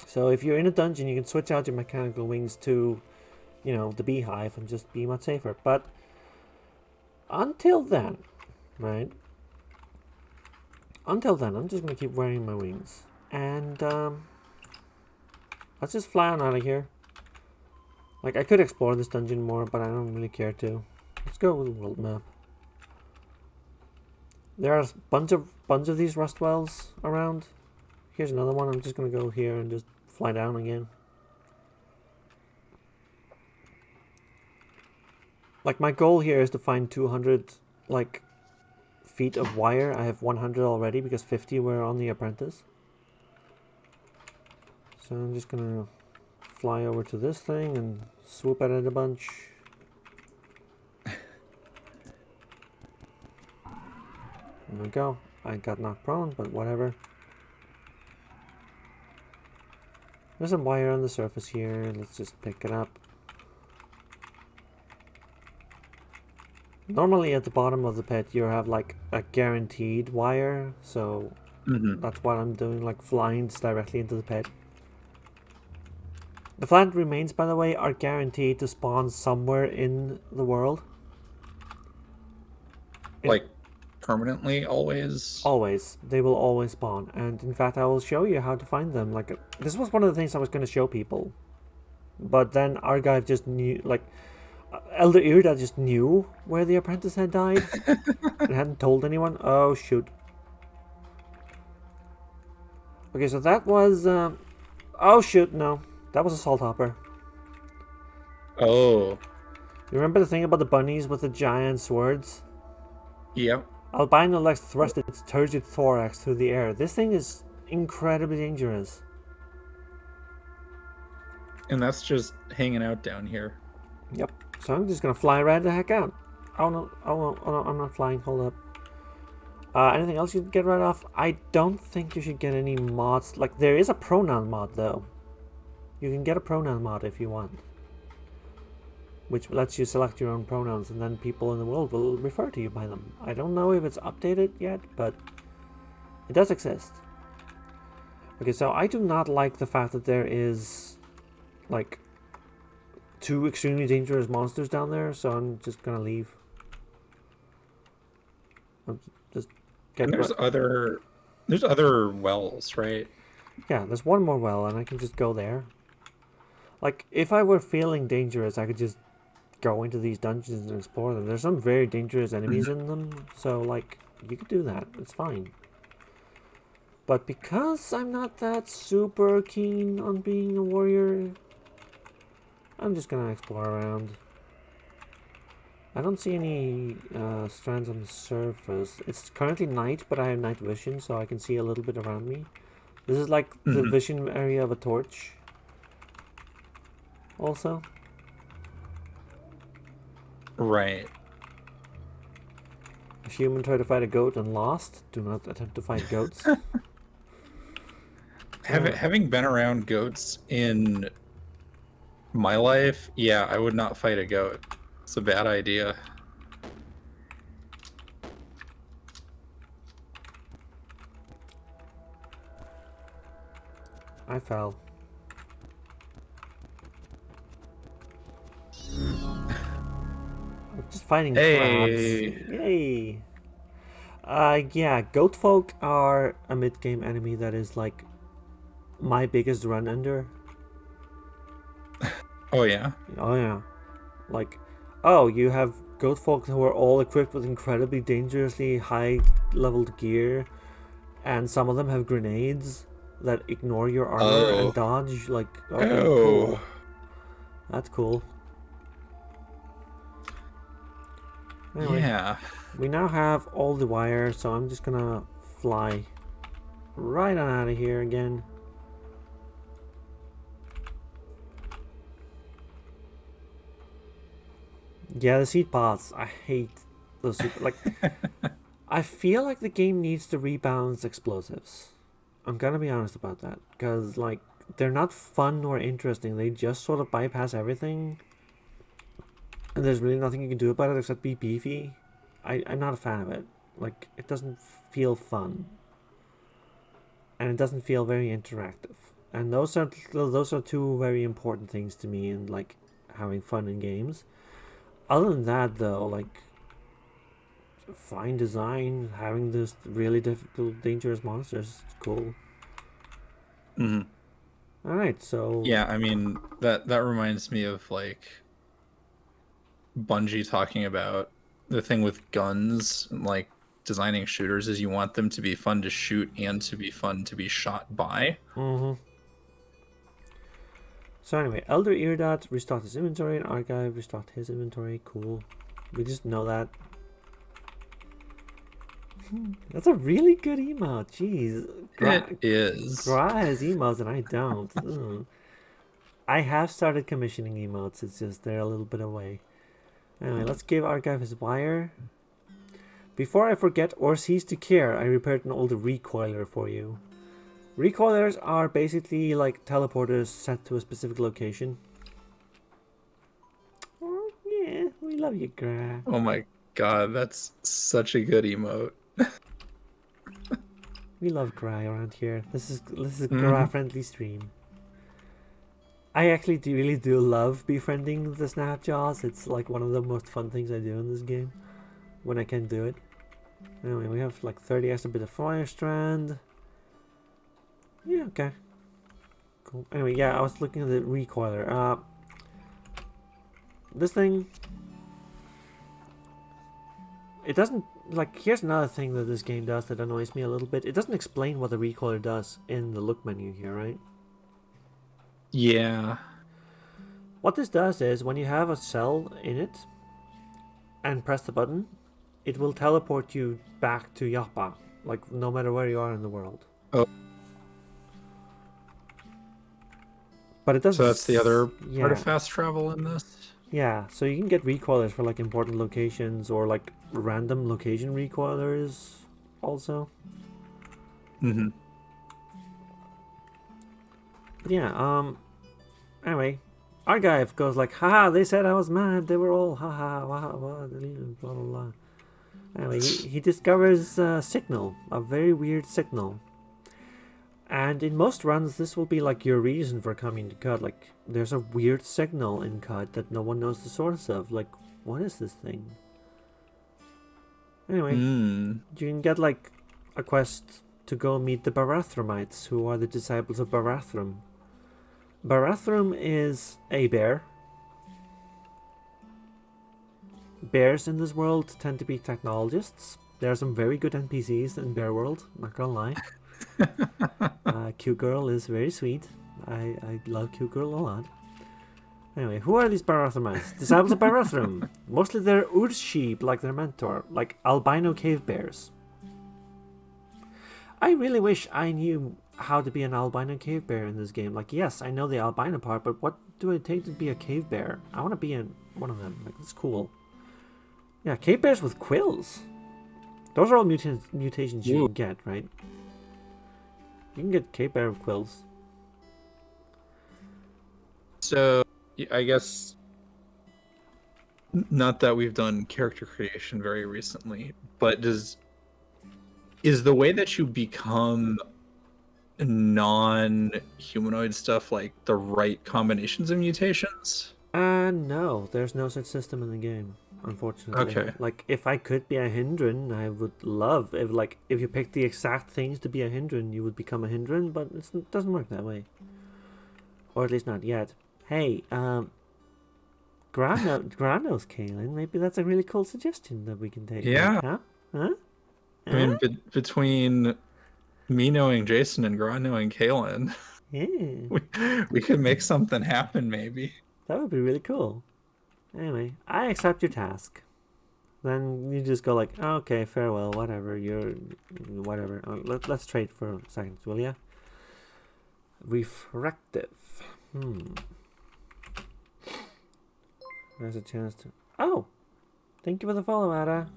So if you're in a dungeon, you can switch out your mechanical wings to, you know, the beehive and just be much safer. But until then, right? Until then, I'm just going to keep wearing my wings. And let's just fly on out of here. Like, I could explore this dungeon more, but I don't really care to. Let's go with the world map. There are a bunch of these rust wells around. Here's another one. I'm just gonna go here and just fly down again. Like, my goal here is to find 200 like feet of wire. I have 100 already because 50 were on the apprentice. So I'm just gonna fly over to this thing and swoop at it a bunch. There we go. I got knocked prone, but whatever. There's some wire on the surface here. Let's just pick it up. Normally at the bottom of the pit you have like a guaranteed wire, so that's what I'm doing, like flying directly into the pit. The flat remains, by the way, are guaranteed to spawn somewhere in the world. Like permanently, always? Always. They will always spawn. And in fact, I will show you how to find them. Like, this was one of the things I was going to show people. But then our guy just knew, like, Elder Irida just knew where the apprentice had died and hadn't told anyone. Oh, shoot. Okay, so that was... oh, shoot, no. That was a salt hopper. Oh. You remember the thing about the bunnies with the giant swords? Yep. Albino Lex thrust its turgid thorax through the air. This thing is incredibly dangerous. And that's just hanging out down here. Yep. So I'm just gonna fly right the heck out. Oh no, oh no, I'm not flying, hold up. Anything else you can get right off? I don't think you should get any mods. Like, there is a pronoun mod though. You can get a pronoun mod if you want, which lets you select your own pronouns, and then people in the world will refer to you by them. I don't know if it's updated yet, but it does exist. Okay, so I do not like the fact that there is, like, 2 extremely dangerous monsters down there, so I'm just gonna leave. I'm just And there's other wells, right? Yeah, there's one more well, and I can just go there. Like, if I were feeling dangerous, I could just go into these dungeons and explore them. There's some very dangerous enemies in them, so, like, you could do that. It's fine. But because I'm not that super keen on being a warrior, I'm just gonna explore around. I don't see any strands on the surface. It's currently night, but I have night vision, so I can see a little bit around me. This is like the vision area of a torch. Also. Right. A human tried to fight a goat and lost. Do not attempt to fight goats. Having been around goats in my life, yeah, I would not fight a goat. It's a bad idea. I fell. I'm just fighting crabs. Yay! Yeah, goat folk are a mid-game enemy that is like my biggest run-ender. Oh yeah? Oh yeah. Like, oh, you have goat folk who are all equipped with incredibly dangerously high-leveled gear, and some of them have grenades that ignore your armor and dodge. Like, okay, cool. That's cool. Anyway, yeah. we now have all the wire, so I'm just gonna fly right on out of here again. Yeah, the seed pods. I hate those. Like, I feel like the game needs to rebalance explosives. I'm gonna be honest about that, because like they're not fun or interesting. They just sort of bypass everything, and there's really nothing you can do about it except be beefy. I'm not a fan of it. Like, it doesn't feel fun, and it doesn't feel very interactive. And those are 2 very important things to me in like having fun in games. Other than that, though, like, fine design, having this really difficult, dangerous monsters, it's cool. All right, so Yeah, I mean that reminds me of like Bungie talking about the thing with guns and like designing shooters is you want them to be fun to shoot and to be fun to be shot by. mm-hmm. So anyway, Elder Iridat restocked his inventory, and Archive restocked his inventory. Cool. We just know that. That's a really good emote. Jeez. It is. Gra has emotes and I don't. Ugh. I have started commissioning emotes. It's just they're a little bit away. Anyway, let's give Archive his wire. Before I forget or cease to care, I repaired an old recoiler for you. Recoilers are basically like teleporters set to a specific location. Oh, yeah, we love you, Gra. Oh my god, that's such a good emote. We love Gra around here. This is Mm-hmm. Gra friendly stream. I actually really do love befriending the Snapjaws. It's like one of the most fun things I do in this game when I can do it. Anyway, we have like 30 extra bit of fire strand. Yeah, okay. Cool. Anyway, yeah, I was looking at the recoiler. This thing, it doesn't, like, here's another thing that this game does that annoys me a little bit. It doesn't explain what the recoiler does in the look menu here, right? Yeah. What this does is when you have a cell in it and press the button, it will teleport you back to Yappa, like no matter where you are in the world. Oh. But it doesn't. So that's the other yeah. part of fast travel in this? Yeah, so you can get recoilers for like important locations or like random location recoilers also. Mm-hmm. But yeah, anyway, Argive goes like, haha, they said I was mad, they were all haha, blah blah blah. Anyway, he discovers a signal, a very weird signal. And in most runs, this will be like your reason for coming to CUD. Like, there's a weird signal in CUD that no one knows the source of. Like, what is this thing? Anyway, you can get like a quest to go meet the Barathrumites, who are the disciples of Barathrum. Barathrum is a bear. Bears in this world tend to be technologists. There are some very good NPCs in Bear World, not gonna lie. Cute Girl is very sweet. I love Cute Girl a lot. Anyway, who are these Barathrumites? Disciples of Barathrum. Mostly they're Urshib, like their mentor, like albino cave bears. I really wish I knew how to be an albino cave bear in this game. Like, yes, I know the albino part, but what do I take to be a cave bear? I want to be one of them. Like, it's cool. Yeah, cave bears with quills. Those are all mutations you can get, right? You can get cave bear with quills. So, I guess, not that we've done character creation very recently, but is the way that you become non-humanoid stuff like the right combinations of mutations? No, there's no such system in the game, unfortunately. Okay. Like, if I could be a Hindran, I would love if you picked the exact things to be a Hindran, you would become a Hindran, but it doesn't work that way. Or at least not yet. Hey, Granos, Kaylin, maybe that's a really cool suggestion that we can take. Yeah. Huh? Huh? I mean, between me knowing Jason and Gra knowing Kaylin, Yeah. we could make something happen, maybe. That would be really cool. Anyway, I accept your task. Then you just go like, oh, okay, farewell, whatever, whatever. Let's trade for a second, will ya? Refractive. There's a chance to... Oh! Thank you for the follow, Ada.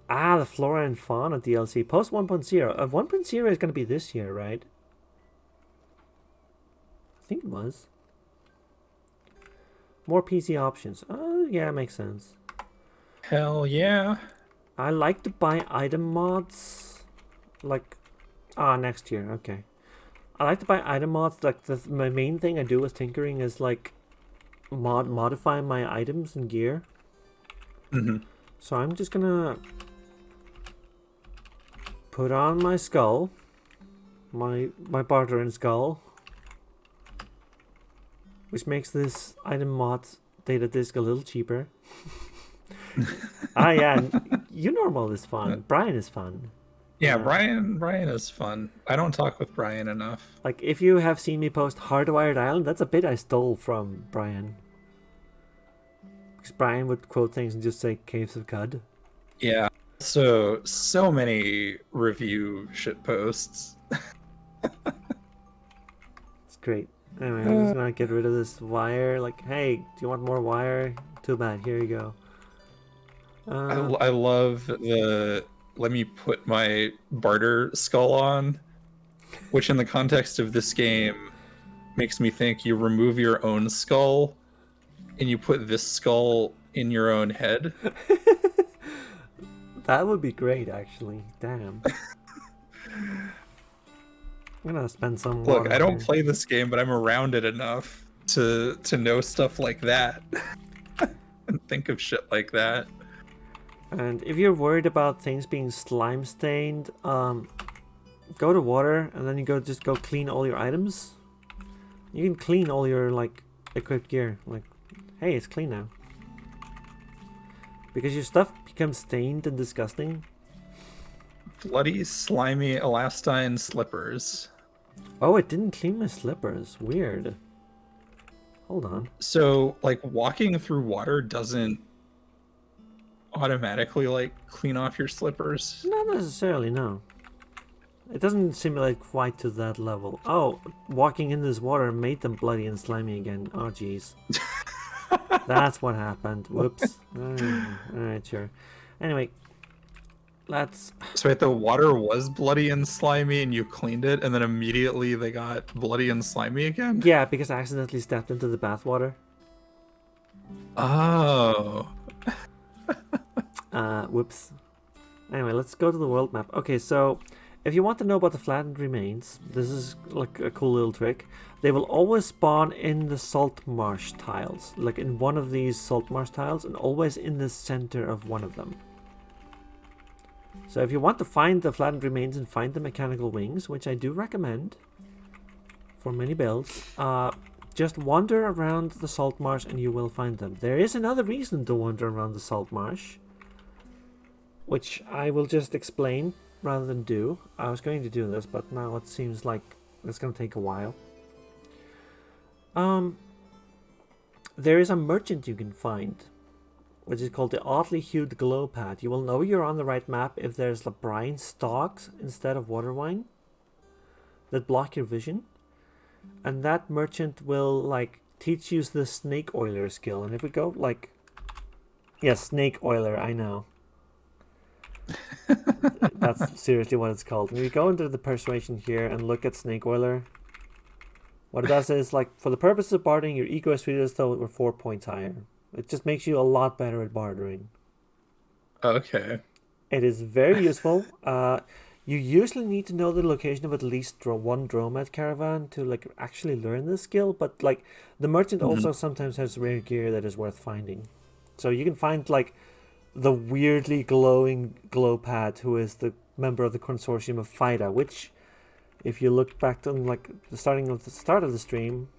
Ah, the Flora and Fauna DLC. Post 1.0. 1.0 is going to be this year, right? I think it was. More PC options. Oh, yeah, makes sense. Hell yeah. I like to buy item mods. Like... next year, okay. I like to buy item mods. Like, my main thing I do with tinkering is, like, modify my items and gear. So I'm just gonna put on my skull, my bartering skull, which makes this item mod data disk a little cheaper. Yeah, normal is fun. Brian is fun. Yeah, Brian is fun. I don't talk with Brian enough. Like, if you have seen me post Hardwired Island, that's a bit I stole from Brian. Because Brian would quote things and just say Caves of Cud. Yeah. So many review shit posts. It's great. Anyway, I'm just gonna get rid of this wire. Like, hey, do you want more wire? Too bad. Here you go. I love the let me put my barter skull on, which in the context of this game makes me think you remove your own skull and you put this skull in your own head. That would be great, actually. Damn. I'm gonna spend some. Look, I don't play this game, but I'm around it enough to know stuff like that and think of shit like that. And if you're worried about things being slime stained, go to water and then just go clean all your items. You can clean all your like equipped gear. Like, hey, it's clean now. Because your stuff becomes stained and disgusting. Bloody, slimy, elastine slippers. Oh, it didn't clean my slippers. Weird. Hold on. So, like, walking through water doesn't automatically, like, clean off your slippers? Not necessarily, no. It doesn't simulate quite to that level. Oh, walking in this water made them bloody and slimy again. Oh, jeez. That's what happened. Whoops. Alright, sure. Anyway, let's... So wait, the water was bloody and slimy and you cleaned it, and then immediately they got bloody and slimy again? Yeah, because I accidentally stepped into the bathwater. Oh. Whoops. Anyway, let's go to the world map. Okay, so if you want to know about the flattened remains, this is like a cool little trick. They will always spawn in the salt marsh tiles, like in one of these salt marsh tiles, and always in the center of one of them. So if you want to find the flattened remains and find the mechanical wings, which I do recommend for many builds, just wander around the salt marsh and you will find them. There is another reason to wander around the salt marsh, which I will just explain rather than do. I was going to do this, but now it seems like it's going to take a while. There is a merchant you can find, which is called the Oddly Hued Glow Pad. You will know you're on the right map if there's the brine stalks instead of water wine that block your vision. And that merchant will like teach you the snake oiler skill. And if we go like, yeah, snake oiler, I know. That's seriously what it's called. And we go into the persuasion here and look at snake oiler. What it does is, like, for the purpose of bartering, your eco is treated as though it were 4 points higher. It just makes you a lot better at bartering. Okay. It is very useful. You usually need to know the location of at least one Dromad caravan to like actually learn this skill. But like the merchant also sometimes has rare gear that is worth finding. So you can find like the weirdly glowing glow pad, who is the member of the consortium of FIDA, which, if you look back to like the start of the stream,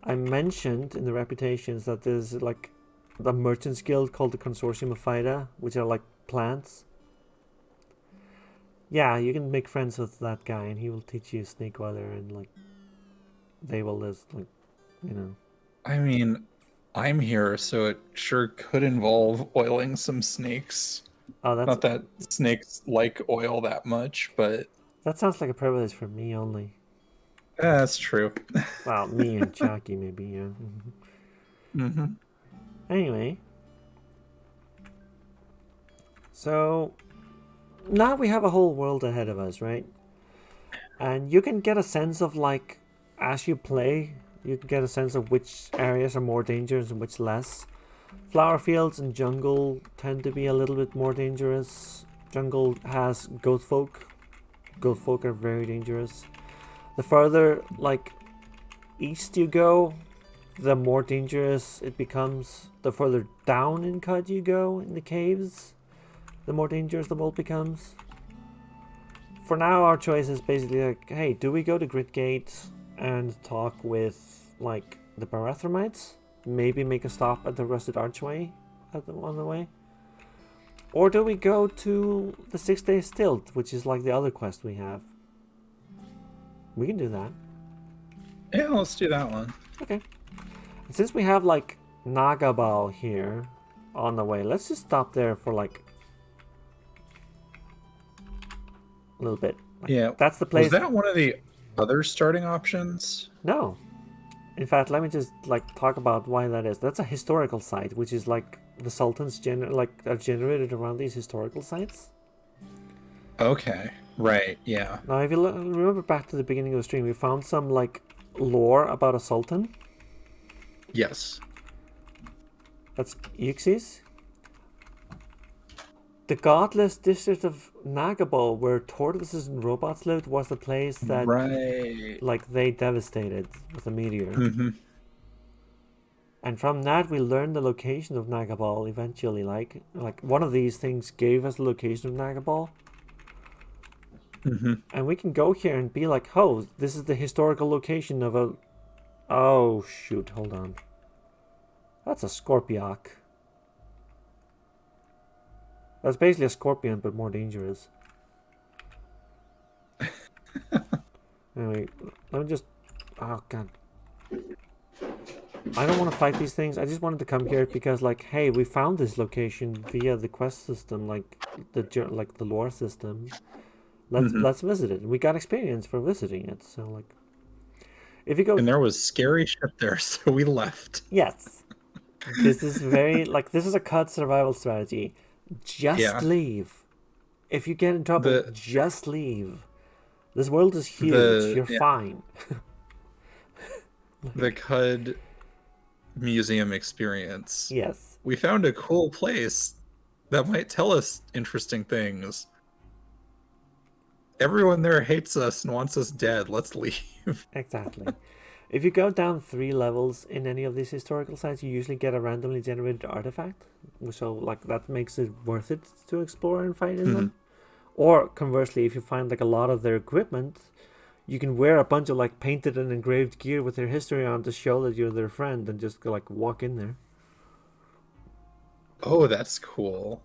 I mentioned in the reputations that there's like the merchants guild called the consortium of FIDA, which are like plants. Yeah, you can make friends with that guy and he will teach you snake oiler, and like they will just like, you know. I mean, I'm here, so it sure could involve oiling some snakes. Oh, that's not that snakes like oil that much, but that sounds like a privilege for me only. That's true. Well, me and Chucky maybe, yeah. Mm-hmm. Anyway, so now we have a whole world ahead of us, right? And you can get a sense of like, as you play, you can get a sense of which areas are more dangerous and which less. Flower fields and jungle tend to be a little bit more dangerous. Jungle has goat folk. Goat folk are very dangerous. The further like east you go, the more dangerous it becomes. The further down in Cud you go in the caves, the more dangerous the world becomes. For now, our choice is basically like, hey, do we go to Gridgate and talk with like the Barathromites. Maybe make a stop at the Rusted Archway on the way. Or do we go to the 6-day stilt, which is like the other quest we have? We can do that. Yeah, let's do that one. Okay. And since we have like Nagabal here on the way, let's just stop there for like a little bit. Like, Yeah. That's the place. Was that one of the other starting options? No. In fact, let me just like talk about why that is. That's a historical site, which is like the sultans are generated around these historical sites. Okay. Right. Yeah. Now, if you remember back to the beginning of the stream, we found some like lore about a sultan. Yes. That's Euxis. The godless district of Nagabal, where tortoises and robots lived, was the place that like they devastated with a meteor. Mm-hmm. And from that we learned the location of Nagabal eventually. Like one of these things gave us the location of Nagabal. Mm-hmm. And we can go here and be like, oh, this is the historical location of a... Oh, shoot, hold on. That's a Scorpiok. That's basically a scorpion, but more dangerous. Anyway, let me just... Oh, God. I don't want to fight these things. I just wanted to come here because, like, hey, we found this location via the quest system, like the lore system. Let's visit it. We got experience for visiting it, so like, if you go... And there was scary shit there, so we left. Yes. This is very like this is a cut survival strategy. Just leave. If you get in trouble, just leave. This world is huge. You're fine. The CUD museum experience. Yes. We found a cool place that might tell us interesting things. Everyone there hates us and wants us dead. Let's leave. Exactly. If you go down 3 levels in any of these historical sites, you usually get a randomly generated artifact. So, like, that makes it worth it to explore and fight in them. Or, conversely, if you find, like, a lot of their equipment, you can wear a bunch of, like, painted and engraved gear with their history on to show that you're their friend and just, like, walk in there. Oh, that's cool.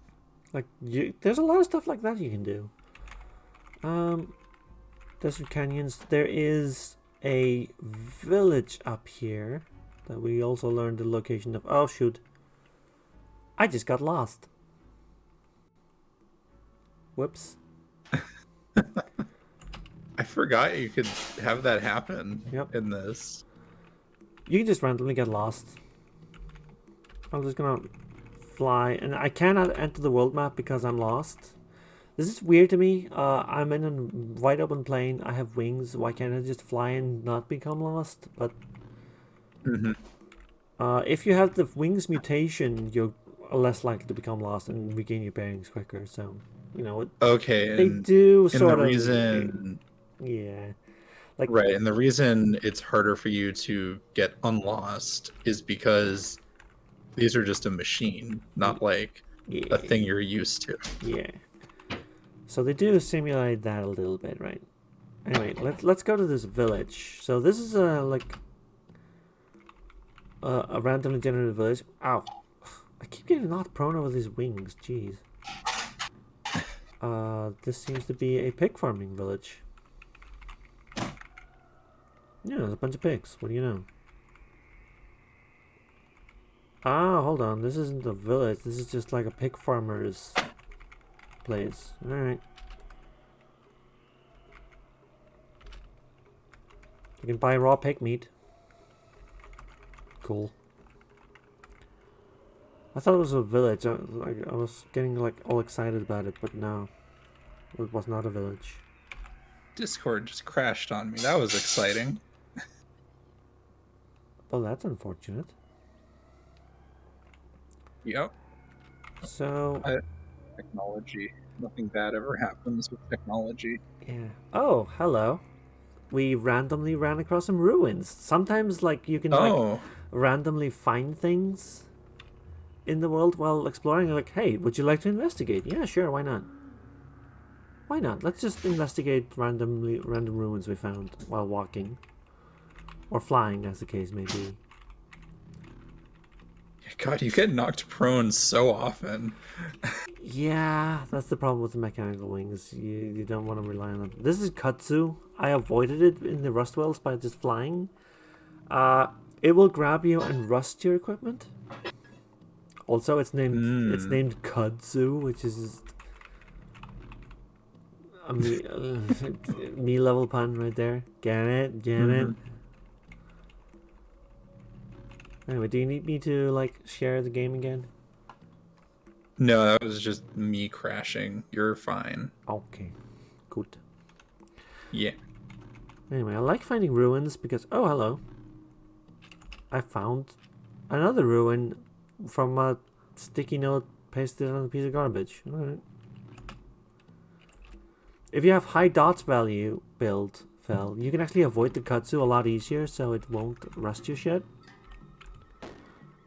Like, there's a lot of stuff like that you can do. Desert Canyons. There is a village up here that we also learned the location of. Oh shoot, I just got lost. Whoops. I forgot you could have that happen in this. You can just randomly get lost. I'm just gonna fly, and I cannot enter the world map because I'm lost. This is weird to me. I'm in a wide open plane. I have wings. Why can't I just fly and not become lost? But if you have the wings mutation, you're less likely to become lost and regain your bearings quicker. So, you know, they do sort of. The reason, like right, and the reason it's harder for you to get unlost is because these are just a machine, not like a thing you're used to. Yeah. So they do simulate that a little bit, right? Anyway, let's go to this village. So this is a randomly generated village. Ow! I keep getting knocked prone over these wings. Jeez. This seems to be a pig farming village. Yeah, there's a bunch of pigs. What do you know? Ah, hold on. This isn't a village. This is just like a pig farmer's place. Alright. You can buy raw pig meat. Cool. I thought it was a village. I was getting like all excited about it, but no. It was not a village. Discord just crashed on me. That was exciting. Oh, that's unfortunate. Yep. So... technology. Nothing bad ever happens with technology. Yeah. Oh, hello. We randomly ran across some ruins. Sometimes, like, you can like randomly find things in the world while exploring. You're like, hey, would you like to investigate? Yeah, sure. Why not? Why not? Let's just investigate random ruins we found while walking. Or flying, as the case may be. God, you get knocked prone so often. Yeah, that's the problem with the mechanical wings. You don't want to rely on them. This is Kutsu. I avoided it in the rust wells by just flying. It will grab you and rust your equipment. Also, it's named Kudzu, which is a me level pun right there. Get it? Get it? Anyway, do you need me to like share the game again? No, that was just me crashing. You're fine. Okay, good. Yeah. Anyway, I like finding ruins because hello. I found another ruin from a sticky note pasted on a piece of garbage. Alright. If you have high dots value build fell, you can actually avoid the kutsu a lot easier, so it won't rust your shit.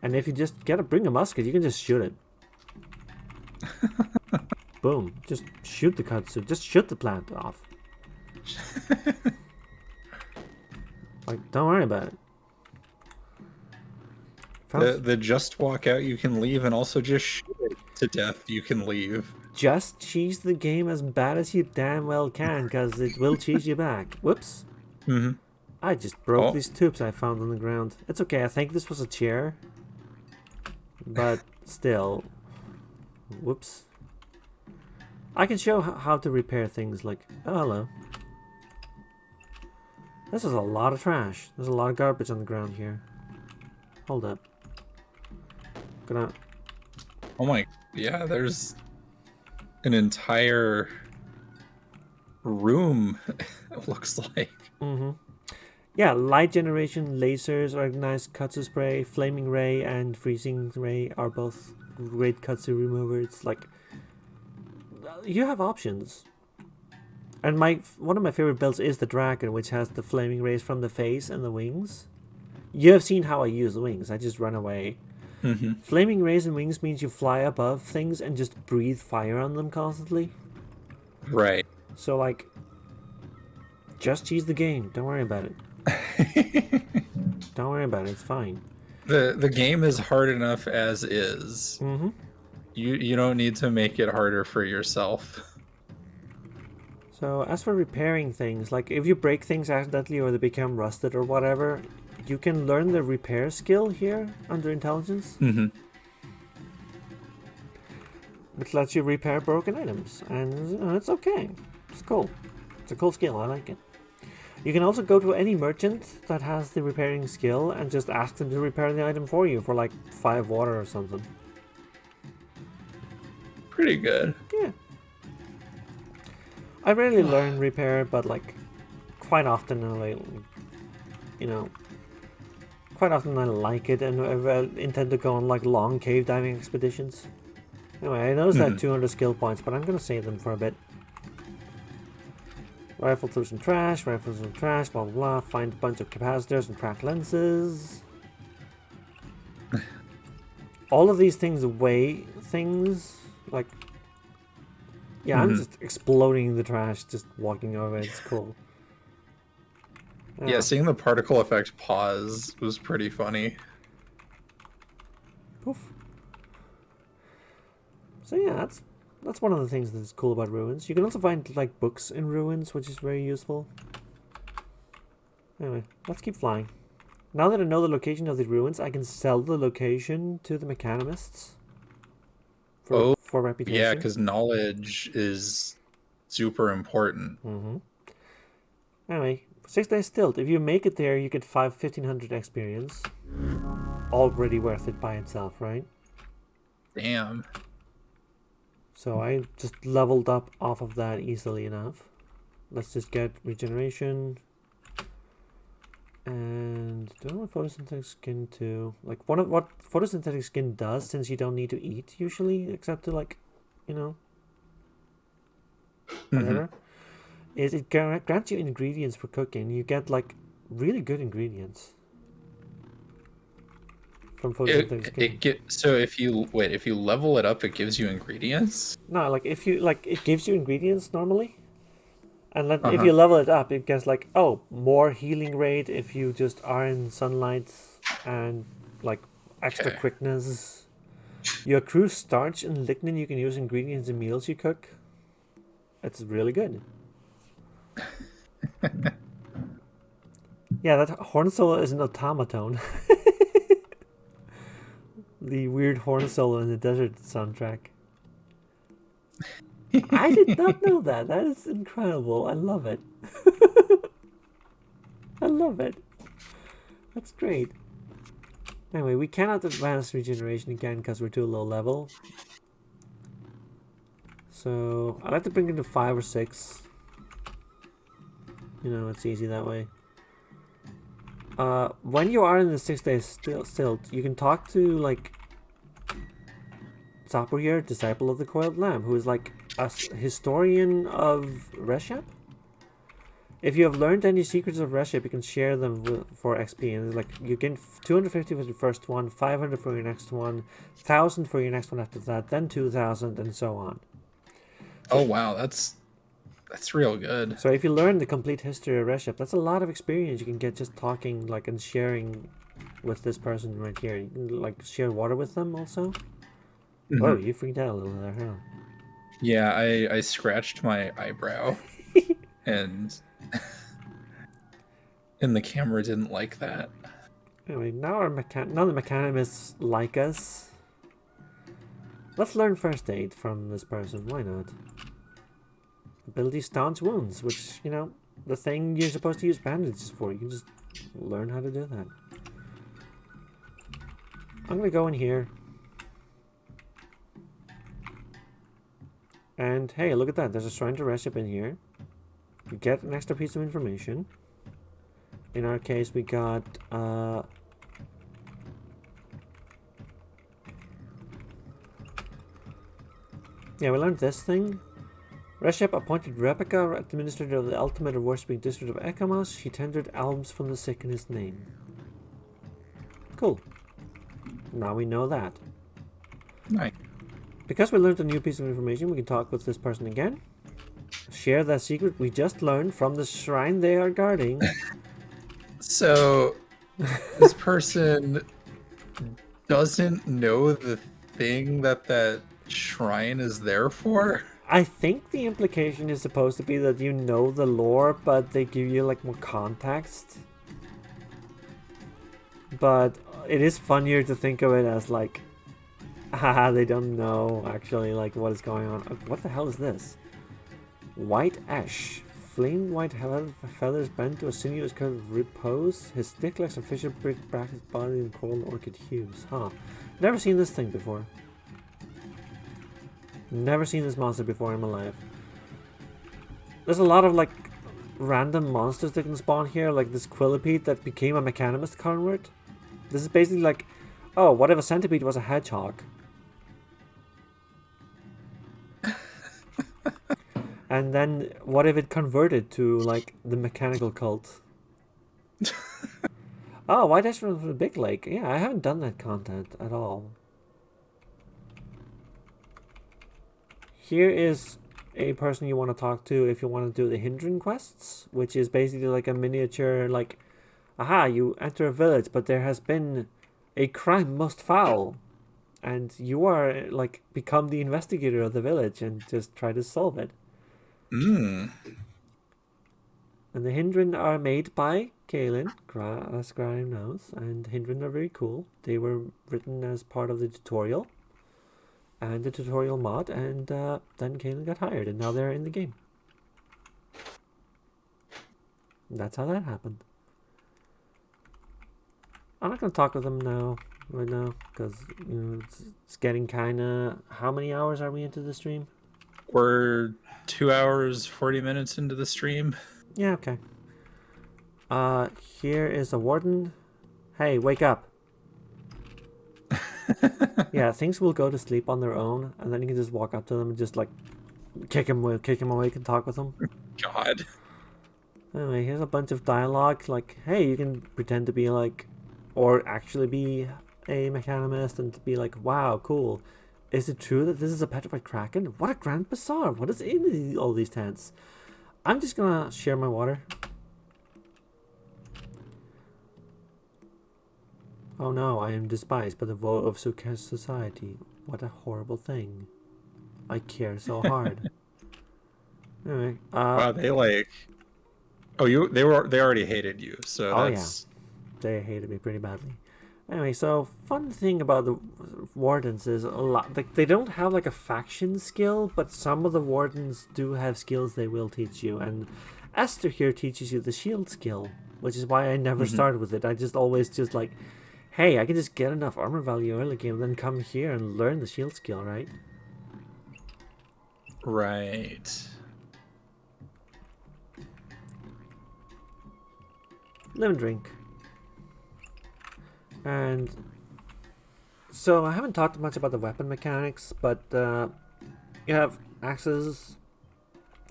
And if you just bring a musket, you can just shoot it. Boom. Just shoot the kutsu. Just shoot the plant off. Like, don't worry about it. The just walk out you can leave, and also just shoot it to death you can leave. Just cheese the game as bad as you damn well can, because it will cheese you back. Whoops. I just broke these tubes I found on the ground. It's okay, I think this was a chair. But still. Whoops. I can show how to repair things like... Oh, hello. This is a lot of trash. There's a lot of garbage on the ground here. Hold up. Gonna... Oh my... Yeah, there's an entire room, it looks like. Yeah, light generation, lasers, organized kutsu spray, flaming ray, and freezing ray are both great kutsu removers. Like, you have options. And one of my favorite builds is the dragon, which has the flaming rays from the face and the wings. You have seen how I use the wings. I just run away. Flaming rays and wings means you fly above things and just breathe fire on them constantly. Right. So, like, just cheese the game. Don't worry about it. Don't worry about it. It's fine. The game is hard enough as is. You don't need to make it harder for yourself. So as for repairing things, like if you break things accidentally or they become rusted or whatever, you can learn the repair skill here under intelligence. Which lets you repair broken items, and it's okay. It's cool. It's a cool skill. I like it. You can also go to any merchant that has the repairing skill and just ask them to repair the item for you for like 5 water or something. Pretty good. Yeah. I rarely learn repair, but like quite often quite often I like it, and I intend to go on like long cave diving expeditions. Anyway, I noticed that 200 skill points, but I'm gonna save them for a bit. Rifle through some trash, blah blah blah, find a bunch of capacitors and cracked lenses. All of these things weigh things, like... Yeah, I'm just exploding the trash, just walking over it, it's cool. Yeah, seeing the particle effect pause was pretty funny. Poof. So yeah, that's one of the things that's cool about ruins. You can also find like books in ruins, which is very useful. Anyway, let's keep flying. Now that I know the location of the ruins, I can sell the location to the mechanimists for reputation. Yeah, because knowledge is super important. Anyway, 6 days stilt. If you make it there, you get 1,500 experience. Already worth it by itself, right? Damn. So I just leveled up off of that easily enough. Let's just get regeneration. And do I want photosynthetic skin too? Like what photosynthetic skin does, since you don't need to eat usually, except to like, whatever, is it grants you ingredients for cooking. You get like really good ingredients from photosynthetic skin. So if you level it up, it gives you ingredients? No, like if you it gives you ingredients normally. And then if Uh-huh. you level it up, it gets like, oh, more healing rate if you just are in sunlight, and like extra Okay. quickness. You accrue starch and lignin you can use in ingredients in meals you cook. It's really good. Yeah, that horn solo is an automaton. The weird horn solo in the desert soundtrack. I did not know that. That is incredible. I love it. I love it. That's great. Anyway, we cannot advance regeneration again because we're too low level. So I like to bring it to 5 or 6. You know, it's easy that way. When you are in the 6-day stilt, you can talk to like Sapo here, disciple of the coiled lamb, who is like a historian of Reshep. If you have learned any secrets of Reship, you can share them for XP. And it's like you get 250 for the first one, 500 for your next one, 1,000 for your next one after that, then 2,000, and so on. Oh wow, that's real good. So if you learn the complete history of Reship, that's a lot of experience you can get just talking like and sharing with this person right here. You can like share water with them also. Mm-hmm. Oh, you freaked out a little there, huh? Yeah, I scratched my eyebrow and and the camera didn't like that. Anyway, now now the mechanimists like us. Let's learn first aid from this person. Why not? Ability staunch wounds, which, you know, the thing you're supposed to use bandages for. You can just learn how to do that. I'm gonna go in here. And hey, look at that. There's a shrine to Reship in here. We get an extra piece of information. In our case, we got yeah, we learned this thing. Reshep appointed Rebecca administrator of the ultimate or worshipping district of Ekamos. She tendered alms from the sick in his name. Cool. Now we know that. Nice. Because we learned a new piece of information, we can talk with this person again. Share that secret we just learned from the shrine they are guarding. So this person doesn't know the thing that shrine is there for? I think the implication is supposed to be that you know the lore, but they give you like more context. But it is funnier to think of it as like, haha, they don't know actually like what is going on. What the hell is this? White ash. Flame white feathers bent to a sinuous curve of repose. His stick like some fisher brick back his body in coral orchid hues. Huh. Never seen this thing before. Never seen this monster before in my life. There's a lot of like random monsters that can spawn here, like this Quillipede that became a Mechanimist convert. This is basically like, oh, what if a centipede was a hedgehog? And then what if it converted to like the mechanical cult? Oh, why dash from the big lake? Yeah, I haven't done that content at all. Here is a person you want to talk to if you want to do the hindering quests, which is basically like a miniature, like, aha, you enter a village, but there has been a crime most foul, and you are like become the investigator of the village and just try to solve it. Mm. And the hindren are made by Kaelin, as Graham knows, and hindren are very cool. They were written as part of the tutorial and the tutorial mod, and then Kaelin got hired, and now they're in the game. That's how that happened. I'm not gonna talk with them right now, because you know it's getting kind of. How many hours are we into the stream? We're 2 hours 40 minutes into the stream. Yeah, okay. Here is a warden. Hey, wake up. Yeah, things will go to sleep on their own, and then you can just walk up to them and just like kick him awake and talk with them. God. Anyway, here's a bunch of dialogue. Like, hey, you can pretend to be like, or actually be a mechanimist and be like, wow, cool. Is it true that this is a petrified kraken? What a grand bazaar! What is in all these tents? I'm just gonna share my water. Oh no, I am despised by the vote of society. What a horrible thing. I care so hard. Anyway, Wow, they like. Oh, they already hated you, so oh yeah, that's. they hated me pretty badly. Anyway, so fun thing about the wardens is a lot like they don't have like a faction skill, but some of the wardens do have skills they will teach you. And Esther here teaches you the shield skill, which is why I never started with it. I just always just like, hey, I can just get enough armor value early game, and then come here and learn the shield skill, right? Right. Lemon drink. And so I haven't talked much about the weapon mechanics, but you have axes,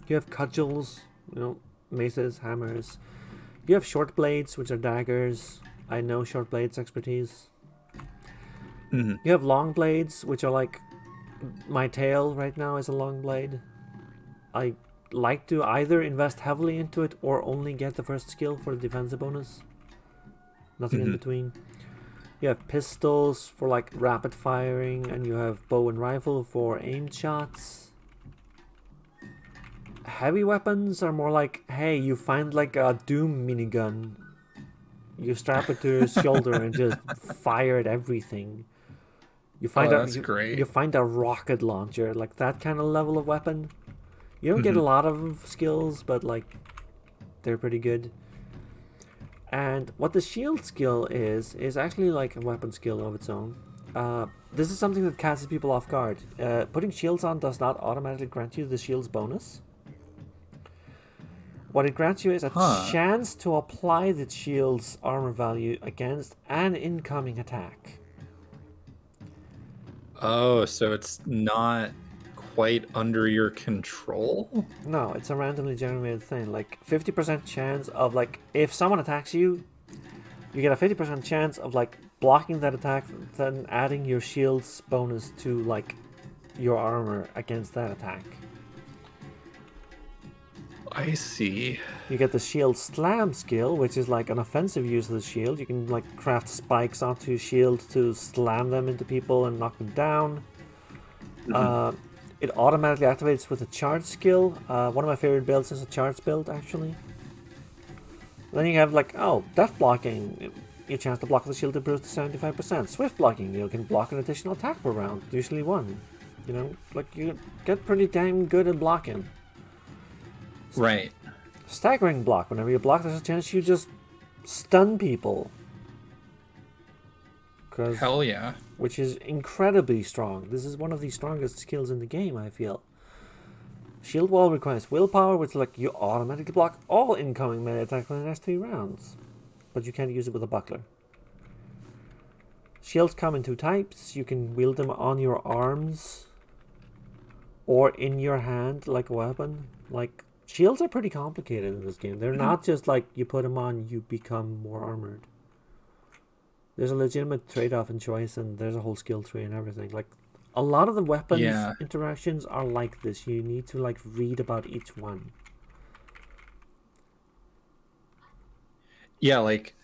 you have cudgels, maces, hammers. You have short blades, which are daggers. I know short blades expertise. Mm-hmm. You have long blades, which are like my tail right now is a long blade. I like to either invest heavily into it or only get the first skill for the defensive bonus. Nothing in between. You have pistols for like rapid firing, and you have bow and rifle for aimed shots. Heavy weapons are more like, hey, you find like a Doom minigun, you strap it to your shoulder and just fire at everything. You find that's great. you find a rocket launcher, like that kind of level of weapon. You don't get a lot of skills, but like they're pretty good. And what the shield skill is actually like a weapon skill of its own. This is something that catches people off guard. Putting shields on does not automatically grant you the shield's bonus. What it grants you is a chance to apply the shield's armor value against an incoming attack. Oh, so it's not quite under your control? No, it's a randomly generated thing. Like 50% chance of like if someone attacks you, you get a 50% chance of like blocking that attack, then adding your shield's bonus to like your armor against that attack. I see. You get the shield slam skill, which is like an offensive use of the shield. You can like craft spikes onto your shield to slam them into people and knock them down. It automatically activates with a charge skill. One of my favorite builds is a charge build, actually. Then you have like, death blocking. Your chance to block the shield improves to 75%. Swift blocking, you can block an additional attack per round, usually one. Like you get pretty damn good at blocking. Right. Staggering block. Whenever you block, there's a chance you just stun people. Hell yeah. Which is incredibly strong. This is one of the strongest skills in the game, I feel. Shield wall requires willpower, which like you automatically block all incoming melee attacks for the next 3 rounds. But you can't use it with a buckler. Shields come in 2 types. You can wield them on your arms or in your hand like a weapon. Like, shields are pretty complicated in this game. They're not just like you put them on, you become more armored. There's a legitimate trade-off and choice, and there's a whole skill tree and everything. Like, a lot of the weapons interactions are like this. You need to like read about each one. Yeah, like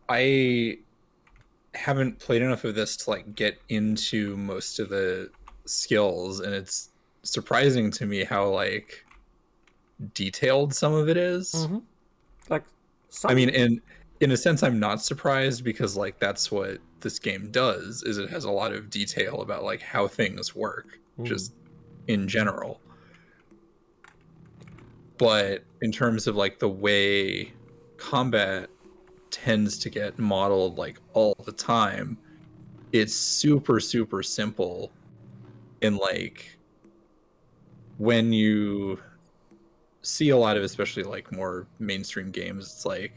I haven't played enough of this to like get into most of the skills, and it's surprising to me how like detailed some of it is. Like, I mean, in a sense, I'm not surprised because like that's what this game does, is it has a lot of detail about like how things work just in general. But in terms of like the way combat tends to get modeled like all the time, it's super simple. And like when you see a lot of especially like more mainstream games, it's like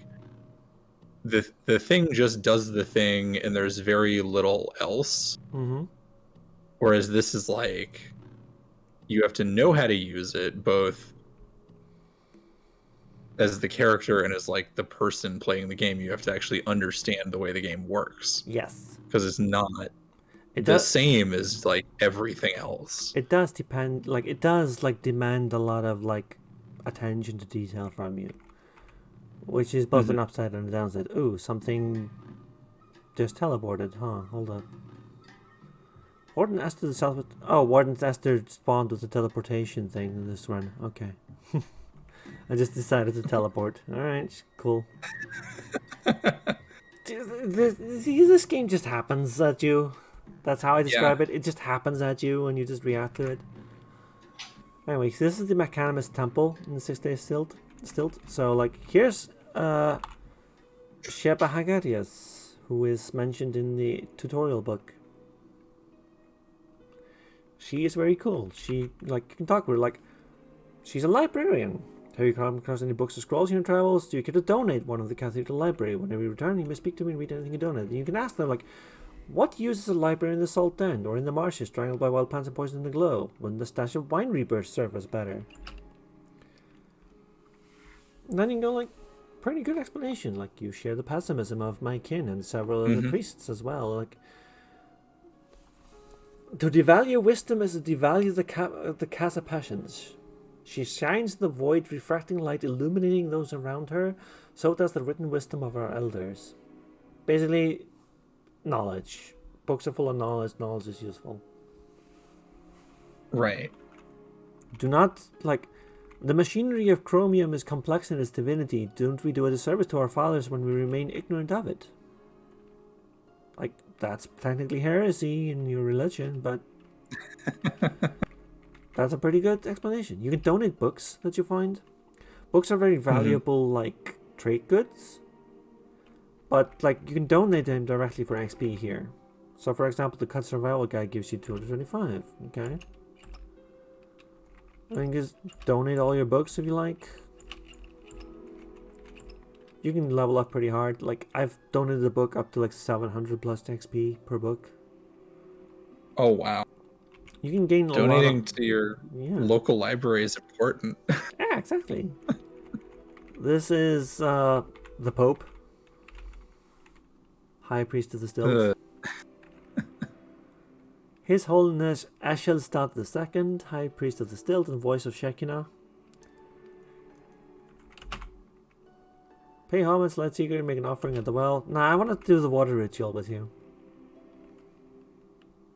the thing just does the thing and there's very little else. Whereas this is like you have to know how to use it, both as the character and as like the person playing the game. You have to actually understand the way the game works. Yes. Because it's not same as like everything else. It does depend, like it does like demand a lot of like attention to detail from you, which is both an upside and a downside. Ooh, something just teleported, huh? Hold up. Warden Esther the self. Oh, Warden Esther spawned with the teleportation thing in this run. Okay. I just decided to teleport. Alright, cool. This game just happens at you. That's how I describe it. It just happens at you and you just react to it. Anyway, so this is the Mechanimus Temple in the 6-day stilt. So, like, here's Sheba Hagarias, who is mentioned in the tutorial book. She is very cool. She, like, you can talk with her, like, she's a librarian. Have you come across any books or scrolls in your travels? Do you care to donate one of the Cathedral Library? Whenever you return, you may speak to me and read anything you donate. And you can ask them, like, what use is a library in the Salt Den or in the marshes strangled by wild plants and poisoned in the glow? Wouldn't the stash of wine reapers serve us better? And then you go, like, pretty good explanation. Like, you share the pessimism of my kin and several other priests as well. Like, to devalue wisdom is to devalue the Casa Passions. She shines the void, refracting light, illuminating those around her. So does the written wisdom of our elders. Basically, knowledge. Books are full of knowledge. Knowledge is useful. Right. Do not, like, the machinery of chromium is complex in its divinity. Don't we do a disservice to our fathers when we remain ignorant of it? Like, that's technically heresy in your religion, but that's a pretty good explanation. You can donate books that you find. Books are very valuable, like, trade goods. But, like, you can donate them directly for XP here. So, for example, the Cut Survival Guide gives you 225. Okay. I think just donate all your books if you like. You can level up pretty hard. Like, I've donated a book up to like 700 plus XP per book. Oh, wow. You can gain donating to your local library is important. Yeah, exactly. This is the Pope, High Priest of the Stilt. His Holiness Eshelstad II, High Priest of the Stilt and Voice of Shekinah. Pay homage, let Seeker make an offering at the well. Nah, I want to do the water ritual with you.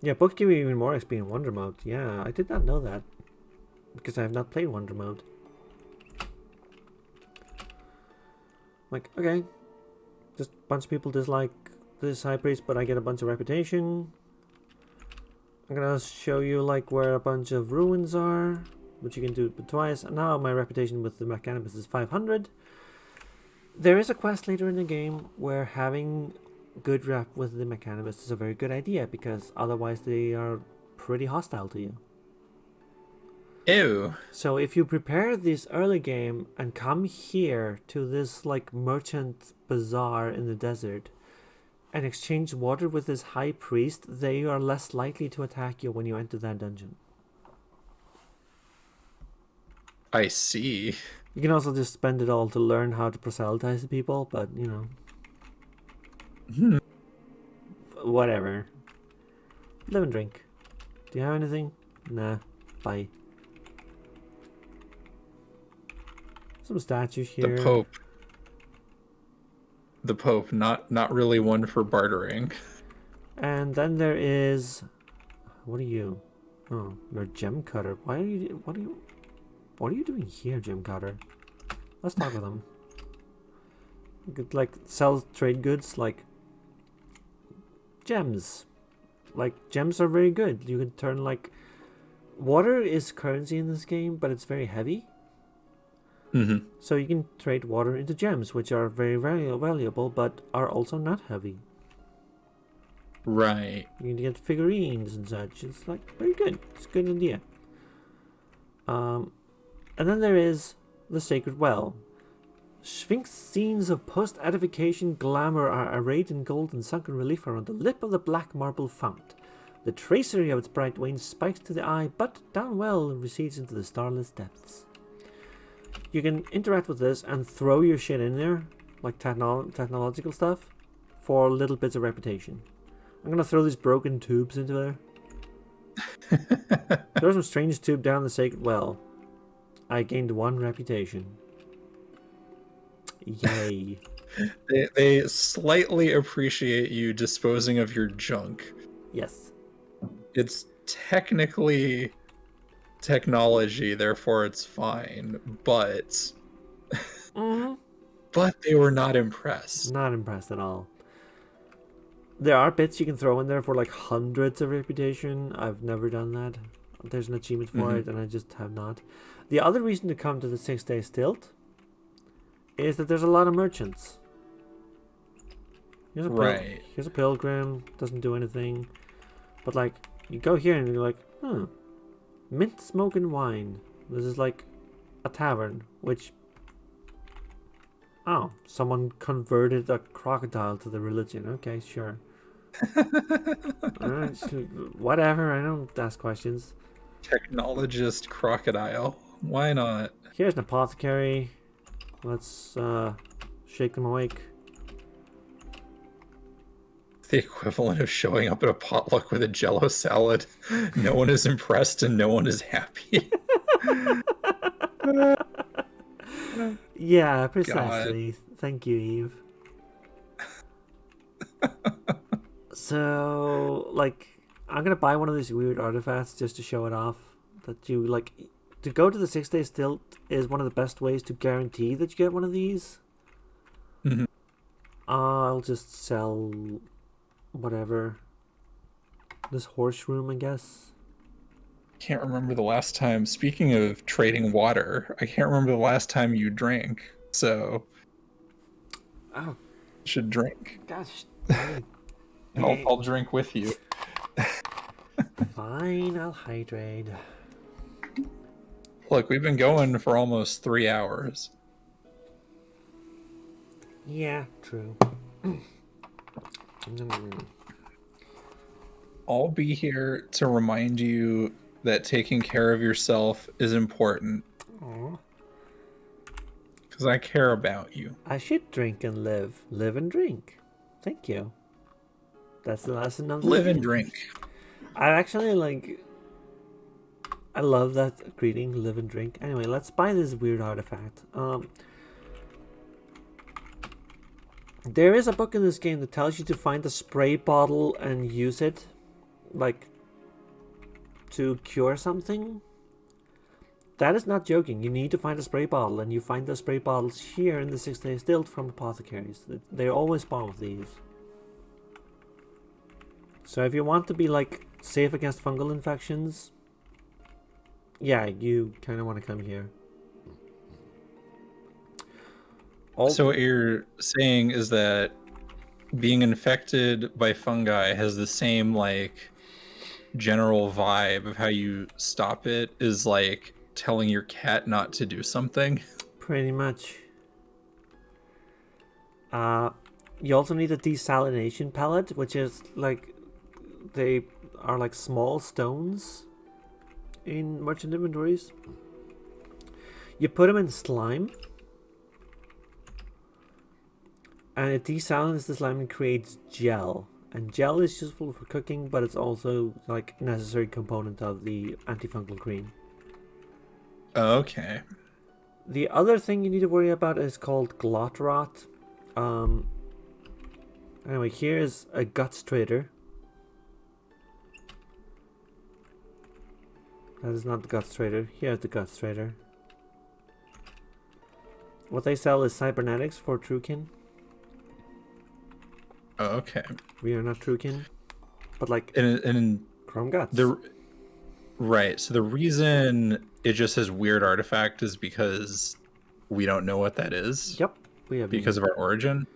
Yeah, books give you even more XP in Wonder Mode. Yeah, I did not know that. Because I have not played Wonder Mode. Like, okay. Just a bunch of people dislike this High Priest, but I get a bunch of reputation. I'm gonna show you, like, where a bunch of ruins are. Which you can do twice. And now my reputation with the Mechanimus is 500. There is a quest later in the game where having good rep with the Mechanimus is a very good idea, because otherwise they are pretty hostile to you. Ew. So if you prepare this early game and come here to this, like, merchant bazaar in the desert and exchange water with this high priest, they are less likely to attack you when you enter that dungeon. I see. You can also just spend it all to learn how to proselytize the people, but, you know. Whatever. Live and drink. Do you have anything? Nah. Bye. Some statues here. The Pope, not really one for bartering. And then there is... What are you? Oh, you're a gem cutter. What are you doing here, gem cutter? Let's talk with him. You could, like, sell trade goods, like gems. Like, gems are very good. You can turn, like... Water is currency in this game, but it's very heavy. So you can trade water into gems, which are very, very valuable, but are also not heavy. Right. You can get figurines and such. It's, like, very good. It's a good idea. And then there is the Sacred Well. Sphinx scenes of post-edification glamour are arrayed in gold and sunken relief around the lip of the black marble fount. The tracery of its bright veins spikes to the eye, but down well recedes into the starless depths. You can interact with this and throw your shit in there, like technological stuff, for little bits of reputation. I'm gonna throw these broken tubes into there. Throw some strange tube down the Sacred Well. I gained 1 reputation. Yay. They slightly appreciate you disposing of your junk. Yes. It's technically technology, therefore it's fine, but but they were not impressed. Not impressed at all. There are bits you can throw in there for like hundreds of reputation. I've never done that. There's an achievement for it, and I just have not. The other reason to come to the 6-day stilt is that there's a lot of merchants. Here's a here's a pilgrim, doesn't do anything. But like, you go here and you're like, mint, smoke, and wine. This is like a tavern, which... Oh, someone converted a crocodile to the religion. Okay, sure. Alright, whatever, I don't ask questions. Technologist crocodile. Why not? Here's an apothecary. Let's shake them awake. The equivalent of showing up at a potluck with a Jell-O salad. No one is impressed and no one is happy. Yeah, precisely. God. Thank you, Eve. So, like, I'm gonna buy one of these weird artifacts just to show it off. That you, like, to go to the 6-day stilt is one of the best ways to guarantee that you get one of these. I'll just sell whatever. This horse room, I guess. Can't remember the last time. Speaking of trading water, I can't remember the last time you drank. So, should drink. Gosh, I'll drink with you. Fine, I'll hydrate. Look, we've been going for almost 3 hours. Yeah, true. I'll be here to remind you that taking care of yourself is important. Aww. Because I care about you. I should drink and live. Live and drink. Thank you. That's the lesson of live and drink. I actually like... I love that greeting, live and drink. Anyway, let's buy this weird artifact. There is a book in this game that tells you to find a spray bottle and use it, like, to cure something. That is not joking. You need to find a spray bottle, and you find the spray bottles here in the 6-day stilt from apothecaries. They always spawn with these. So if you want to be, like, safe against fungal infections, yeah, you kind of want to come here. So what you're saying is that being infected by fungi has the same, like, general vibe of how you stop it is like telling your cat not to do something? Pretty much. You also need a desalination pellet, which is like, they are like small stones in merchant inventories. You put them in slime, and it desalinates the slime and creates gel. And gel is useful for cooking, but it's also like necessary component of the antifungal cream. Okay. The other thing you need to worry about is called glot rot. Anyway, here's a guts trader. That is not the guts trader. Here's the guts trader. What they sell is cybernetics for Truekin. Oh, okay. We are not Truekin, but like and chrome guts. Right. So the reason it just says weird artifact is because we don't know what that is. Yep, we have because of our origin.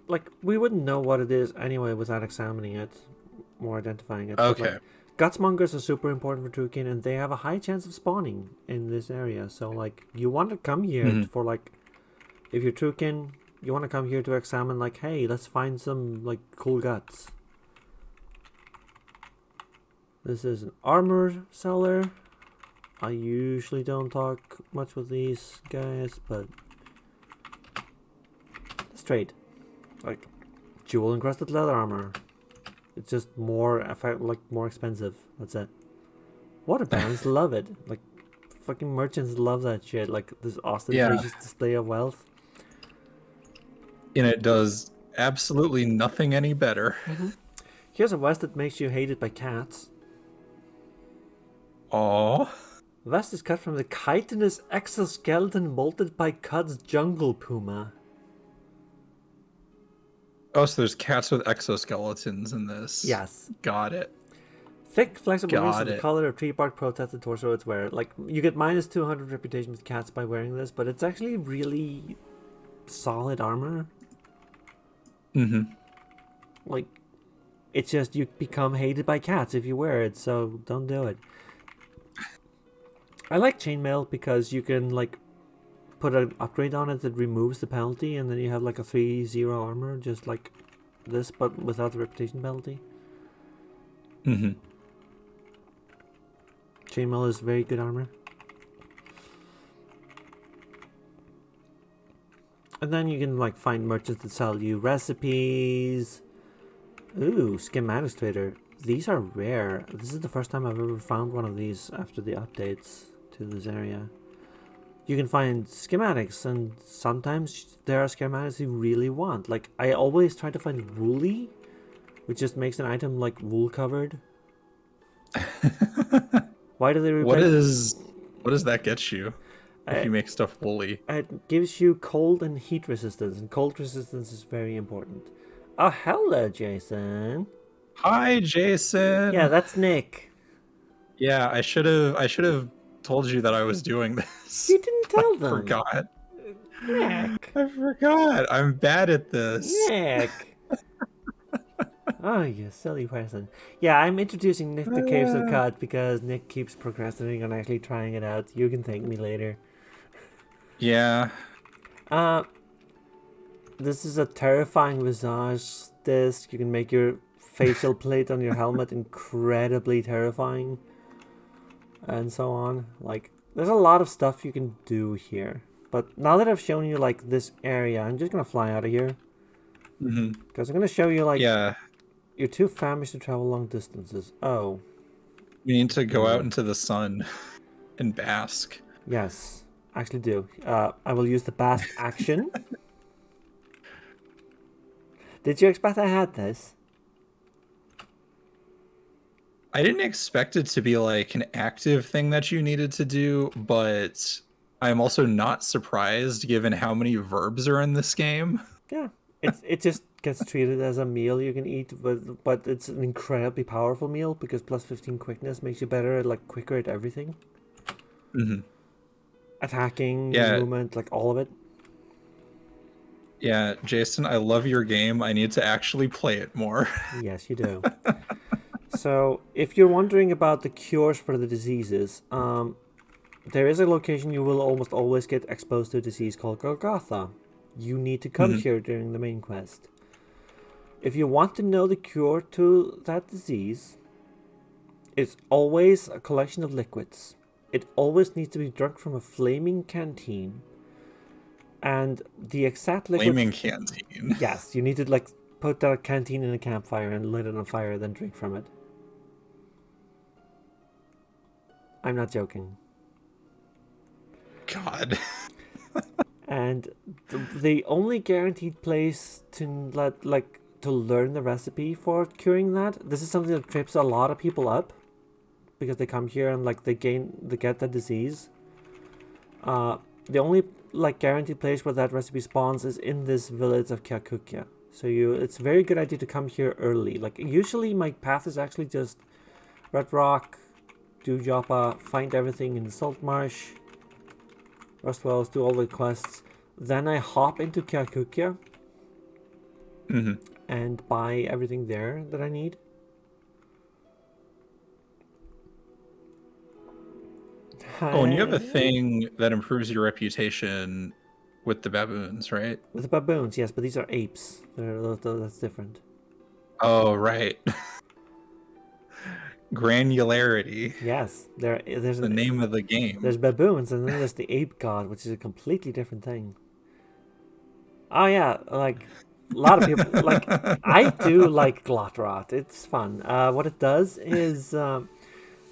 Like we wouldn't know what it is anyway without examining it or identifying it. Okay. But, like, gutsmongers are super important for Truekin, and they have a high chance of spawning in this area. So like you want to come here for like, if you're Truekin, you want to come here to examine, like, hey, let's find some, like, cool guts. This is an armor seller. I usually don't talk much with these guys, but let's trade. Like, jewel encrusted leather armor. It's just more, more expensive. That's it. Water barons love it. Like, fucking merchants love that shit. Like this Yeah. ostentatious display of wealth. And it does absolutely nothing any better. Here's a vest that makes you hated by cats. Aww. Vest is cut from the chitinous exoskeleton molted by Cud's jungle puma. Oh, so there's cats with exoskeletons in this. Yes. Got it. Thick, flexible wings of the it. color of tree bark protect the torso it's wear. Like, you get minus 200 reputation with cats by wearing this, but it's actually really solid armor. Like, it's just you become hated by cats if you wear it, so don't do it. I like chainmail because you can, like, put an upgrade on it that removes the penalty, and then you have, like, a 3-0 armor, just like this, but without the reputation penalty. Chainmail is very good armor. And then you can like find merchants that sell you recipes. Ooh, schematics trader. These are rare. This is the first time I've ever found one of these after the updates to this area. You can find schematics, and sometimes there are schematics you really want. Like, I always try to find woolly, which just makes an item like wool covered. Why do they replace... What does that get you if you make stuff woolly? It gives you cold and heat resistance, and cold resistance is very important. Oh, hello, Jason. Hi, Jason. Yeah, that's Nick. Yeah, I should have told you that I was doing this. You didn't tell them. I forgot. Nick. I forgot. I'm bad at this. Nick. Oh, you silly person. Yeah, I'm introducing Nick to Caves of Cod because Nick keeps procrastinating on actually trying it out. You can thank me later. Yeah. This is a terrifying visage disc. You can make your facial plate on your helmet incredibly terrifying. And so on. Like, there's a lot of stuff you can do here. But now that I've shown you, like, this area, I'm just gonna fly out of here. Because I'm gonna show you, like... Yeah. You're too famished to travel long distances. Oh. We need to go out into the sun and bask. Yes, actually do. I will use the bask action. Did you expect I had this? I didn't expect it to be like an active thing that you needed to do, but I'm also not surprised given how many verbs are in this game. Yeah, it just gets treated as a meal you can eat, but it's an incredibly powerful meal because plus 15 quickness makes you better, like quicker at everything. Attacking, movement, like all of it. Yeah, Jason, I love your game. I need to actually play it more. Yes, you do. So, if you're wondering about the cures for the diseases, there is a location you will almost always get exposed to a disease called Golgotha. You need to come here during the main quest. If you want to know the cure to that disease, it's always a collection of liquids. It always needs to be drunk from a flaming canteen. And the exact liquid... Flaming canteen. Yes, you need to like put that canteen in a campfire and light it on fire, then drink from it. I'm not joking. God. And the only guaranteed place to learn the recipe for curing that, this is something that trips a lot of people up because they come here and like they get the disease. The only like guaranteed place where that recipe spawns is in this village of Kyakukia. So it's a very good idea to come here early. Like usually my path is actually just Red Rock, do Joppa, find everything in the Salt Marsh, Rustwells, do all the quests. Then I hop into Kyakukia and buy everything there that I need. Oh, and you have a thing that improves your reputation with the baboons, right? With the baboons, yes, but these are apes. That's different. Oh, right. Granularity. Yes, there's the name of the game. There's baboons, and then there's the ape god, which is a completely different thing. Oh yeah, like a lot of people like. I do like Glottrot. It's fun. What it does is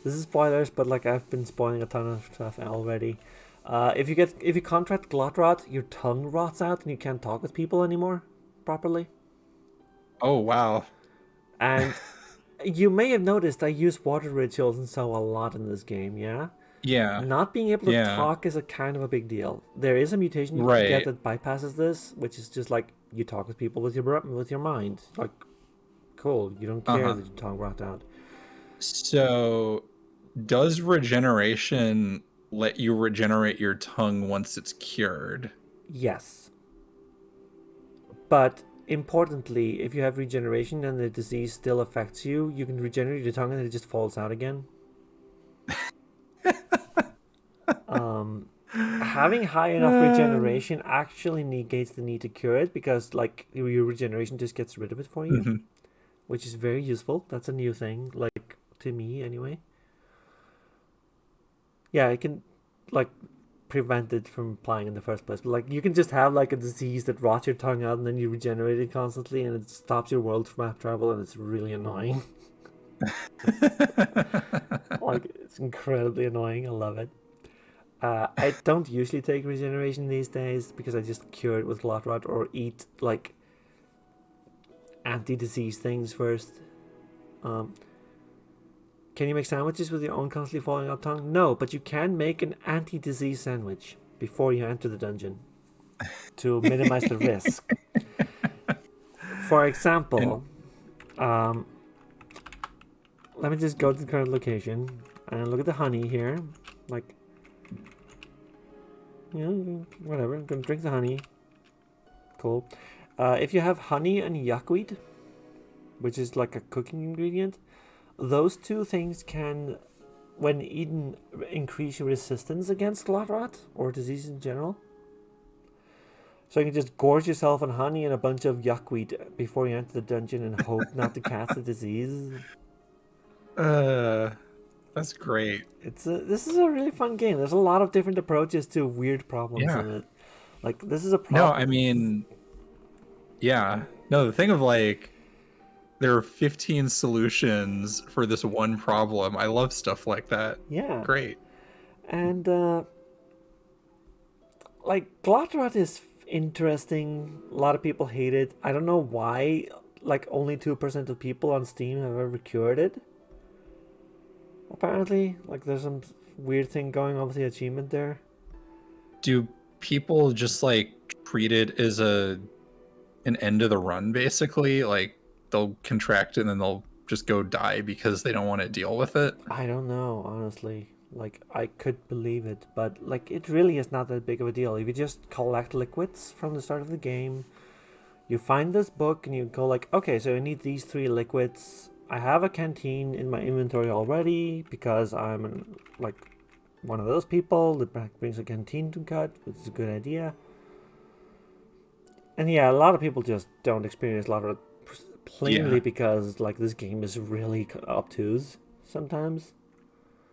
This is spoilers, but like I've been spoiling a ton of stuff already. If you contract glot rot, your tongue rots out and you can't talk with people anymore properly. Oh wow. And you may have noticed I use water rituals and so a lot in this game. Yeah, Yeah. not being able to Yeah. talk is a kind of a big deal. There is a mutation you can get Right. that bypasses this, which is just like you talk with people with your mind. Like, cool, you don't care Uh-huh. that your tongue rot out. So does regeneration let you regenerate your tongue once it's cured? Yes. But importantly, if you have regeneration and the disease still affects you, you can regenerate your tongue and it just falls out again. Having high enough regeneration actually negates the need to cure it because like your regeneration just gets rid of it for you, Mhm. which is very useful. That's a new thing, like to me anyway. Yeah, it can like prevent it from applying in the first place. But like you can just have like a disease that rots your tongue out and then you regenerate it constantly and it stops your world from map travel and it's really annoying. Like it's incredibly annoying. I love it. I don't usually take regeneration these days because I just cure it with glot rot or eat like anti-disease things first. Um, can you make sandwiches with your own constantly falling out tongue? No, but you can make an anti-disease sandwich before you enter the dungeon to minimize the risk. For And example, um, let me just go to the current location and look at the honey here. Like, you know, whatever. I'm gonna drink the honey. Cool. If you have honey and yuckweed, which is like a cooking ingredient, those two things can, when eaten, increase your resistance against glot rot or disease in general. So you can just gorge yourself on honey and a bunch of yuckweed before you enter the dungeon and hope not to catch the disease. uh that's great. This is a really fun game. There's a lot of different approaches to weird problems Yeah. in it. Like this is a No, I problem. mean, yeah. No, the thing of like there are 15 solutions for this one problem. I love stuff like that. Yeah, Great. and like Glottrot is interesting. A lot of people hate it. I don't know why. Like only 2% of people on Steam have ever cured it. Apparently, like there's some weird thing going on with the achievement there. Do people just like treat it as an end of the run basically? Like they'll contract it and then they'll just go die because they don't want to deal with it? I don't know, honestly. Like I could believe it, but like it really is not that big of a deal. If you just collect liquids from the start of the game, you find this book and you go like, okay, so I need these 3 liquids. I have a canteen in my inventory already because like one of those people that brings a canteen to cut, which is a good idea. And yeah, a lot of people just don't experience a lot of it plainly Yeah. because like this game is really obtuse sometimes.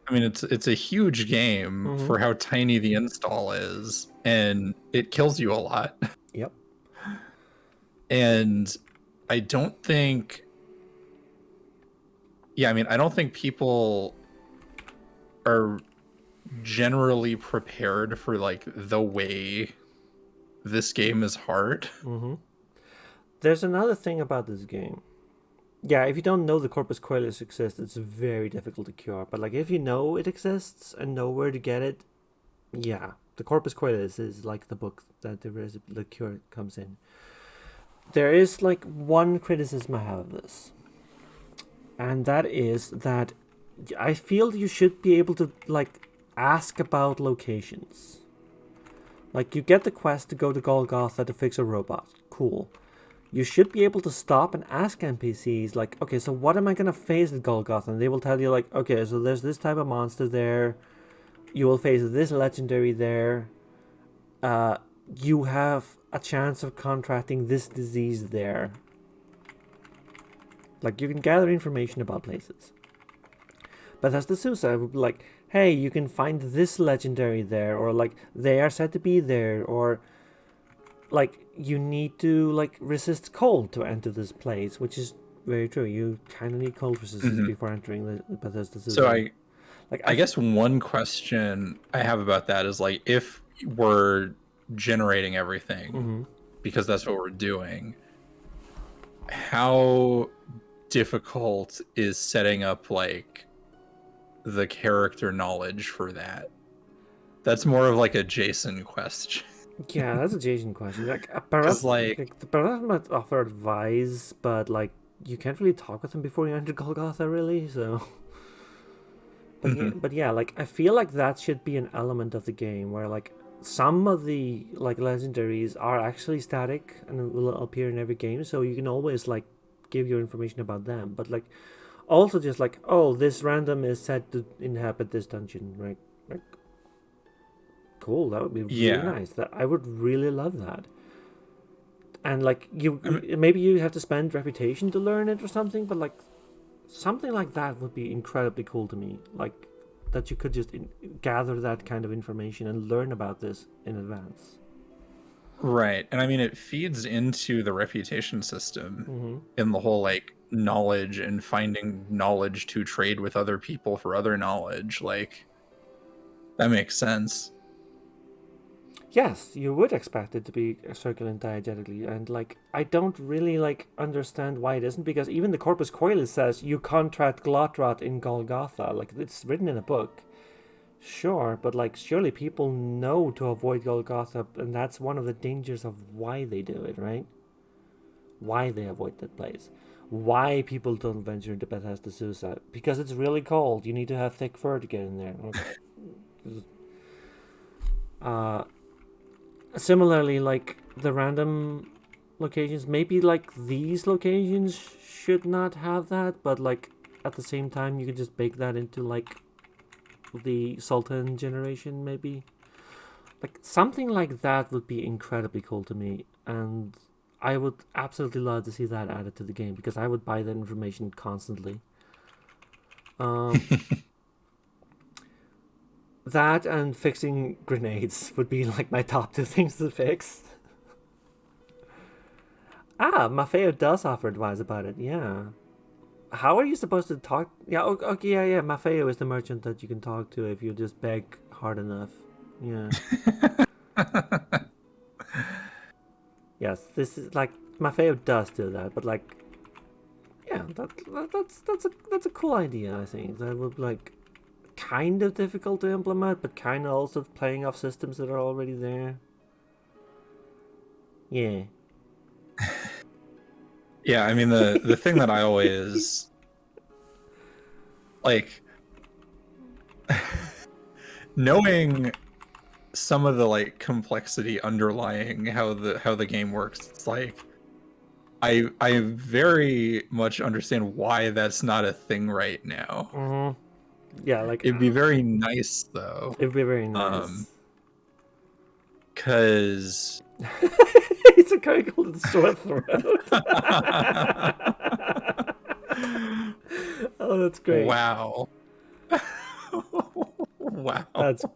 I mean, it's a huge game Mm-hmm. for how tiny the install is, and it kills you a lot. Yep. And I don't think, yeah, I mean, I don't think people are generally prepared for like the way this game is hard. Mm-hmm. There's another thing about this game. Yeah, if you don't know the Corpus Coelus exists, it's very difficult to cure. But like if you know it exists and know where to get it, yeah, the Corpus Coelus is like the book that the cure comes in. There is like one criticism I have of this, and that is that I feel you should be able to like ask about locations. Like you get the quest to go to Golgotha to fix a robot. Cool. You should be able to stop and ask NPCs like, okay, so what am I gonna face at Golgotha? And they will tell you like, okay, so there's this type of monster there. You will face this legendary there. You have a chance of contracting this disease there. Like you can gather information about places. But as the Susa would be like, hey, you can find this legendary there, or like they are said to be there, or like you need to like resist cold to enter this place, which is very true. You kind of need cold resistance Mhm. before entering the Bethesda So Susa. Like I guess one question I have about that is like, if we're generating everything mm-hmm. because that's what we're doing, how difficult is setting up like the character knowledge for that? That's more of like a Jason question. Yeah, that's a Jason question. Like Because like, the Barath might offer advice, but like you can't really talk with him before you enter Golgotha, really. So, mhm, but yeah, like I feel like that should be an element of the game where like some of the like legendaries are actually static and will appear in every game, so you can always like give your information about them. But like also just like, oh, this random is said to inhabit this dungeon, right? Like, cool, that would be really yeah, nice. That I would really love that. And like I mean, maybe you have to spend reputation to learn it or something, but like something like that would be incredibly cool to me. Like that you could just gather that kind of information and learn about this in advance. right. And I mean, it feeds into the reputation system Mm-hmm. in the whole like knowledge and finding knowledge to trade with other people for other knowledge. Like, that makes sense. Yes, you would expect it to be circulating diegetically, and like I don't really like understand why it isn't, because even the Corpus Coelis says you contract Glotrot in Golgotha. Like it's written in a book. Sure, but like surely people know to avoid Golgotha, and that's one of the dangers of why they do it, right? Why they avoid that place. Why people don't venture into Bethesda Suicide. Because it's really cold. You need to have thick fur to get in there. Uh, Similarly, like the random locations, maybe like these locations should not have that, but like at the same time, you could just bake that into like the Sultan generation, maybe. Like something like that would be incredibly cool to me, and I would absolutely love to see that added to the game because I would buy that information constantly. Um, that and fixing grenades would be like my top two things to fix. Ah, Maffeo does offer advice about it. Yeah. How are you supposed to talk? Yeah. Okay. Yeah. Yeah. Maffeo is the merchant that you can talk to if you just beg hard enough. Yeah. Yes. This is like Maffeo does do that, but like, yeah, that's a cool idea. I think that would be like kind of difficult to implement, but kind of also playing off systems that are already there. Yeah. Yeah, I mean, the thing that I always like, knowing some of the like complexity underlying how the game works, it's like I very much understand why that's not a thing right now. Mm-hmm. Yeah. Like It'd be very nice though, it'd be very um, nice. because It's a curricle to the sore throat. Oh, that's great. wow. Wow.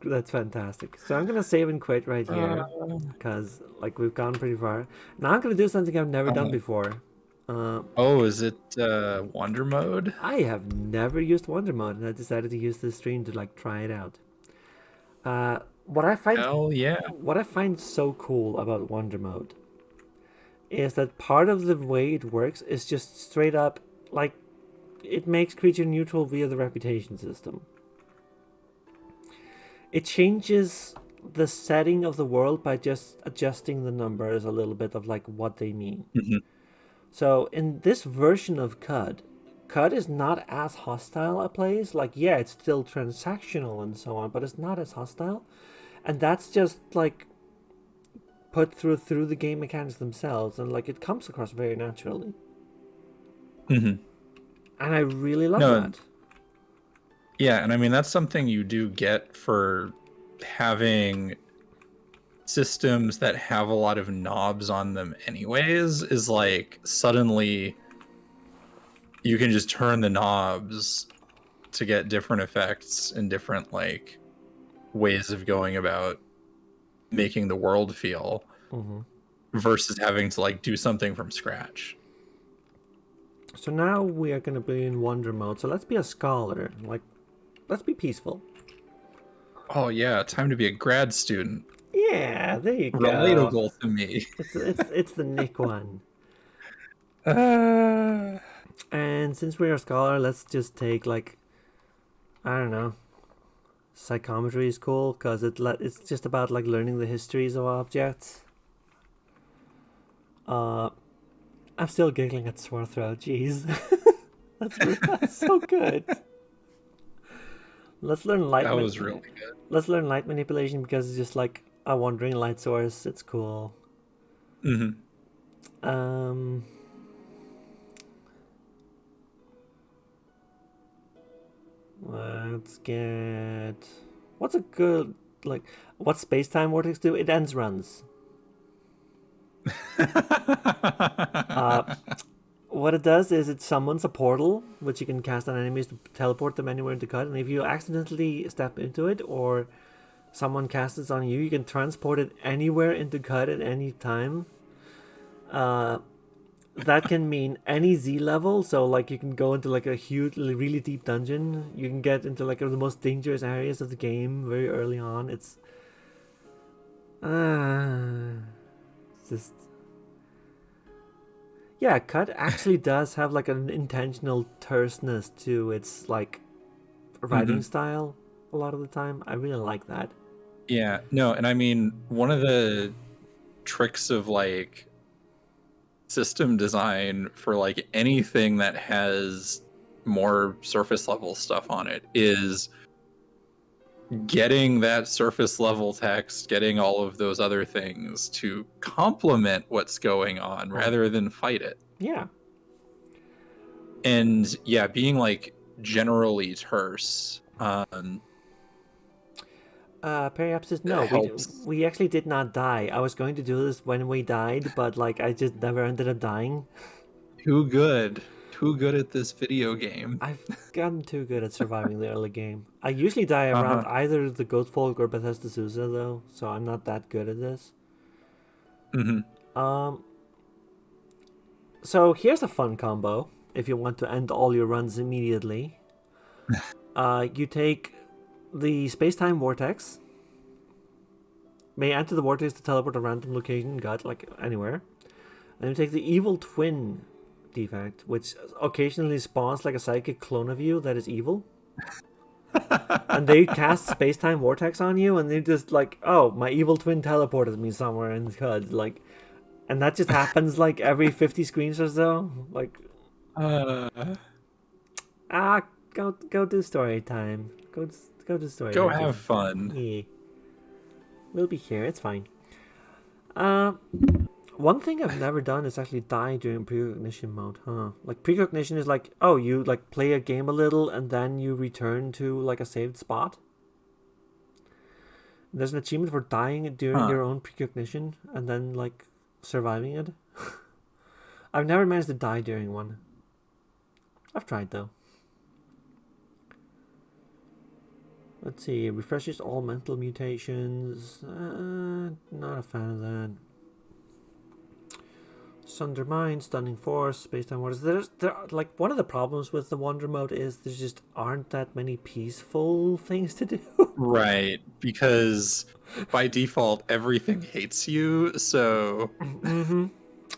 That's fantastic. So I'm gonna save and quit right Uh, here because like we've gone pretty far. Now I'm gonna do something I've never done before. Uh, oh, is it Wander mode? I have never used Wonder Mode, and I decided to use this stream to like try it out. What I find Hell yeah. what I find so cool about Wonder Mode is that part of the way it works is just straight up like it makes creature neutral via the reputation system. It changes the setting of the world by just adjusting the numbers a little bit of like what they mean. Mhm. So in this version of CUD is not as hostile a place. Like yeah, it's still transactional and so on, but it's not as hostile. And that's just like put through the game mechanics themselves, and like it comes across very naturally. Mhm. And I really love No, that. yeah, and I mean that's something you do get for having systems that have a lot of knobs on them anyways, is like suddenly you can just turn the knobs to get different effects and different like ways of going about making the world feel Mm-hmm. versus having to like do something from scratch. So now we are going to be in Wonder Mode. So let's be a scholar. Like, let's be peaceful. Oh yeah, time to be a grad student. Yeah, there you go. Relatable to me. It's the Nick one. Uh, And since we're a scholar, let's just take like, I don't know, psychometry is cool because it's just about like learning the histories of objects. Uh, I'm still giggling at sore throat. Jeez, that's so good. Let's learn light. that was really good. Let's learn light manipulation because it's just like a wandering light source. It's cool. Mm-hmm. Um, let's get. What's a good like? What space time vortex do? It ends runs. What it does is it summons a portal which you can cast on enemies to teleport them anywhere into cut, and if you accidentally step into it or someone casts it on you, you can transport it anywhere into cut at any time. That can mean any Z level, so like you can go into like a huge, really deep dungeon. You can get into like the most dangerous areas of the game very early on. It's just yeah, cut actually does have like an intentional terseness to its like writing style a lot of the time. I really like that. Yeah, no, and I mean, one of the tricks of like system design for like anything that has more surface level stuff on it is getting that surface level text, getting all of those other things to complement what's going on rather than fight it. Yeah. And yeah, being like generally terse Periaps says no. helps. We actually did not die. I was going to do this when we died, but like I just never ended up dying. Too good. Too good at this video game. I've gotten too good at surviving the early game. I usually die around Uh-huh. either the Goat Folk or Bethesda Sousa though, so I'm not that good at this. Mm-hmm. So here's a fun combo if you want to end all your runs immediately. You take the space-time vortex. May enter the vortex to teleport a random location, got like anywhere. And you take the evil twin defect, which occasionally spawns like a psychic clone of you that is evil. And they cast space-time vortex on you, and they're just like, "Oh, my evil twin teleported me somewhere in CUD." Like, and that just happens like every 50 screens or so. Like, go do story time. Go do story Go time. have fun. Yeah, we'll be here. It's fine. One thing I've never done is actually die during precognition mode, huh? Like precognition is like, oh, you like play a game a little and then you return to like a saved spot. There's an achievement for dying during your own precognition and then like surviving it. I've never managed to die during one. I've tried though. Let's see, refreshes all mental mutations. Not a fan of that. Sunder Mind, Stunning Force, Space-Time Wardens. There like one of the problems with the Wander mode is there just aren't that many peaceful things to do. Right, because by default everything hates you, so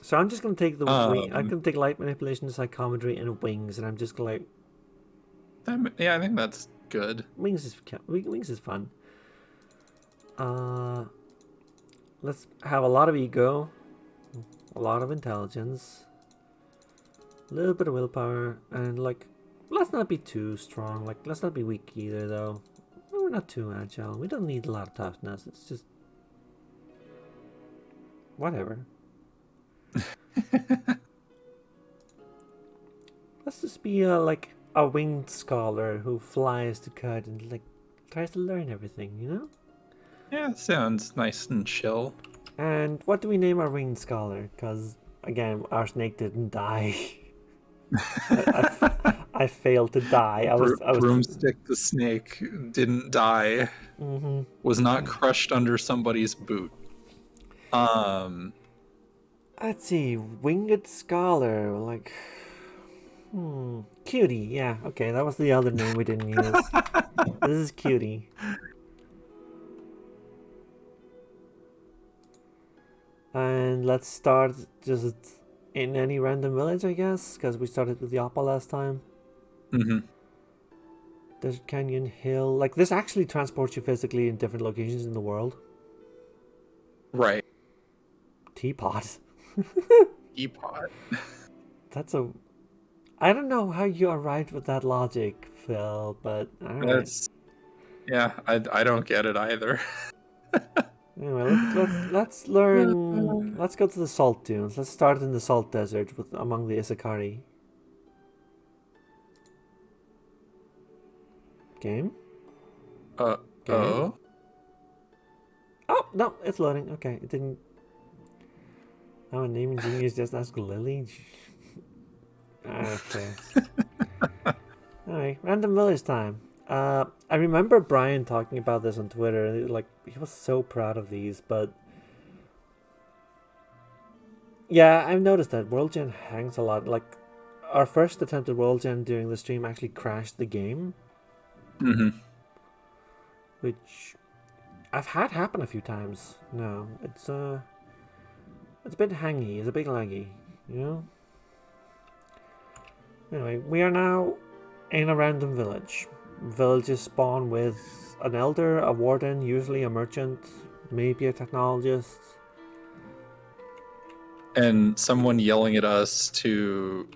So I'm just gonna take the wing. I'm um gonna take light manipulation, psychometry, and wings, and I'm just gonna like yeah, I think that's good. wings is fun. Let's have a lot of ego, a lot of intelligence, a little bit of willpower, and like let's not be too strong. Like let's not be weak either, though. We're not too agile. We don't need a lot of toughness. It's just whatever. Let's just be like a winged scholar who flies to cut and like tries to learn everything, you know? Yeah, it sounds nice and chill. And what do we name our winged scholar? Because again, our snake didn't die. I failed to die. I was Broomstick the snake didn't die. Was not crushed under somebody's boot. Let's see, winged scholar. Like, Cutie, yeah, okay, that was the other name we didn't use. This is Cutie. And let's start just in any random village, I guess, because we started with the Appa last time. Mm-hmm. Desert Canyon Hill. Like, this actually transports you physically in different locations in the world. Right. Teapot. Teapot. That's a... I don't know how you arrived with that logic, Phil, but alright. That's... Yeah, I don't get it either. Anyway, let's learn... Let's go to the Salt Dunes. Let's start in the Salt Desert with among the Isakari. Game? Game? Oh? Oh, no, it's loading. Okay, it didn't... Oh, a naming genius just asked Lily? Okay. Alright, random village time. I remember Brian talking about this on Twitter. Like, he was so proud of these, but... Yeah, I've noticed that World Gen hangs a lot. Like, our first attempt at World Gen during the stream actually crashed the game. Mm-hmm. Which I've had happen a few times. No, it's a bit hangy. It's a bit laggy, you know? Anyway, we are now in a random village. Villages spawn with an elder, a warden, usually a merchant, maybe a technologist. And someone yelling at us to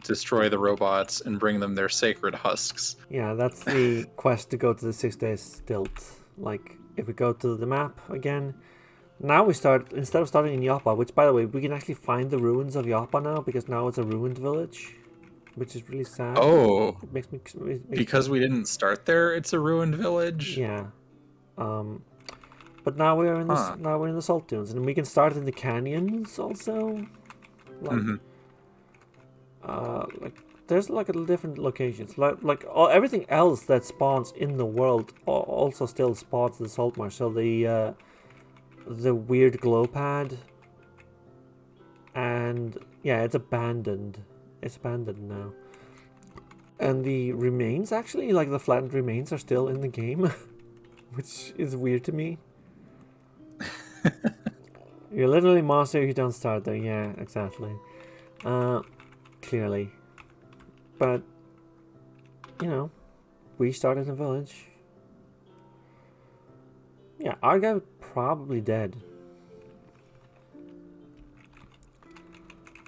destroy the robots and bring them their sacred husks. Yeah, that's the quest to go to the 6 days stilt. Like, if we go to the map again, now we start, instead of starting in Yapa, which by the way, we can actually find the ruins of Yapa now, because now it's a ruined village, which is really sad. Oh, It makes me... because we didn't start there, it's a ruined village? Yeah. But now we're in the now we're in the Salt Dunes, and we can start in the canyons also. Like, like there's like different locations. Like everything else that spawns in the world also still spawns in the salt marsh. So the weird glow pad, and yeah, it's abandoned. It's abandoned now. And the remains, actually, like the flattened remains, are still in the game, which is weird to me. You're literally a monster if you don't start there. Yeah, exactly. Clearly. But, you know, we started in a village. Yeah, our guy was probably dead.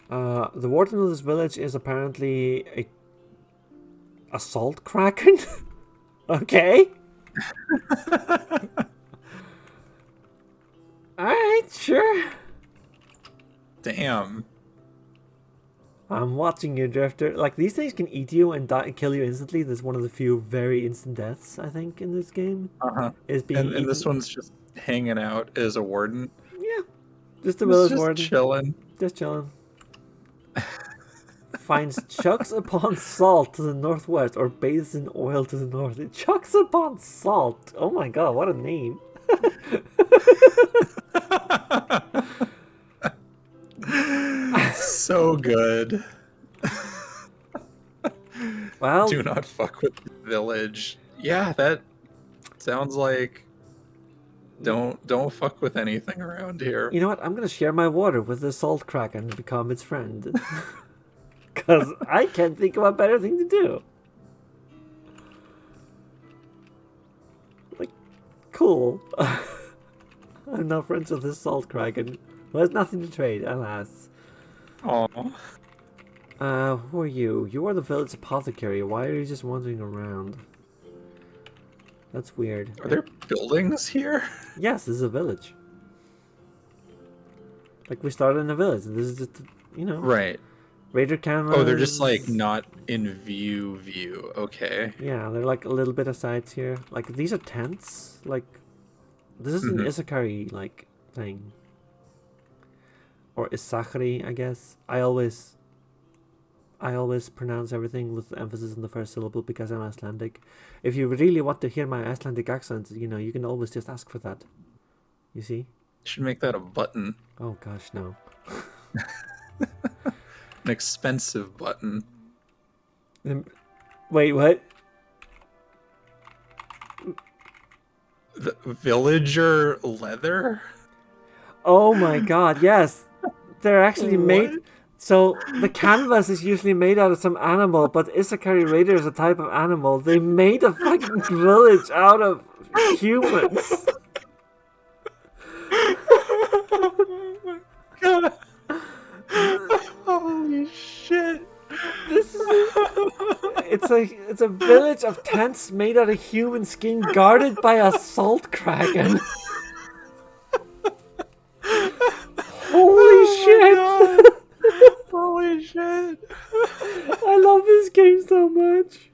The warden of this village is apparently a salt kraken. Okay. Alright, sure. Damn. I'm watching you, Drifter. Like, these things can eat you and kill you instantly. There's one of the few very instant deaths, I think, in this game. Is being and this one's just hanging out as a warden. Yeah. Just a village just warden. Chilling. Just chilling. Finds chucks upon salt to the northwest, or bathes in oil to the north. It chucks upon salt. Oh my god, what a name. So good. Well, do not fuck with the village. Yeah, that sounds like don't fuck with anything around here. You know what? I'm gonna share my water with the salt kraken and become its friend. Because I can't think of a better thing to do. Like, cool. I'm now friends with this salt kraken who has nothing to trade, alas. Aww. Who are you? You are the village apothecary. Why are you just wandering around? That's weird. Are there buildings here? Yes, this is a village. Like, we started in a village, and this is just, you know. Right. Raider cameras. Oh, they're just, like, not in view. Okay. Yeah, they're, like, a little bit of sides here. Like, these are tents. Like, this is an Isakari, like, thing. Or Isakari, I guess. I always pronounce everything with emphasis on the first syllable because I'm Icelandic. If you really want to hear my Icelandic accent, you know, you can always just ask for that. You see? Should make that a button. Oh gosh, no. An expensive button. Wait, what? The villager leather? Oh my god, yes. They're actually What? made. So the canvas is usually made out of some animal, but Isakari Raider is a type of animal. They made a fucking village out of humans. God. Holy shit. This is it's a village of tents made out of human skin, guarded by a salt kraken. Holy shit! God. Holy shit. I love this game so much.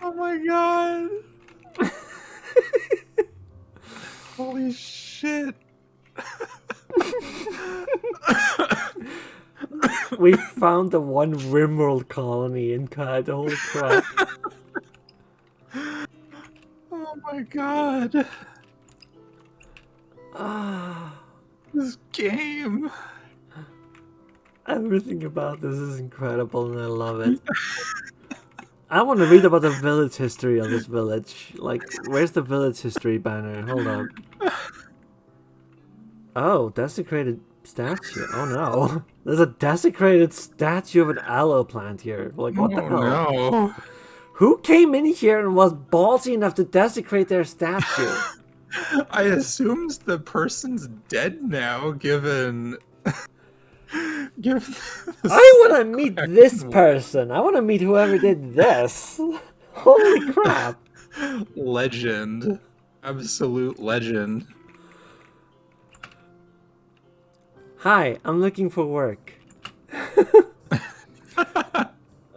Oh my god. Holy shit. We found the one Rimworld colony in CUD. Holy crap. Oh my god. Ah, This game. everything about this is incredible and I love it. I want to read about the village history of this village. Like, where's the village history banner? Hold up. Oh, desecrated statue. Oh no. There's a desecrated statue of an aloe plant here. Like, what the hell? No. Who came in here and was ballsy enough to desecrate their statue? I assumed the person's dead now, given. given. I want to meet this person. I want to meet whoever did this. Holy crap. Legend. Absolute legend. Hi, I'm looking for work.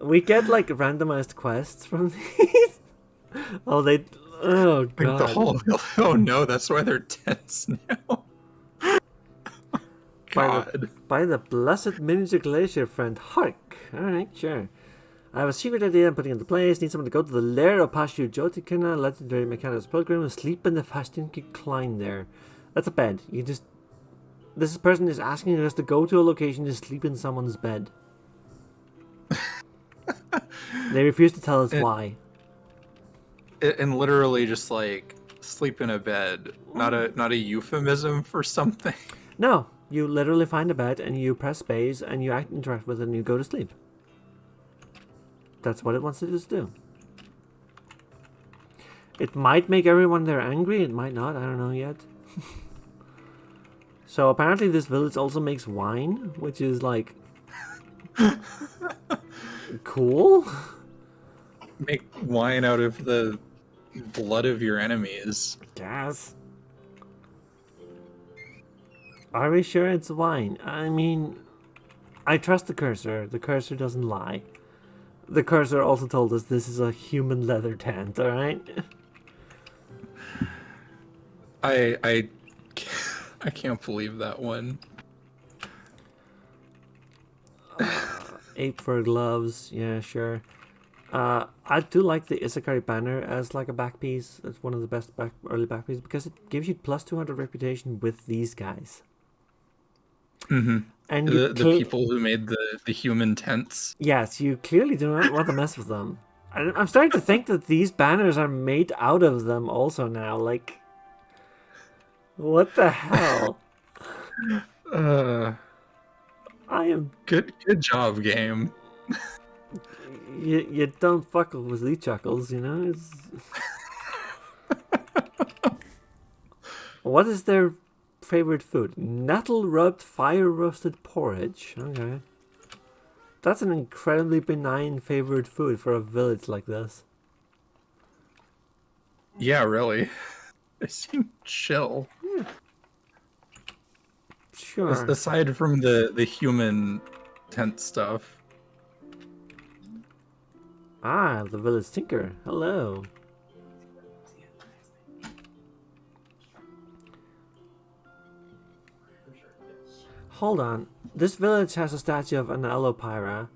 We get like randomized quests from these. Oh, they. Oh Like the god. whole. Oh no, that's why they're tense now. God. By the blessed miniature glacier friend, hark. Alright, sure. I have a secret idea I'm putting into place. Need someone to go to the lair of Pashu Jotikana, legendary mechanics pilgrim, and sleep in the Fastinki Klein there. That's a bed. You just. This person is asking us to go to a location to sleep in someone's bed. They refuse to tell us why. And literally just like sleep in a bed. Not a euphemism for something. No, you literally find a bed and you press space and you interact with it and you go to sleep. That's what it wants to just do. It might make everyone there angry, it might not, I don't know yet. So apparently this village also makes wine, which is like cool. Make wine out of the blood of your enemies. Gas. Are we sure it's wine? I mean, I trust the cursor. The cursor doesn't lie. The cursor also told us this is a human leather tent, alright? I can't believe that one. Ape fur gloves, yeah, sure. I do like the Isakari banner as like a back piece. It's one of the best early back pieces because it gives you plus 200 reputation with these guys. Mm-hmm. And The people who made the human tents. Yes, you clearly do not want to mess with them. I'm starting to think that these banners are made out of them also now. Like, what the hell? I am good job, game. You don't fuck with these chuckles, you know. It's... What is their favorite food? Nettle rubbed fire roasted porridge. Okay, that's an incredibly benign favorite food for a village like this. Yeah, really. They seem chill. Yeah. Sure. Aside from the human tent stuff. Ah, the village tinker. Hello. Hold on. This village has a statue of an Alopyra.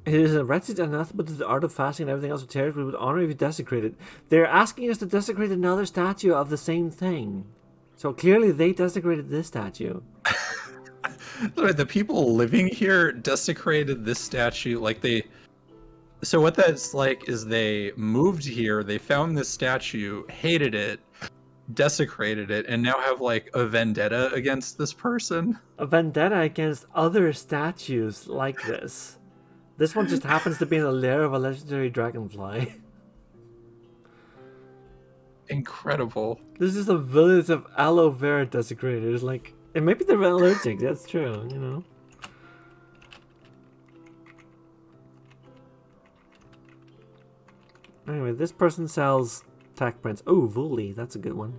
It is a wretched anathema to the art of fasting and everything else of terrors. We would honor if you desecrate it. They're asking us to desecrate another statue of the same thing. So clearly they desecrated this statue. The people living here desecrated this statue. So what that's like is they moved here, they found this statue, hated it, desecrated it, and now have like a vendetta against this person. A vendetta against other statues like this. This one just happens to be in the lair of a legendary dragonfly. Incredible. This is a village of aloe vera desecrators. Like, and maybe they're allergic. That's true, you know. Anyway, this person sells tech prints. Oh, Vuli, that's a good one.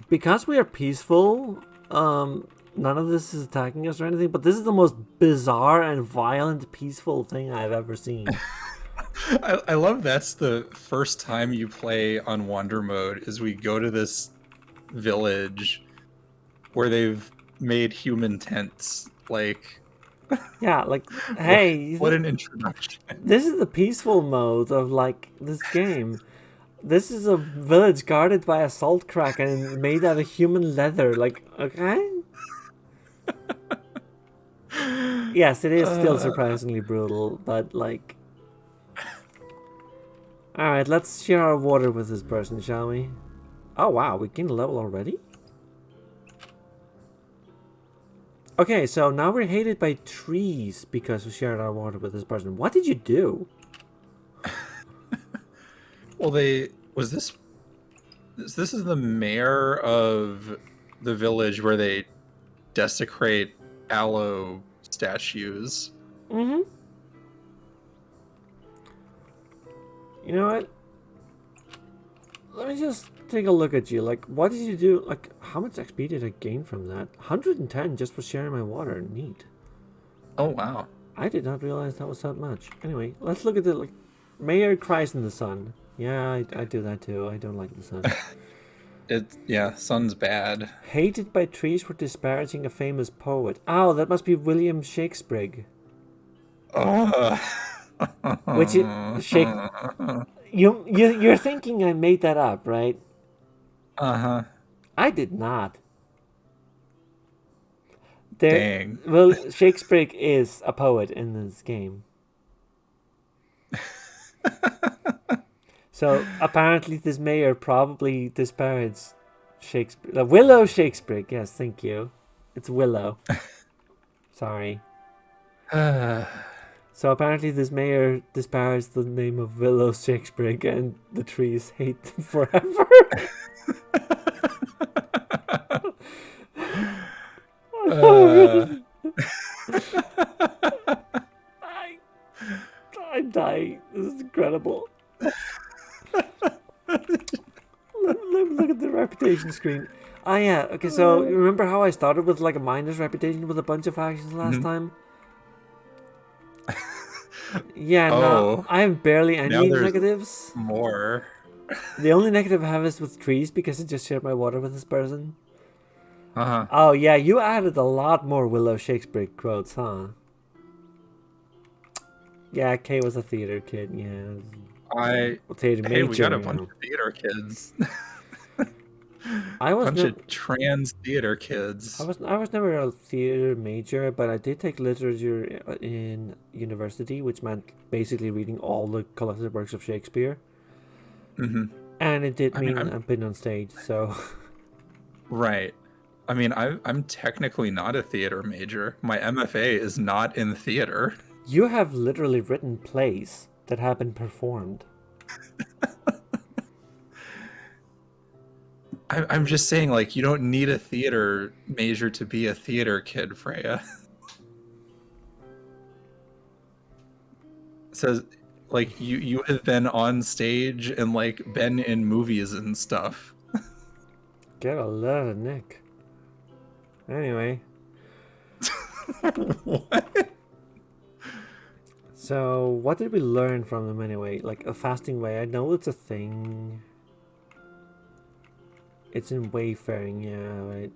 Because we are peaceful, none of this is attacking us or anything, but this is the most bizarre and violent peaceful thing I've ever seen. I love that's the first time you play on Wander mode is we go to this village where they've made human tents. Like, yeah, like, hey, what an introduction. This is the peaceful mode of like this game. This is a village guarded by a salt crack and made out of human leather. Like, okay. Yes, it is still surprisingly brutal, but like. Alright, let's share our water with this person, shall we? Oh wow, we gained a level already? Okay, so now we're hated by trees because we shared our water with this person. What did you do? Well, this is the mayor of the village where they desecrate aloe statues. Mm-hmm. You know what? Let me just take a look at you. Like, what did you do? Like, how much XP did I gain from that? 110 just for sharing my water. Neat. Oh, wow. I did not realize that was that much. Anyway, let's look at the, like, Mayor cries in the sun. Yeah, I do that too. I don't like the sun. Yeah, sun's bad. Hated by trees for disparaging a famous poet. Oh, that must be William Shakespeare. Which you're thinking I made that up, right? Uh-huh. I did not. Dang. Well, Shakespeare is a poet in this game. So apparently this mayor probably disparaged Shakespeare. Willow Shakespeare, yes, thank you. It's Willow. Sorry. So apparently this mayor disparaged the name of Willow Shakespeare and the trees hate them forever. I'm dying. This is incredible. Look at the reputation screen. Ah, yeah. Okay, so you remember how I started with like a minus reputation with a bunch of factions last time? Yeah, no, I have barely any negatives. More. The only negative I have is with trees because I just shared my water with this person. Uh-huh. Oh, yeah, you added a lot more Willow Shakespeare quotes, huh? Yeah, Kay was a theater kid, yeah. Hey, we got a bunch of theater kids. I was a bunch of trans theater kids. I was never a theater major, but I did take literature in university, which meant basically reading all the collected works of Shakespeare. Mm-hmm. And it did mean I've been on stage, so. Right. I mean, I'm technically not a theater major. My MFA is not in theater. You have literally written plays that have been performed. I'm just saying, like, you don't need a theater major to be a theater kid, Freya. It says, like, you have been on stage and, like, been in movies and stuff. Get a lot of Nick. Anyway. What? So, what did we learn from them anyway? Like, a fasting way. I know it's a thing. It's in wayfaring, yeah, right?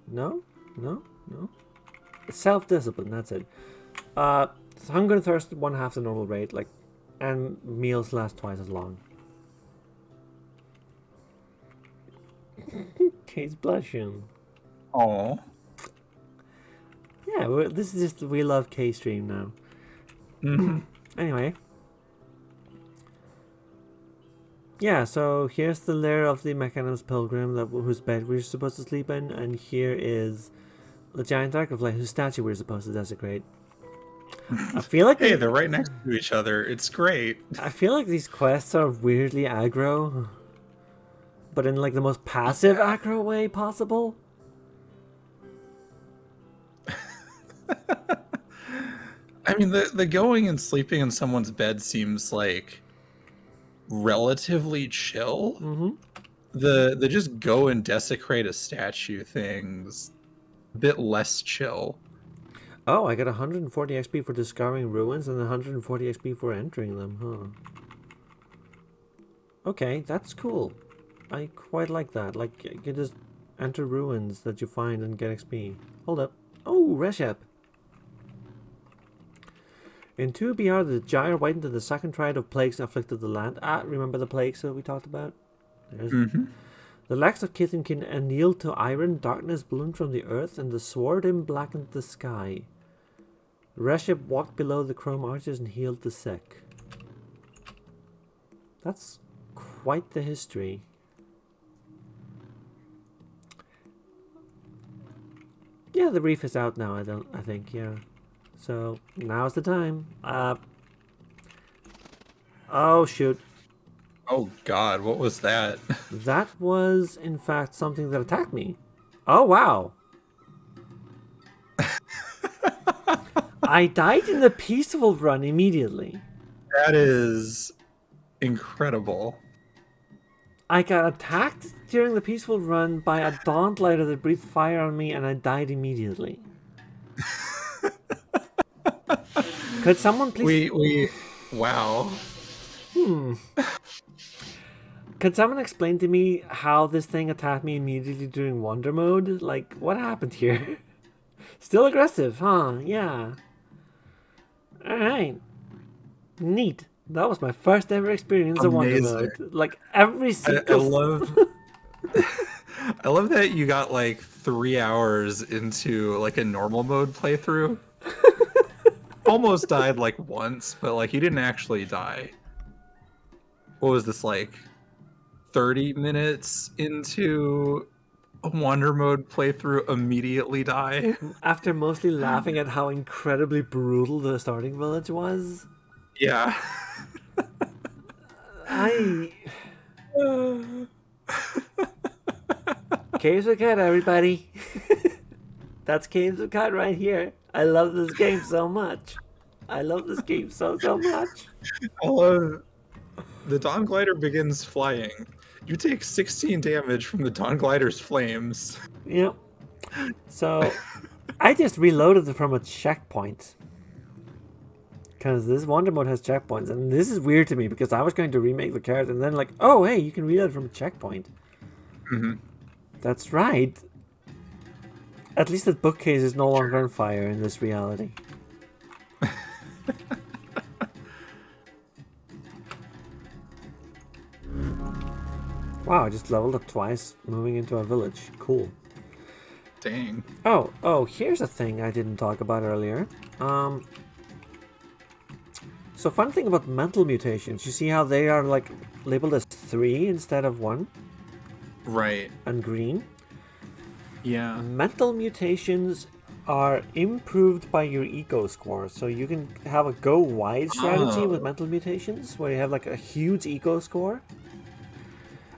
No? No? No? Self-discipline, that's it. So hunger and thirst, 1/2 the normal rate, like, and meals last twice as long. Kate's blushing. Oh. Yeah, this is just we love K stream now. Anyway. Yeah, so here's the lair of the Mechanim's Pilgrim whose bed we're supposed to sleep in, and here is the giant dragonfly whose statue we're supposed to desecrate. I feel like Hey, they're right next to each other. It's great. I feel like these quests are weirdly aggro, but in like the most passive aggro way possible. I mean, the going and sleeping in someone's bed seems like relatively chill. Mm-hmm. The just go and desecrate a statue thing's a bit less chill. Oh, I got 140 XP for discovering ruins and 140 XP for entering them, huh? Okay, that's cool. I quite like that. Like, you just enter ruins that you find and get XP. Hold up. Oh, Reshep. In 2BR, the gyre widened to the second triad of plagues afflicted the land. Remember the plagues that we talked about? The legs of kith and kin annealed to iron, darkness bloomed from the earth, and the swordin blackened the sky. Reshep walked below the chrome arches and healed the sick. That's quite the history. Yeah, the reef is out now, I think, yeah. So, now's the time. Oh, shoot. Oh god, what was that? That was, in fact, something that attacked me. Oh, wow. I died in the peaceful run immediately. That is incredible. I got attacked during the peaceful run by a Dawnlighter that breathed fire on me, and I died immediately. Could someone please... Wow. Could someone explain to me how this thing attacked me immediately during Wonder Mode? Like, what happened here? Still aggressive, huh? Yeah. Alright. Neat. That was my first ever experience of Wonder Mode. Like, every single... I love that you got like 3 hours into like a normal mode playthrough. Almost died like once, but like you didn't actually die. What was this, like 30 minutes into a Wonder Mode playthrough, immediately die? After mostly laughing at how incredibly brutal the starting village was. Yeah. Caves of Cut, everybody. That's Caves of Cut right here. I love this game so much. I love this game so much. I love... The Dawn Glider begins flying. You take 16 damage from the Dawn Glider's flames. Yep. So, I just reloaded it from a checkpoint. Because this Wonder Mode has checkpoints. And this is weird to me because I was going to remake the character and then like, oh, hey, you can reload from a checkpoint. Mm-hmm. That's right. At least the bookcase is no longer on fire in this reality. Wow, I just leveled up twice, moving into a village. Cool. Dang. Oh, here's a thing I didn't talk about earlier. So fun thing about mental mutations, you see how they are like labeled as 3 instead of 1? Right. And green? Yeah. Mental mutations are improved by your eco score. So you can have a go wide strategy with mental mutations where you have like a huge eco score.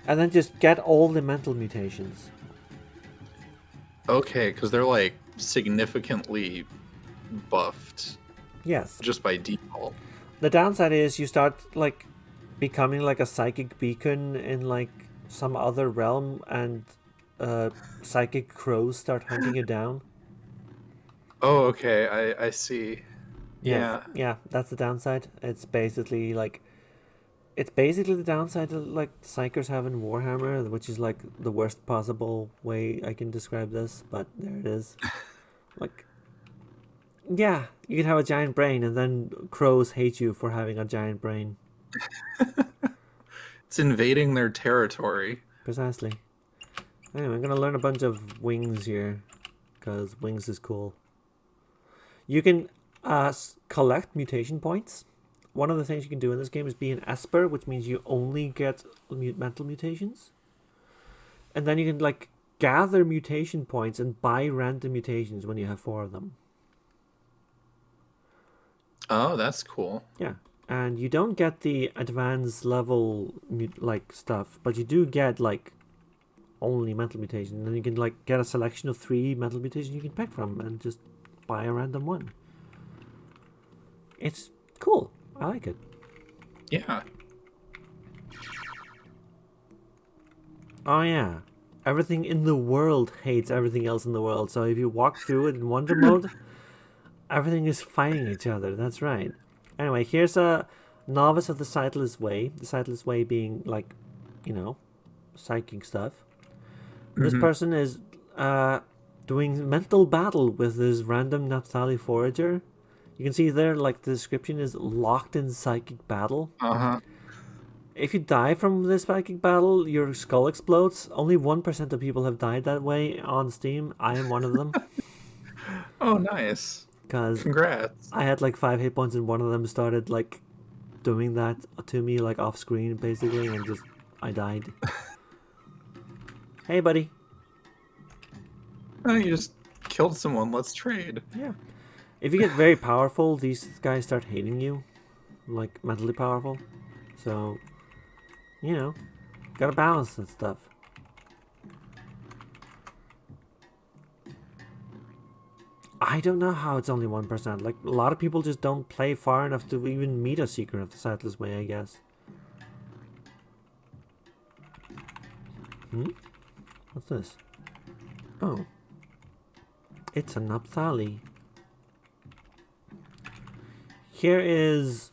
And then just get all the mental mutations. Okay, because they're like significantly buffed. Yes. Just by default. The downside is you start like becoming like a psychic beacon in like some other realm, and psychic crows start hunting you down. Oh, okay. I see. Yeah. Yeah, that's the downside. It's basically the downside that like psychers have in Warhammer, which is like the worst possible way I can describe this, but there it is. Like, Yeah, you can have a giant brain, and then crows hate you for having a giant brain. It's invading their territory. Precisely. Anyway, I'm gonna learn a bunch of wings here, because wings is cool. You can collect mutation points. One of the things you can do in this game is be an Esper, which means you only get mental mutations. And then you can like gather mutation points and buy random mutations when you have 4 of them. Oh, that's cool. Yeah. And you don't get the advanced level like stuff, but you do get like only mental mutation. And then you can like get a selection of 3 mental mutations you can pick from and just buy a random one. It's cool. I like it. Yeah. Oh yeah. Everything in the world hates everything else in the world. So if you walk through it in wonder mode, everything is fighting each other. That's right. Anyway, here's a novice of the Sightless Way. The Sightless Way being like, you know, psychic stuff. This Hmm. person is doing mental battle with this random Naphtali forager. You can see there, like the description is locked in psychic battle. Uh-huh. If you die from this psychic battle, your skull explodes. Only 1% of people have died that way on Steam. I am one of them. Oh, nice. Because Congrats. I had like 5 hit points and one of them started like doing that to me like off screen basically and just I died. Hey buddy. Oh, you just killed someone. Let's trade. Yeah. If you get very powerful, these guys start hating you. Like mentally powerful. So, you know, gotta balance that stuff. I don't know how it's only 1%. Like, a lot of people just don't play far enough to even meet a Secret of the Sightless Way, I guess. Hmm? What's this? Oh. It's a Naphtali. Here is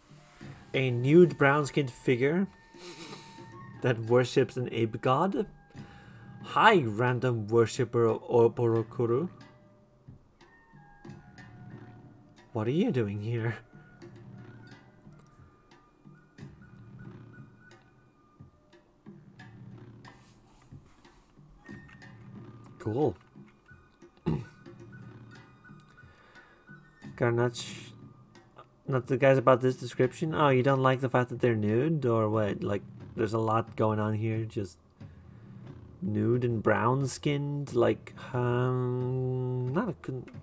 a nude brown-skinned figure that worships an ape god. Hi, random worshipper of Oborokuru. What are you doing here? Cool. Garnach. Not the guys about this description? Oh, you don't like the fact that they're nude? Or what? Like, there's a lot going on here. Just nude and brown skinned? Like, not a.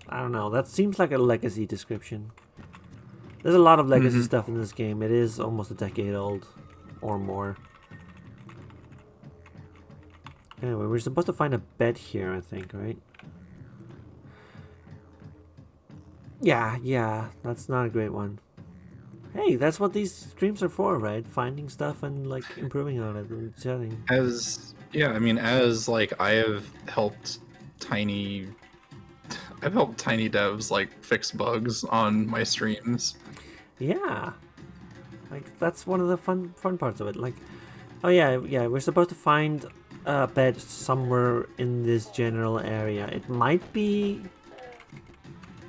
I don't know. That seems like a legacy description. There's a lot of legacy Hmm. stuff in this game. It is almost a decade old. Or more. Anyway, we're supposed to find a bed here, I think, right? Yeah, that's not a great one. Hey, that's what these streams are for, right? Finding stuff and like improving on it and chatting. As like I've helped tiny devs like fix bugs on my streams. Yeah, like that's one of the fun parts of it. Like, oh yeah, we're supposed to find a bed somewhere in this general area. It might be.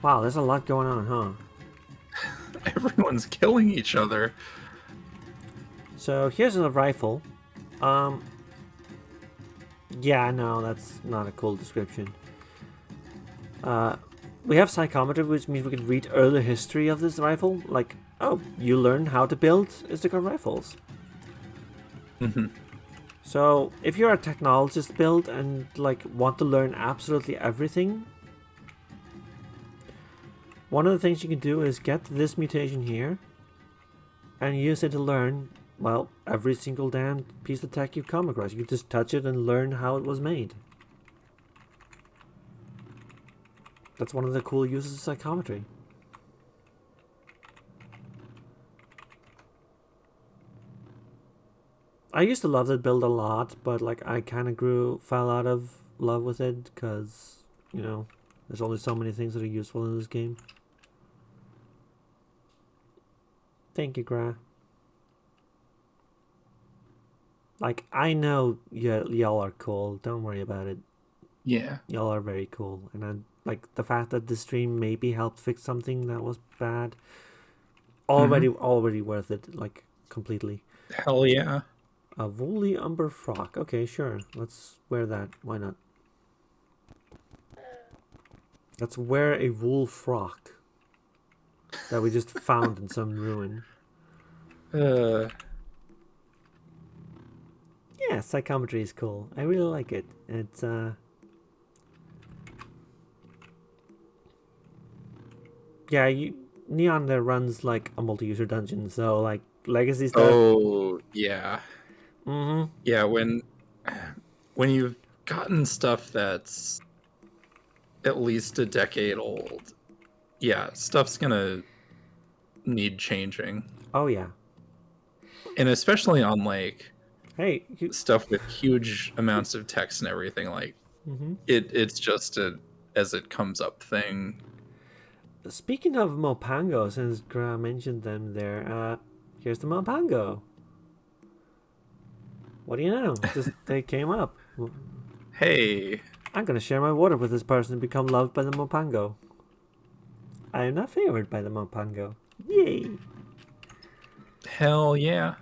Wow, there's a lot going on, huh? Everyone's killing each other. So here's a rifle. Um, yeah, no, that's not a cool description. Uh, we have psychometry, which means we can read early history of this rifle. Like, oh, you learn how to build Istigar rifles. Hmm. So if you're a technologist build and like want to learn absolutely everything, one of the things you can do is get this mutation here and use it to learn, well, every single damn piece of tech you come across. You can just touch it and learn how it was made. That's one of the cool uses of psychometry. I used to love that build a lot, but like I kind of fell out of love with it because, you know, there's only so many things that are useful in this game. Thank you, Gra. Like, I know y'all are cool. Don't worry about it. Yeah. Y'all are very cool. And Like the fact that the stream maybe helped fix something that was bad. Mhm. Already worth it, like completely. Hell yeah. A woolly umber frock. Okay, sure. Let's wear that. Why not? Let's wear a wool frock that we just found in some ruin. Uh, Yeah, psychometry is cool. I really like it. It's yeah, Neon there runs like a multi-user dungeon, so like legacy stuff. oh yeah. Mm-hmm. Yeah, when you've gotten stuff that's at least a decade old, yeah, stuff's gonna need changing. Oh yeah. And especially on like Hey, you. stuff with huge amounts of text and everything, like Mm-hmm. it's just a as it comes up thing. Speaking of Mopango, since Gra mentioned them there, here's the Mopango. What do you know? Just they came up. Hey, I'm gonna share my water with this person and become loved by the Mopango. I am not favored by the Mopango. Yay! hell yeah.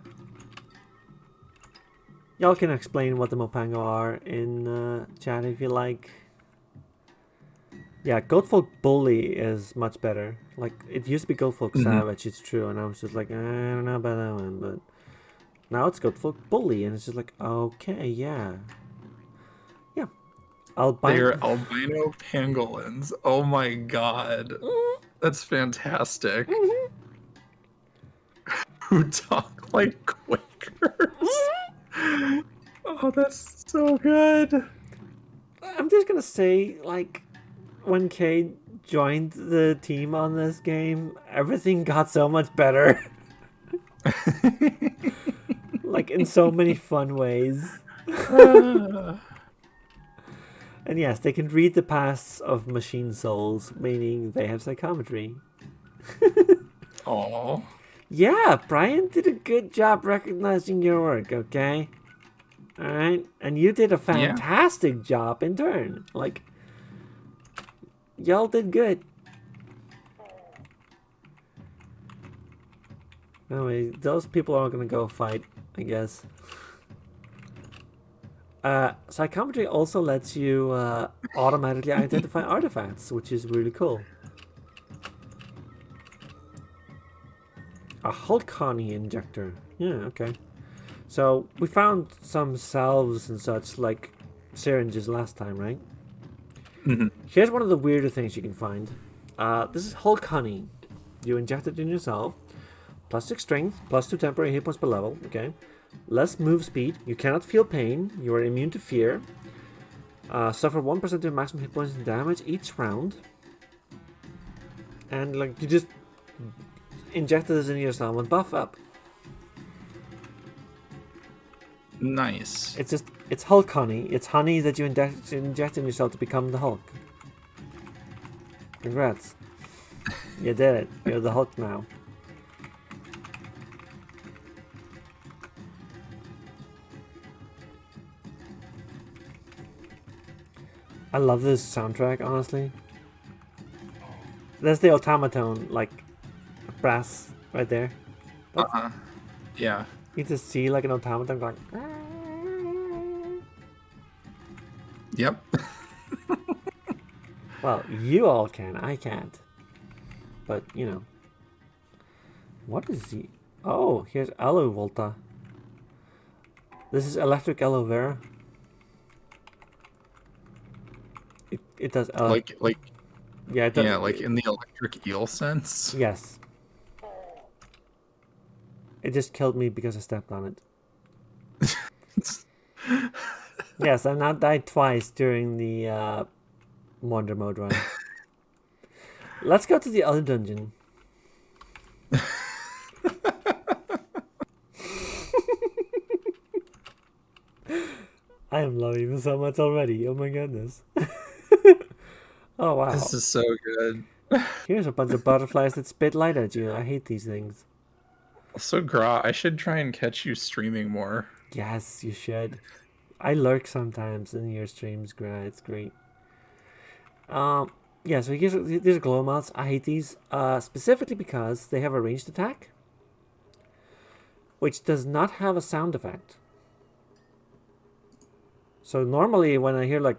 Y'all can explain what the Mopango are in chat if you like. Yeah, Goatfolk Bully is much better. Like, it used to be Goatfolk Mhm. Savage, it's true, and I was just like, I don't know about that one, but now it's Goatfolk Bully, and it's just like, okay, yeah. Yeah. They're Albino. albino pangolins. Oh my god. That's fantastic. Who talk like Quakers. Oh, that's so good. I'm just gonna say, like, when Cade joined the team on this game, everything got so much better. Like, in so many fun ways. And yes, they can read the pasts of machine souls, meaning they have psychometry. Oh, Yeah, Brian did a good job recognizing your work, okay? Alright? And you did a yeah. fantastic job in turn. Like, y'all did good. Anyway, those people are gonna go fight, I guess. Psychometry also lets you automatically identify artifacts, which is really cool. A Hulkani injector. Yeah, okay. So we found some salves and such like syringes last time, right? Mhm. Here's one of the weirder things you can find. This is Hulk Honey. You inject it in yourself. +6 strength, +2 temporary hit points per level. Okay. Less move speed. You cannot feel pain. You are immune to fear. Suffer 1% of maximum hit points and damage each round. And like you just inject this in yourself and buff up. Nice. It's Hulk honey. It's honey that you inject in yourself to become the Hulk. Congrats. You did it. You're the Hulk now. I love this soundtrack, honestly. There's the automaton, like, brass right there. Uh-huh. Yeah. You just see like an automaton going. Yep. Well, you all can. I can't. But, you know. What is he? Oh, here's aloe volta. This is electric aloe vera. It does. like Yeah, it does. yeah, like in the electric eel sense. Yes. It just killed me because I stepped on it. Yes, I've not died twice during the Wonder Mode run. Let's go to the other dungeon. I am loving this so much already. Oh my goodness. Oh wow. This is so good. Here's a bunch of butterflies that spit light at you. I hate these things. So Gra, I should try and catch you streaming more. Yes, you should. I lurk sometimes in your streams, Gra. It's great. Um, Yeah, so these are glow mods. I hate these, specifically because they have a ranged attack, which does not have a sound effect. So normally when I hear like,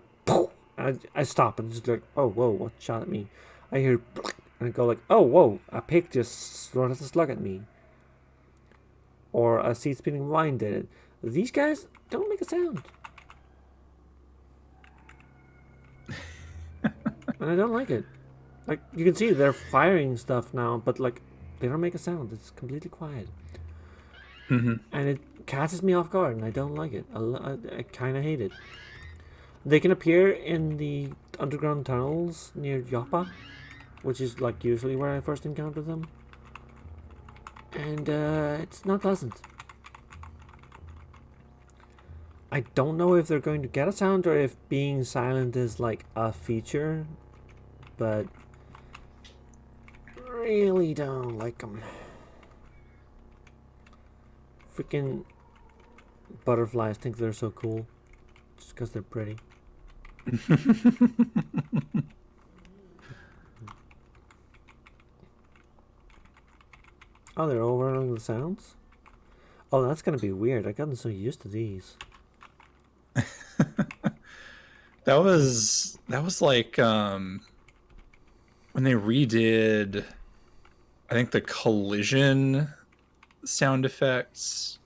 I stop and just like, oh, whoa, what shot at me? I hear, and I go like, oh, whoa, a pig just thrown a slug at me. Or a seed spinning vine did it. These guys don't make a sound. And I don't like it. Like, you can see they're firing stuff now, but like, they don't make a sound. It's completely quiet. Mm-hmm. And it catches me off guard, and I don't like it. I kind of hate it. They can appear in the underground tunnels near Joppa, which is like usually where I first encounter them. And it's not pleasant. I don't know if they're going to get a sound or if being silent is like a feature, but really don't like them. Freaking butterflies think they're so cool just because they're pretty. Oh, they're overrunning the sounds? Oh, that's gonna be weird. I've gotten so used to these. That was like when they redid, I think, the collision sound effects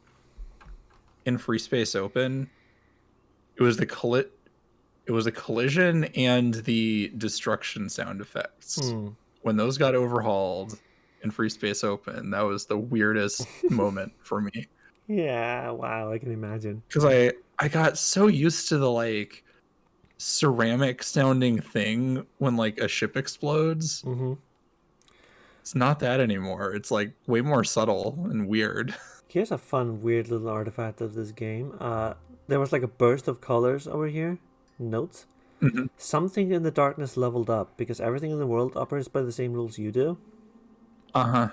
in Free Space Open. It was the collision and the destruction sound effects. When those got overhauled in Free Space Open, that was the weirdest moment for me. Yeah, wow, I can imagine. Because I got so used to the like ceramic sounding thing when like a ship explodes. Mm-hmm. It's not that anymore. It's like way more subtle and weird. Here's a fun, weird little artifact of this game. There was like a burst of colors over here. Notes. Mm-hmm. Something in the darkness leveled up because everything in the world operates by the same rules you do. Uh-huh.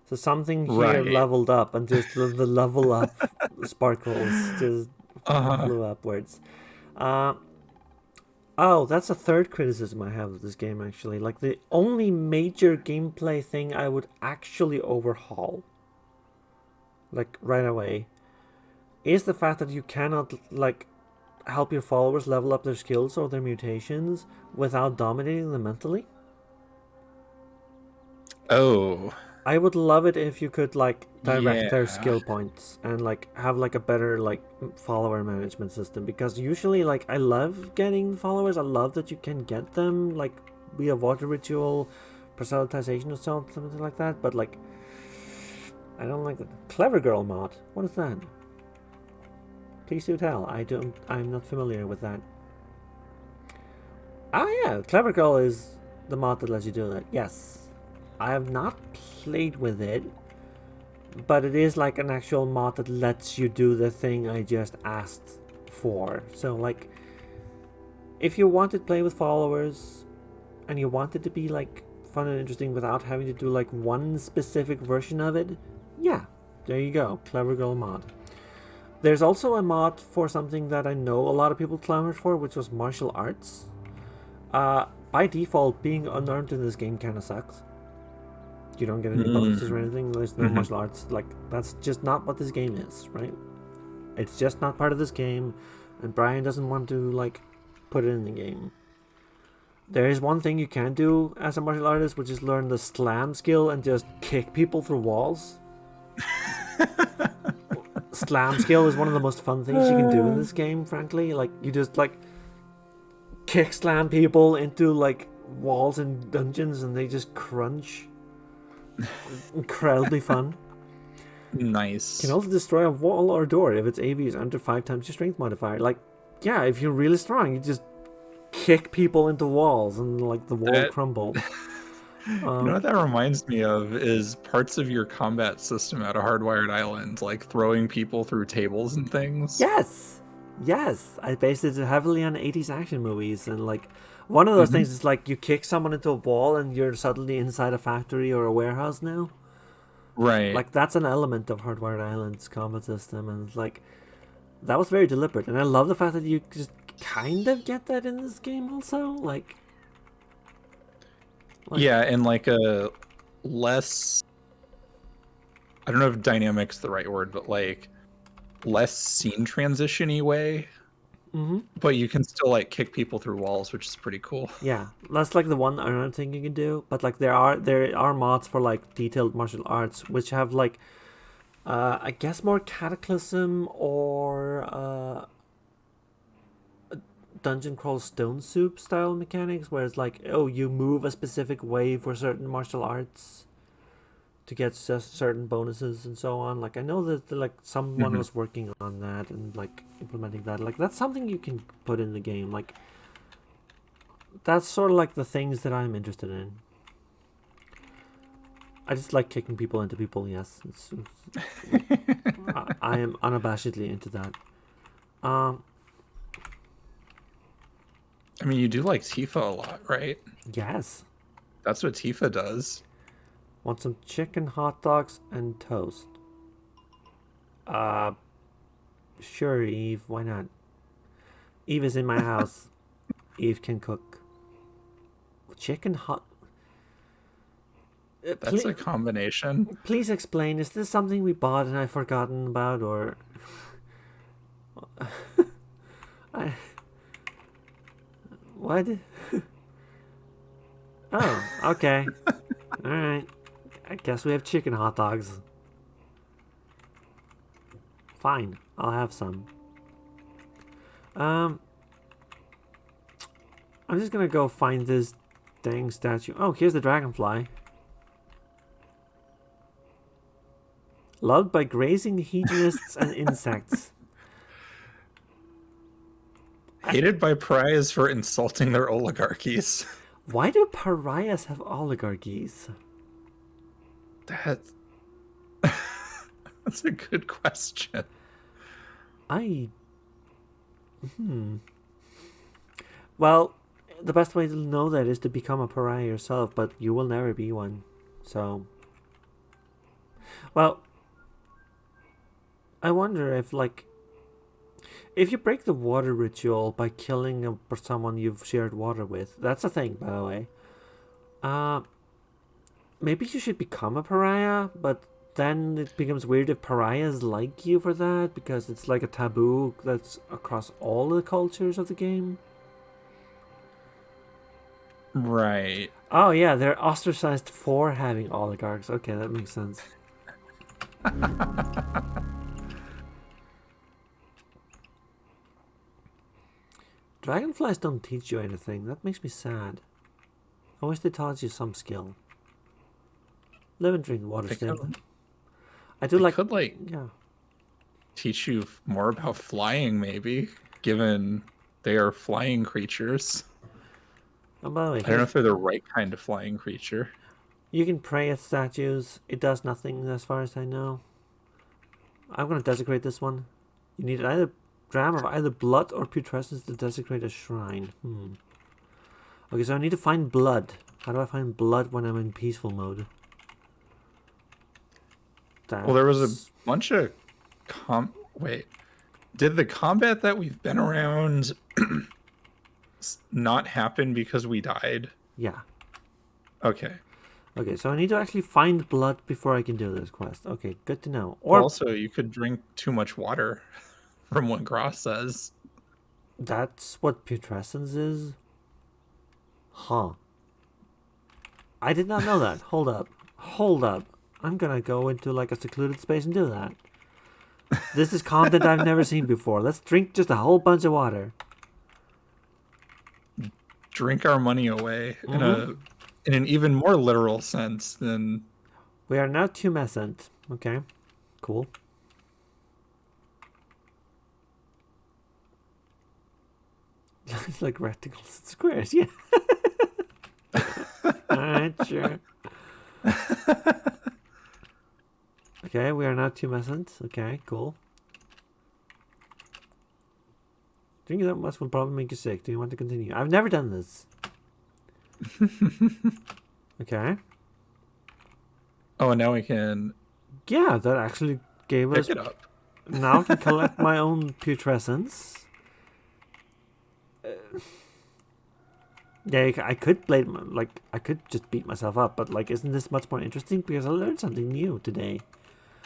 So something here leveled up, and just the level up sparkles just flew upwards. Oh, that's a third criticism I have of this game, actually. Like, the only major gameplay thing I would actually overhaul, like, right away, is the fact that you cannot, like, help your followers level up their skills or their mutations without dominating them mentally. Oh. I would love it if you could like direct their skill points and like have like a better like follower management system, because usually like I love getting followers. I love that you can get them like via water ritual, proselytization or something like that, but like I don't like the Clever Girl mod. What is that? Please do tell. I'm not familiar with that. Ah yeah, Clever Girl is the mod that lets you do that. Yes. I have not played with it, but it is like an actual mod that lets you do the thing I just asked for. So like, if you wanted to play with followers and you wanted to be like fun and interesting without having to do like one specific version of it, yeah, there you go, Clever Girl mod. There's also a mod for something that I know a lot of people clamored for, which was martial arts. By default, being unarmed in this game kind of sucks. You don't get any bonuses or anything. There's no martial arts. Like, that's just not what this game is, right? It's just not part of this game, and Brian doesn't want to like put it in the game. There is one thing you can do as a martial artist, which is learn the slam skill and just kick people through walls. Slam skill is one of the most fun things you can do in this game, frankly. Like, you just like kick slam people into like walls and dungeons and they just crunch. Incredibly fun. Nice. Can also destroy a wall or door if its AV is under 5 times your strength modifier. Like, yeah, if you're really strong, you just kick people into walls and like the wall crumble. You know what that reminds me of is parts of your combat system at a Hardwired Island, like throwing people through tables and things. Yes, I based it heavily on 80s action movies, and like one of those things is like you kick someone into a wall and you're suddenly inside a factory or a warehouse now. Right. Like, that's an element of Hardwired Island's combat system, and like that was very deliberate, and I love the fact that you just kind of get that in this game also. Like, Like, yeah, and like a less, I don't know if dynamic's the right word, but like less scene transition-y way. mm-hmm. But you can still like kick people through walls, which is pretty cool. Yeah, that's like the one other thing you can do. But like there are mods for like detailed martial arts which have like I guess more Cataclysm or Dungeon Crawl Stone Soup style mechanics, where it's like, oh, you move a specific way for certain martial arts to get certain bonuses and so on. Like I know that like someone Mhm. was working on that and like implementing that. Like that's something you can put in the game. Like that's sort of like the things that I'm interested in. I just like kicking people into people. Yes, I am unabashedly into that. Um, I mean, you do like Tifa a lot, right? yes. That's what Tifa does. Want some chicken hot dogs and toast? Uh, sure, Eve. Why not? Eve is in my house. Eve can cook. Chicken hot. That's a combination. Please explain. Is this something we bought and I've forgotten about, or I what? Oh, okay. All right. I guess we have chicken hot dogs. Fine, I'll have some. Um, I'm just gonna go find this dang statue. Oh, here's the dragonfly. Loved by grazing hedonists and insects. Hated by pariahs for insulting their oligarchies. Why do pariahs have oligarchies? That That's a good question. I. Well, the best way to know that is to become a pariah yourself, but you will never be one. So. Well, I wonder if, like. If you break the water ritual by killing someone you've shared water with, that's a thing, by the way. Maybe you should become a pariah, but then it becomes weird if pariahs like you for that, because it's like a taboo that's across all the cultures of the game. Right. Oh yeah, they're ostracized for having oligarchs. Okay, that makes sense. Dragonflies don't teach you anything. That makes me sad. I wish they taught you some skill. Live and drink water, Stim. I do They like. could like Yeah. teach you more about flying, maybe, given they are flying creatures. Oh, by the way, I don't know if they're the right kind of flying creature. you can pray at statues. It does nothing as far as I know. I'm gonna desecrate this one. You need either gram of either blood or putrescence to desecrate a shrine. Okay, so I need to find blood. How do I find blood when I'm in peaceful mode? Well, there was a bunch of wait. Did the combat that we've been around not happen because we died? Yeah. Okay. Okay, so I need to actually find blood before I can do this quest. Okay, good to know. Or Also, you could drink too much water, from what Gross says. that's what putrescence is? Huh. I did not know that. Hold up. Hold up. I'm gonna go into like a secluded space and do that. This is content I've never seen before. Let's drink just a whole bunch of water. Drink our money away in an even more literal sense than. We are now tumescent. Okay. Cool. It's like rectangles and squares, yeah. Alright, sure. Okay, we are now tumescent. Okay, cool. Drinking that much will probably make you sick. Do you want to continue? I've never done this. Okay. Oh, and now we can Yeah, that actually gave us. pick it up. Now I can collect my own putrescence. Yeah, I could blame, like, I could just beat myself up, but, like, isn't this much more interesting? Because I learned something new today.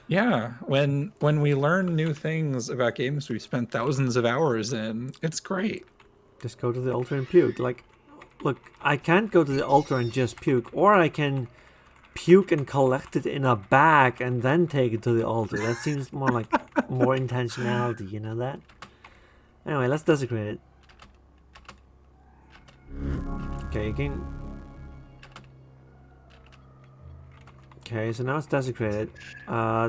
Yeah, when we learn new things about games we spent thousands of hours in, it's great. Just go to the altar and puke. Like, look, I can't go to the altar and just puke, or I can puke and collect it in a bag and then take it to the altar. That seems more like more intentionality, you know that? Anyway, let's desecrate it. Okay, again. Okay, so now it's desecrated.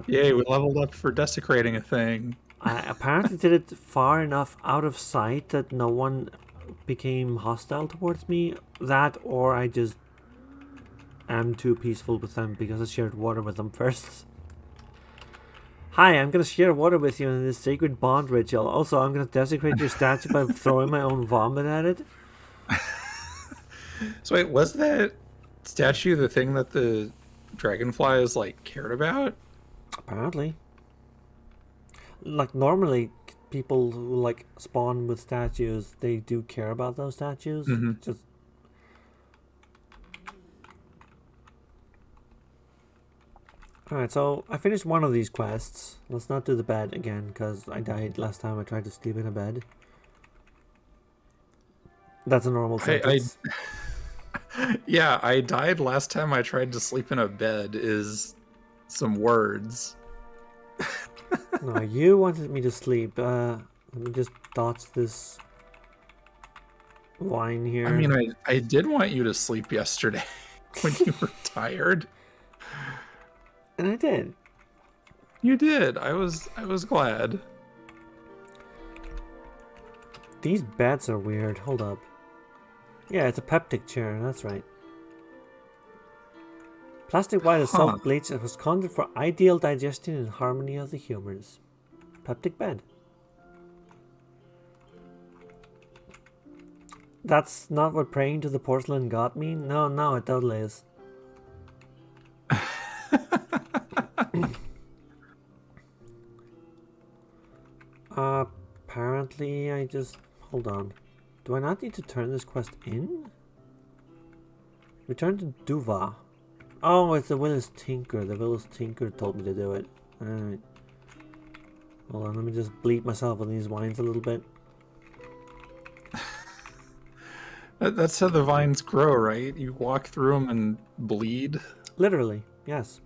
Yay, we leveled up for desecrating a thing. I apparently did it far enough out of sight that no one became hostile towards me. That, or I just am too peaceful with them because I shared water with them first. Hi, I'm gonna share water with you in this sacred bond ritual. Also, I'm gonna desecrate your statue by throwing my own vomit at it. So wait, was that statue the thing that the dragonflies like cared about? Apparently. Like, normally, people who, like, spawn with statues, they do care about those statues. Mm-hmm. Just... Alright, so I finished one of these quests. Let's not do the bed again, because I died last time I tried to sleep in a bed. That's a normal sentence. Yeah, I died last time I tried to sleep in a bed is some words. No, you wanted me to sleep. Let me just dodge this wine here. I mean, I did want you to sleep yesterday when you were tired. And I did. You did. I was glad. These beds are weird. Hold up. Yeah, it's a peptic chair. That's right. Plastic white is salt bleach. It was conjured for ideal digestion and harmony of the humors. Peptic bed. That's not what praying to the porcelain god mean? No, it totally is. Apparently I just... Hold on. Do I not need to turn this quest in? Return to Duva. Oh, it's the Willis Tinker. The Willis Tinker told me to do it. Alright. Hold on, let me just bleed myself on these wines a little bit. That's how the vines grow, right? You walk through them and bleed. Literally, yes.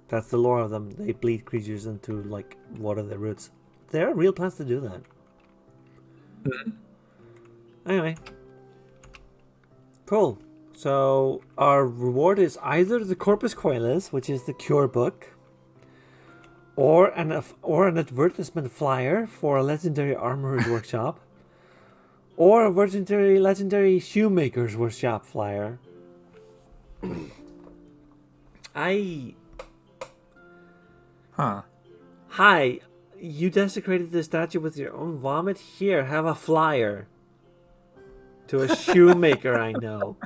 That's the lore of them. They bleed creatures into, like, water their roots. There are real plants to do that. Mm-hmm. Anyway. Cool. So, our reward is either the Corpus Coelis, which is the cure book, or an advertisement flyer for a legendary armorer's workshop, or a legendary shoemaker's workshop flyer. Hi, you desecrated the statue with your own vomit? Here, have a flyer. To a shoemaker I know.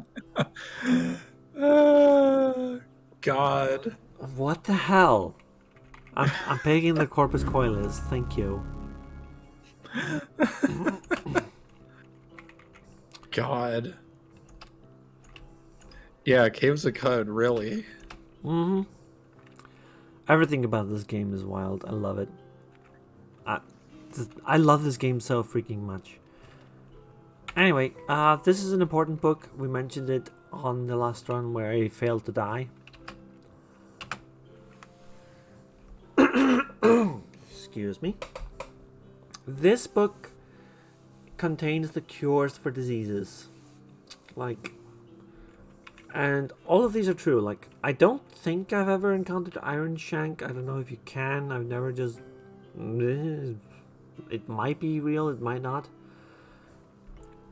God. What the hell? I'm picking the Corpus Coelis, thank you. God. Yeah, Caves of Cud, really. Mm-hmm. Everything about this game is wild. I love it. I love this game so freaking much. Anyway, this is an important book. We mentioned it on the last run where I failed to die. Excuse me. This book contains the cures for diseases. And all of these are true. Like, I don't think I've ever encountered Iron Shank. I don't know if you can. I've never just... It might be real, it might not.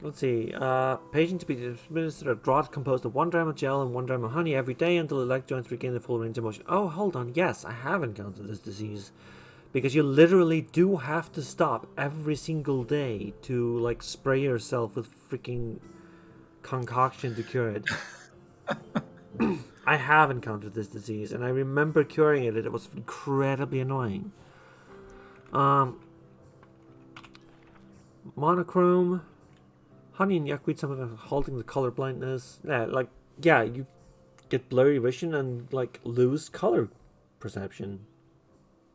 Let's see. Patient to be administered a draught composed of 1 gram of gel and 1 gram of honey every day until the leg joints regain the full range of motion. Oh, hold on. Yes, I have encountered this disease. Because you literally do have to stop every single day to, like, spray yourself with freaking concoction to cure it. I have encountered this disease, and I remember curing it. It was incredibly annoying. Monochrome, Honey and yuckweed, some of them halting the color blindness. Yeah, you get blurry vision and like lose color perception.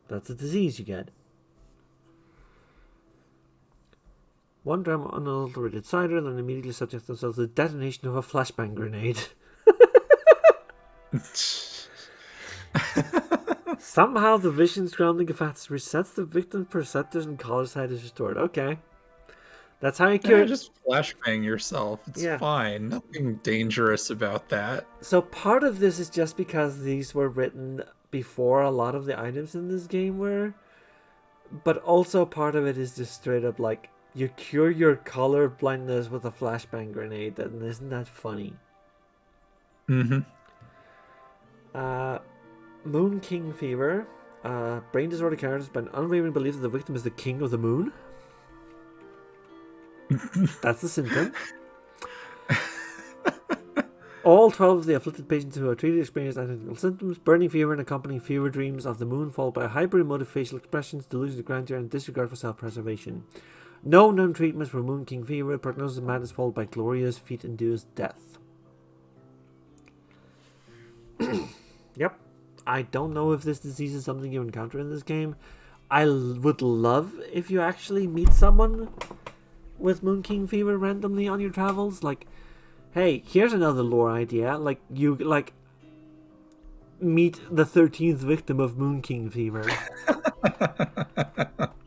That's a disease you get. One dram unadulterated cider, then immediately subject themselves to the detonation of a flashbang grenade. Somehow the vision's grounding effect resets the victim's perceptors and color sight is restored. Okay. That's how you cure Yeah, just flashbang yourself. It's fine. Nothing dangerous about that. So part of this is just because these were written before a lot of the items in this game were. But also part of it is just straight up like, you cure your color blindness with a flashbang grenade, and isn't that funny? Mm-hmm. Moon King Fever. Brain disorder characters by an unwavering belief that the victim is the king of the moon. That's the symptom. All 12 of the afflicted patients who are treated experience identical symptoms: burning fever and accompanying fever dreams of the moon, followed by hyper-emotive facial expressions, delusions of grandeur, and disregard for self-preservation. No known treatments for Moon King Fever. Prognosis of madness followed by glorious feat-induced death. Yep. I don't know if this disease is something you encounter in this game. I would love if you actually meet someone with Moon King Fever randomly on your travels. Like, hey, here's another lore idea. Like, you, like, meet the 13th victim of Moon King Fever.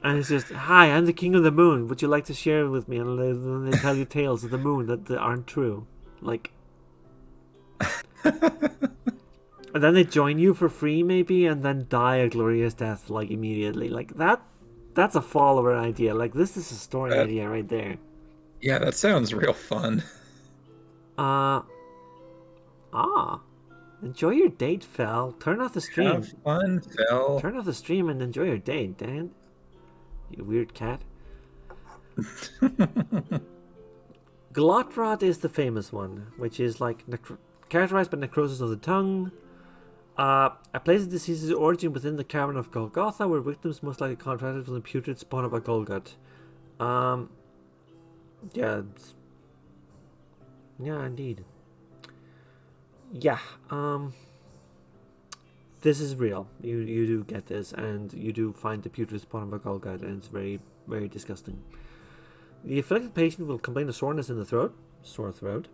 And it's just, hi, I'm the king of the moon. Would you like to share it with me? And then they tell you tales of the moon that aren't true. Like... And then they join you for free, maybe, and then die a glorious death, like, immediately. Like, that's a follower idea. Like, this is a story idea right there. Yeah, that sounds real fun. Enjoy your date, Fel. Turn off the stream. Have fun, Fel. Turn off the stream and enjoy your date, Dan. You weird cat. Glotrot is the famous one, which is, like, characterized by necrosis of the tongue. A place of disease's origin within the cavern of Golgotha, where victims most likely contracted from the putrid spawn of a Golgot. Yeah, indeed. Yeah, this is real. You do get this, and you do find the putrid spawn of a Golgot, and it's very, very disgusting. The afflicted patient will complain of soreness in the throat, sore throat.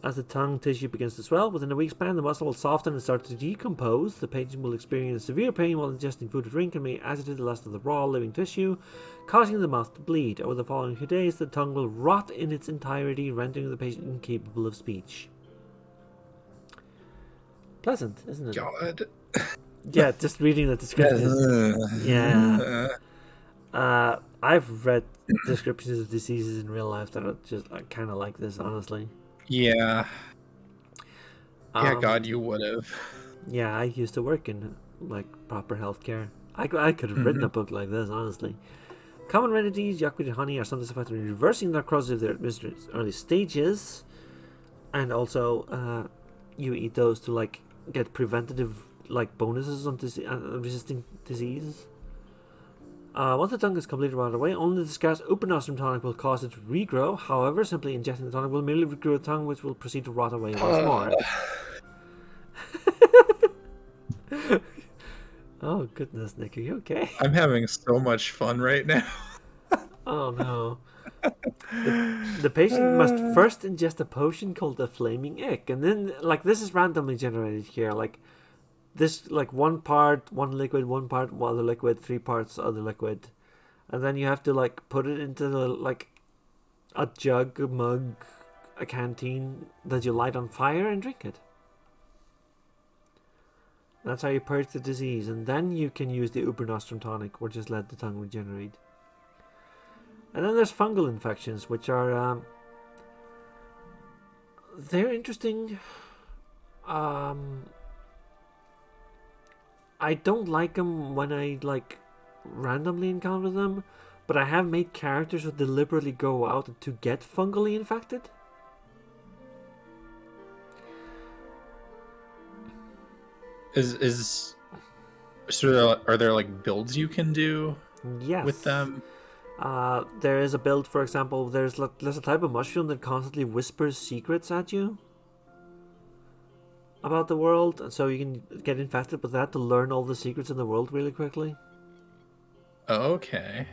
As the tongue tissue begins to swell, within a week's span, the muscle will soften and start to decompose. The patient will experience severe pain while ingesting food or drink and may agitate the loss of the raw living tissue, causing the mouth to bleed. Over the following few days, the tongue will rot in its entirety, rendering the patient incapable of speech. Pleasant, isn't it? God. Yeah, just reading the description. Yeah. I've read descriptions of diseases in real life that are just kind of like this, honestly. Yeah. Yeah, God, you would have. Yeah, I used to work in, like, proper healthcare. I could have written a book like this, honestly. Common remedies, yuckweed and honey, are sometimes effective in reversing necrosis if they're administered in early stages. And also, you eat those to, like, get preventative, like, bonuses on resisting disease. Once the tongue is completely rotted away, only the scarce Upernostrum tonic will cause it to regrow. However, simply injecting the tonic will merely regrow the tongue, which will proceed to rot away once more. Oh, goodness, Nick, are you okay? I'm having so much fun right now. Oh, no. The patient must first ingest a potion called the Flaming Ick. And then, like, this is randomly generated here. Like, this, like, one part, one liquid, one part other liquid, 3 parts other liquid. And then you have to, like, put it into, the, like, a jug, a mug, a canteen that you light on fire and drink it. That's how you purge the disease. And then you can use the Upernostrum tonic, or just let the tongue regenerate. And then there's fungal infections, which are, they're interesting. I don't like them when I, like, randomly encounter them, but I have made characters who deliberately go out to get fungally infected. So are there, like, builds you can do Yes. with them? There is a build, for example, there's a type of mushroom that constantly whispers secrets at you about the world, and so you can get infected with that to learn all the secrets in the world really quickly. Okay.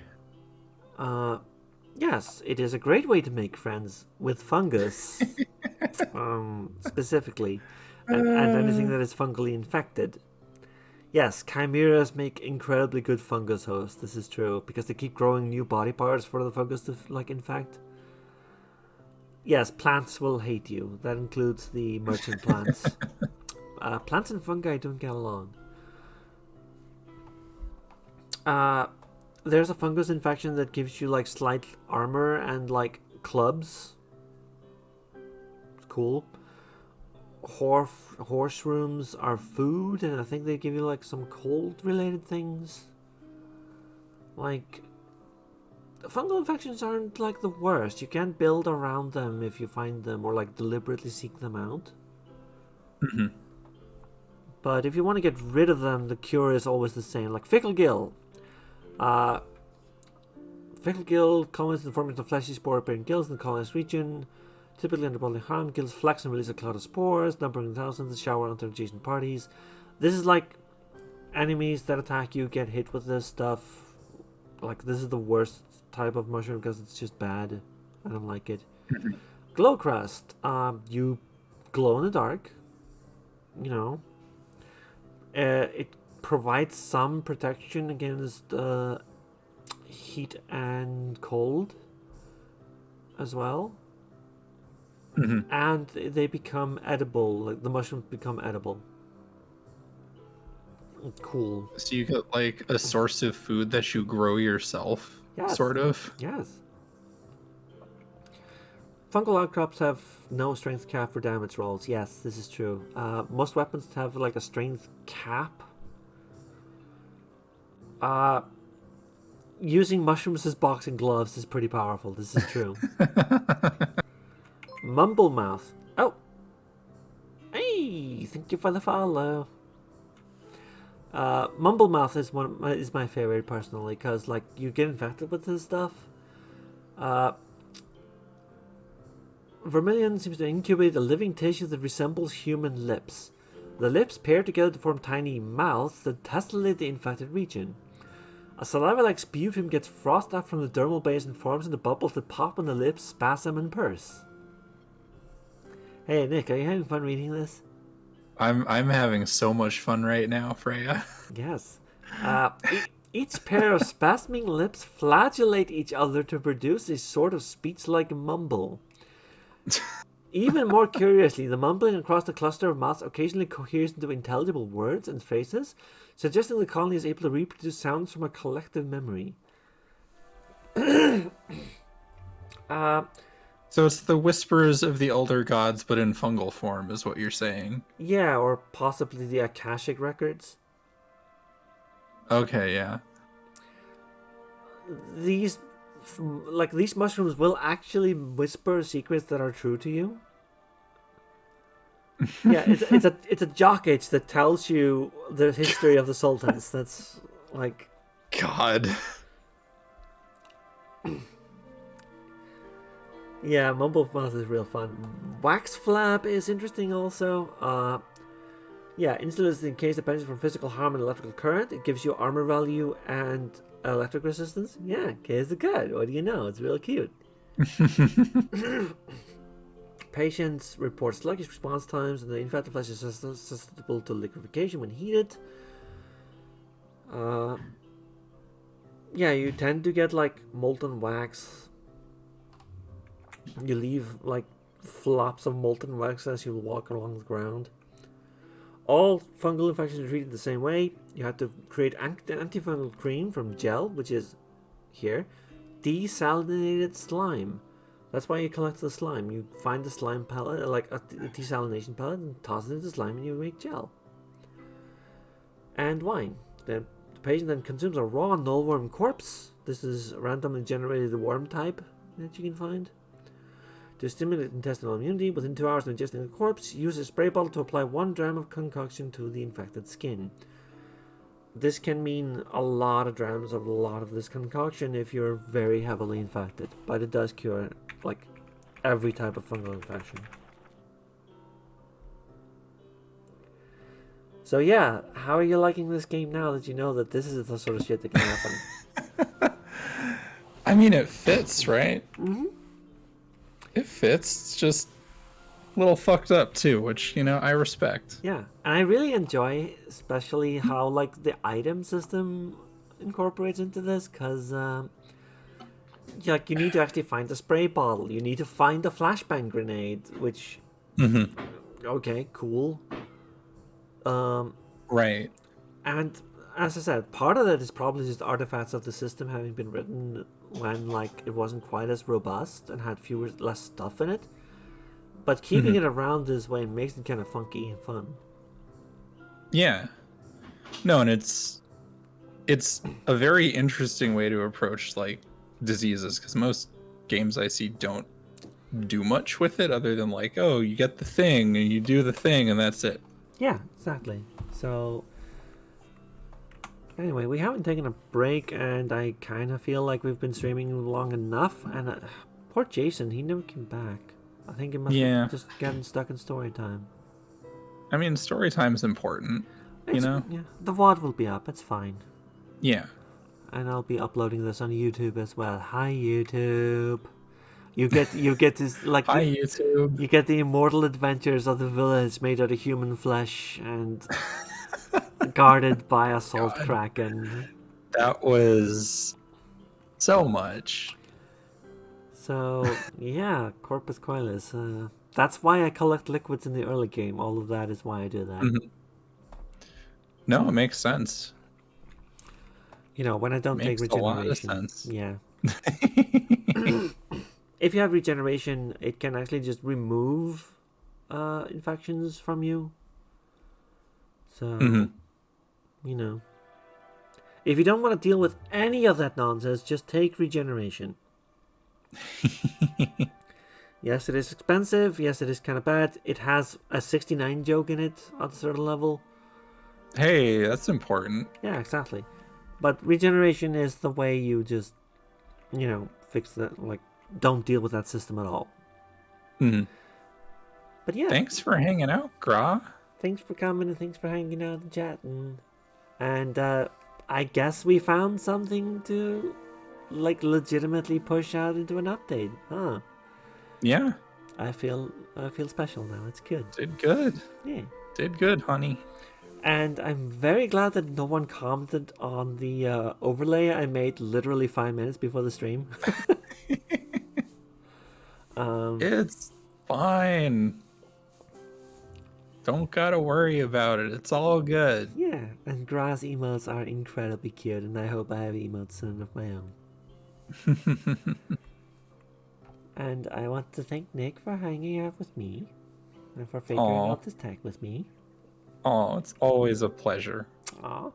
Yes, it is a great way to make friends with fungus, specifically, and anything that is fungally infected. Yes, chimeras make incredibly good fungus hosts. This is true because they keep growing new body parts for the fungus to infect. Yes, plants will hate you. That includes the merchant plants. Plants and fungi don't get along. There's a fungus infection that gives you slight armor and clubs. It's cool. Horse rooms are food, and I think they give you some cold related things. Fungal infections aren't the worst. You can build around them if you find them or deliberately seek them out. Mm-hmm. But if you want to get rid of them, the cure is always the same. Fickle gill. Fickle gill colonies in the formation of fleshy spore-bearing gills in the colonized region. Typically under bodily harm, gills flex and release a cloud of spores, numbering thousands, shower onto adjacent parties. This is enemies that attack you get hit with this stuff. This is the worst type of mushroom because it's just bad. I don't like it. Mm-hmm. Glow crust. You glow in the dark. It provides some protection against heat and cold as well. Mm-hmm. And they become edible. The mushrooms become edible. Cool. So you get a source of food that you grow yourself, Yes. sort of. Yes. Fungal outcrops have no strength cap for damage rolls. Yes, this is true. Most weapons have a strength cap. Using mushrooms as boxing gloves is pretty powerful. This is true. Mumble mouth. Oh. Hey, thank you for the follow. Mumble mouth is my favorite personally because you get infected with this stuff. Vermilion seems to incubate a living tissue that resembles human lips. The lips pair together to form tiny mouths that tessellate the infected region. A saliva-like sputum gets frothed up from the dermal base and forms into bubbles that pop when the lips spasm and purse. Hey Nick, are you having fun reading this? I'm having so much fun right now, Freya. Yes. Each pair of spasming lips flagellate each other to produce a sort of speech-like mumble. Even more curiously, the mumbling across the cluster of mouths occasionally coheres into intelligible words and phrases, suggesting the colony is able to reproduce sounds from a collective memory. So it's the whispers of the elder gods, but in fungal form, is what you're saying. Yeah, or possibly the Akashic records. Okay, yeah. These mushrooms will actually whisper secrets that are true to you. Yeah, it's a jock itch that tells you the history of the sultans. That's God. Yeah, Mumble Mouth is real fun. Wax Flap is interesting also. Yeah, insulins in case it benefits from physical harm and electrical current. It gives you armor value and electric resistance. Yeah, K's the good. What do you know? It's real cute. Patients report sluggish response times, and the infected flesh is susceptible to liquefaction when heated. Yeah, you tend to get molten wax. You leave flops of molten wax as you walk along the ground. All fungal infections are treated the same way. You have to create antifungal cream from gel, which is here, desalinated slime. That's why you collect the slime. You find the slime pellet, a desalination pellet, and toss it into slime, and you make gel. And wine. The patient then consumes a raw nullworm corpse. This is a randomly generated worm type that you can find. To stimulate intestinal immunity, within 2 hours of ingesting the corpse, use a spray bottle to apply 1 gram of concoction to the infected skin. this can mean a lot of drams of a lot of this concoction if you're very heavily infected, but it does cure like every type of fungal infection. So yeah, how are you liking this game now that you know that this is the sort of shit that can happen? I mean, it fits, right? Mm-hmm. It fits. It's just a little fucked up too, which, you know, I respect. Yeah, and I really enjoy especially how like the item system incorporates into this, because like you need to actually find the spray bottle, you need to find the flashbang grenade, which okay, cool. Right. And as I said, part of that is probably just artifacts of the system having been written when like it wasn't quite as robust and had less stuff in it. But keeping it around this way makes it kind of funky and fun. Yeah. No, and it's a very interesting way to approach like diseases, because most games I see don't do much with it other than like, oh, you get the thing and you do the thing and that's it. Yeah, exactly. So anyway, we haven't taken a break, and I kind of feel like we've been streaming long enough. And poor Jason, he never came back. I think he must be just getting stuck in story time. I mean, story time is important, you know? Yeah, the VOD will be up. It's fine. Yeah. And I'll be uploading this on YouTube as well. Hi, YouTube. You get this like Hi, YouTube. You get the immortal adventures of the village made out of human flesh and guarded by a salt kraken. That was so much. So yeah, Corpus Coilis. That's why I collect liquids in the early game. All of that is why I do that. Mm-hmm. No, it makes sense. You know, when I don't take regeneration. A lot of sense. Yeah. If you have regeneration, it can actually just remove infections from you. So, you know, if you don't want to deal with any of that nonsense, just take regeneration. Yes, it is expensive. Yes, it is kind of bad. It has a 69 joke in it at a certain level. Hey, that's important. Yeah, exactly. But regeneration is the way you just, you know, fix that, like, don't deal with that system at all. But yeah. Thanks for hanging out, Gra. Thanks for coming and thanks for hanging out and chatting. And I guess we found something to, like, legitimately push out into an update, huh? Yeah. I feel special now. It's good. Did good. Yeah. Did good, honey. And I'm very glad that no one commented on the overlay I made literally 5 minutes before the stream. It's fine. Don't gotta worry about it. It's all good. Yeah, and Gra's emotes are incredibly cute, and I hope I have emotes soon of my own. And I want to thank Nick for hanging out with me and for figuring out this tag with me. Oh, it's always a pleasure. Aw.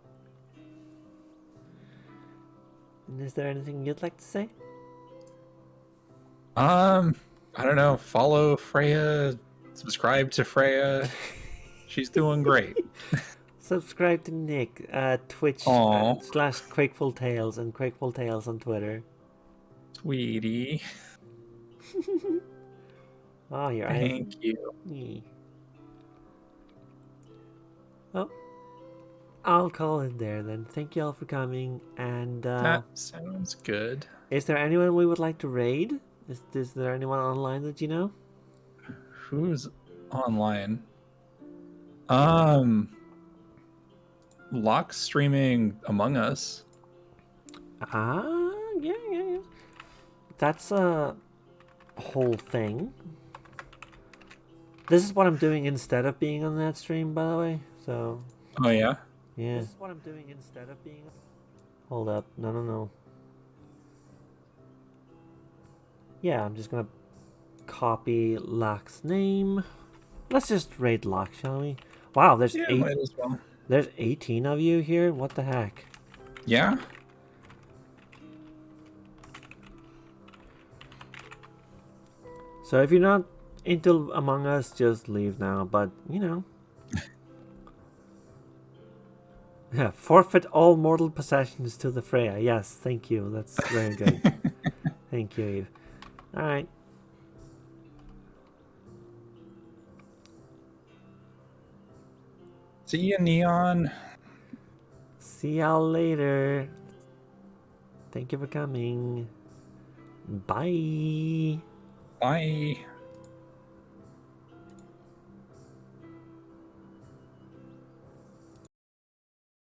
And is there anything you'd like to say? I don't know. Follow Freya. Subscribe to Freya. She's doing great. Subscribe to Nick, Twitch / Quakeful Tales and Quakeful Tales on Twitter. Sweetie. Oh, you're Thank you. Yeah. Oh, I'll call it there then. Thank you all for coming. And that sounds good. Is there anyone we would like to raid? Is there anyone online that you know? Who's online? Lock streaming Among Us. Yeah. That's a whole thing. This is what I'm doing instead of being on that stream, by the way. So. Oh yeah. Yeah. This is what I'm doing instead of being. Hold up. No. Yeah, I'm just gonna copy Locke's name. Let's just raid Locke, shall we? Wow, there's might as well. There's 18 of you here. What the heck? Yeah. So if you're not into Among Us, just leave now. But you know, Yeah, forfeit all mortal possessions to the Freya. Yes, thank you. That's very good. Thank you, Eve. All right. See you, Neon. See y'all later. Thank you for coming. Bye. Bye.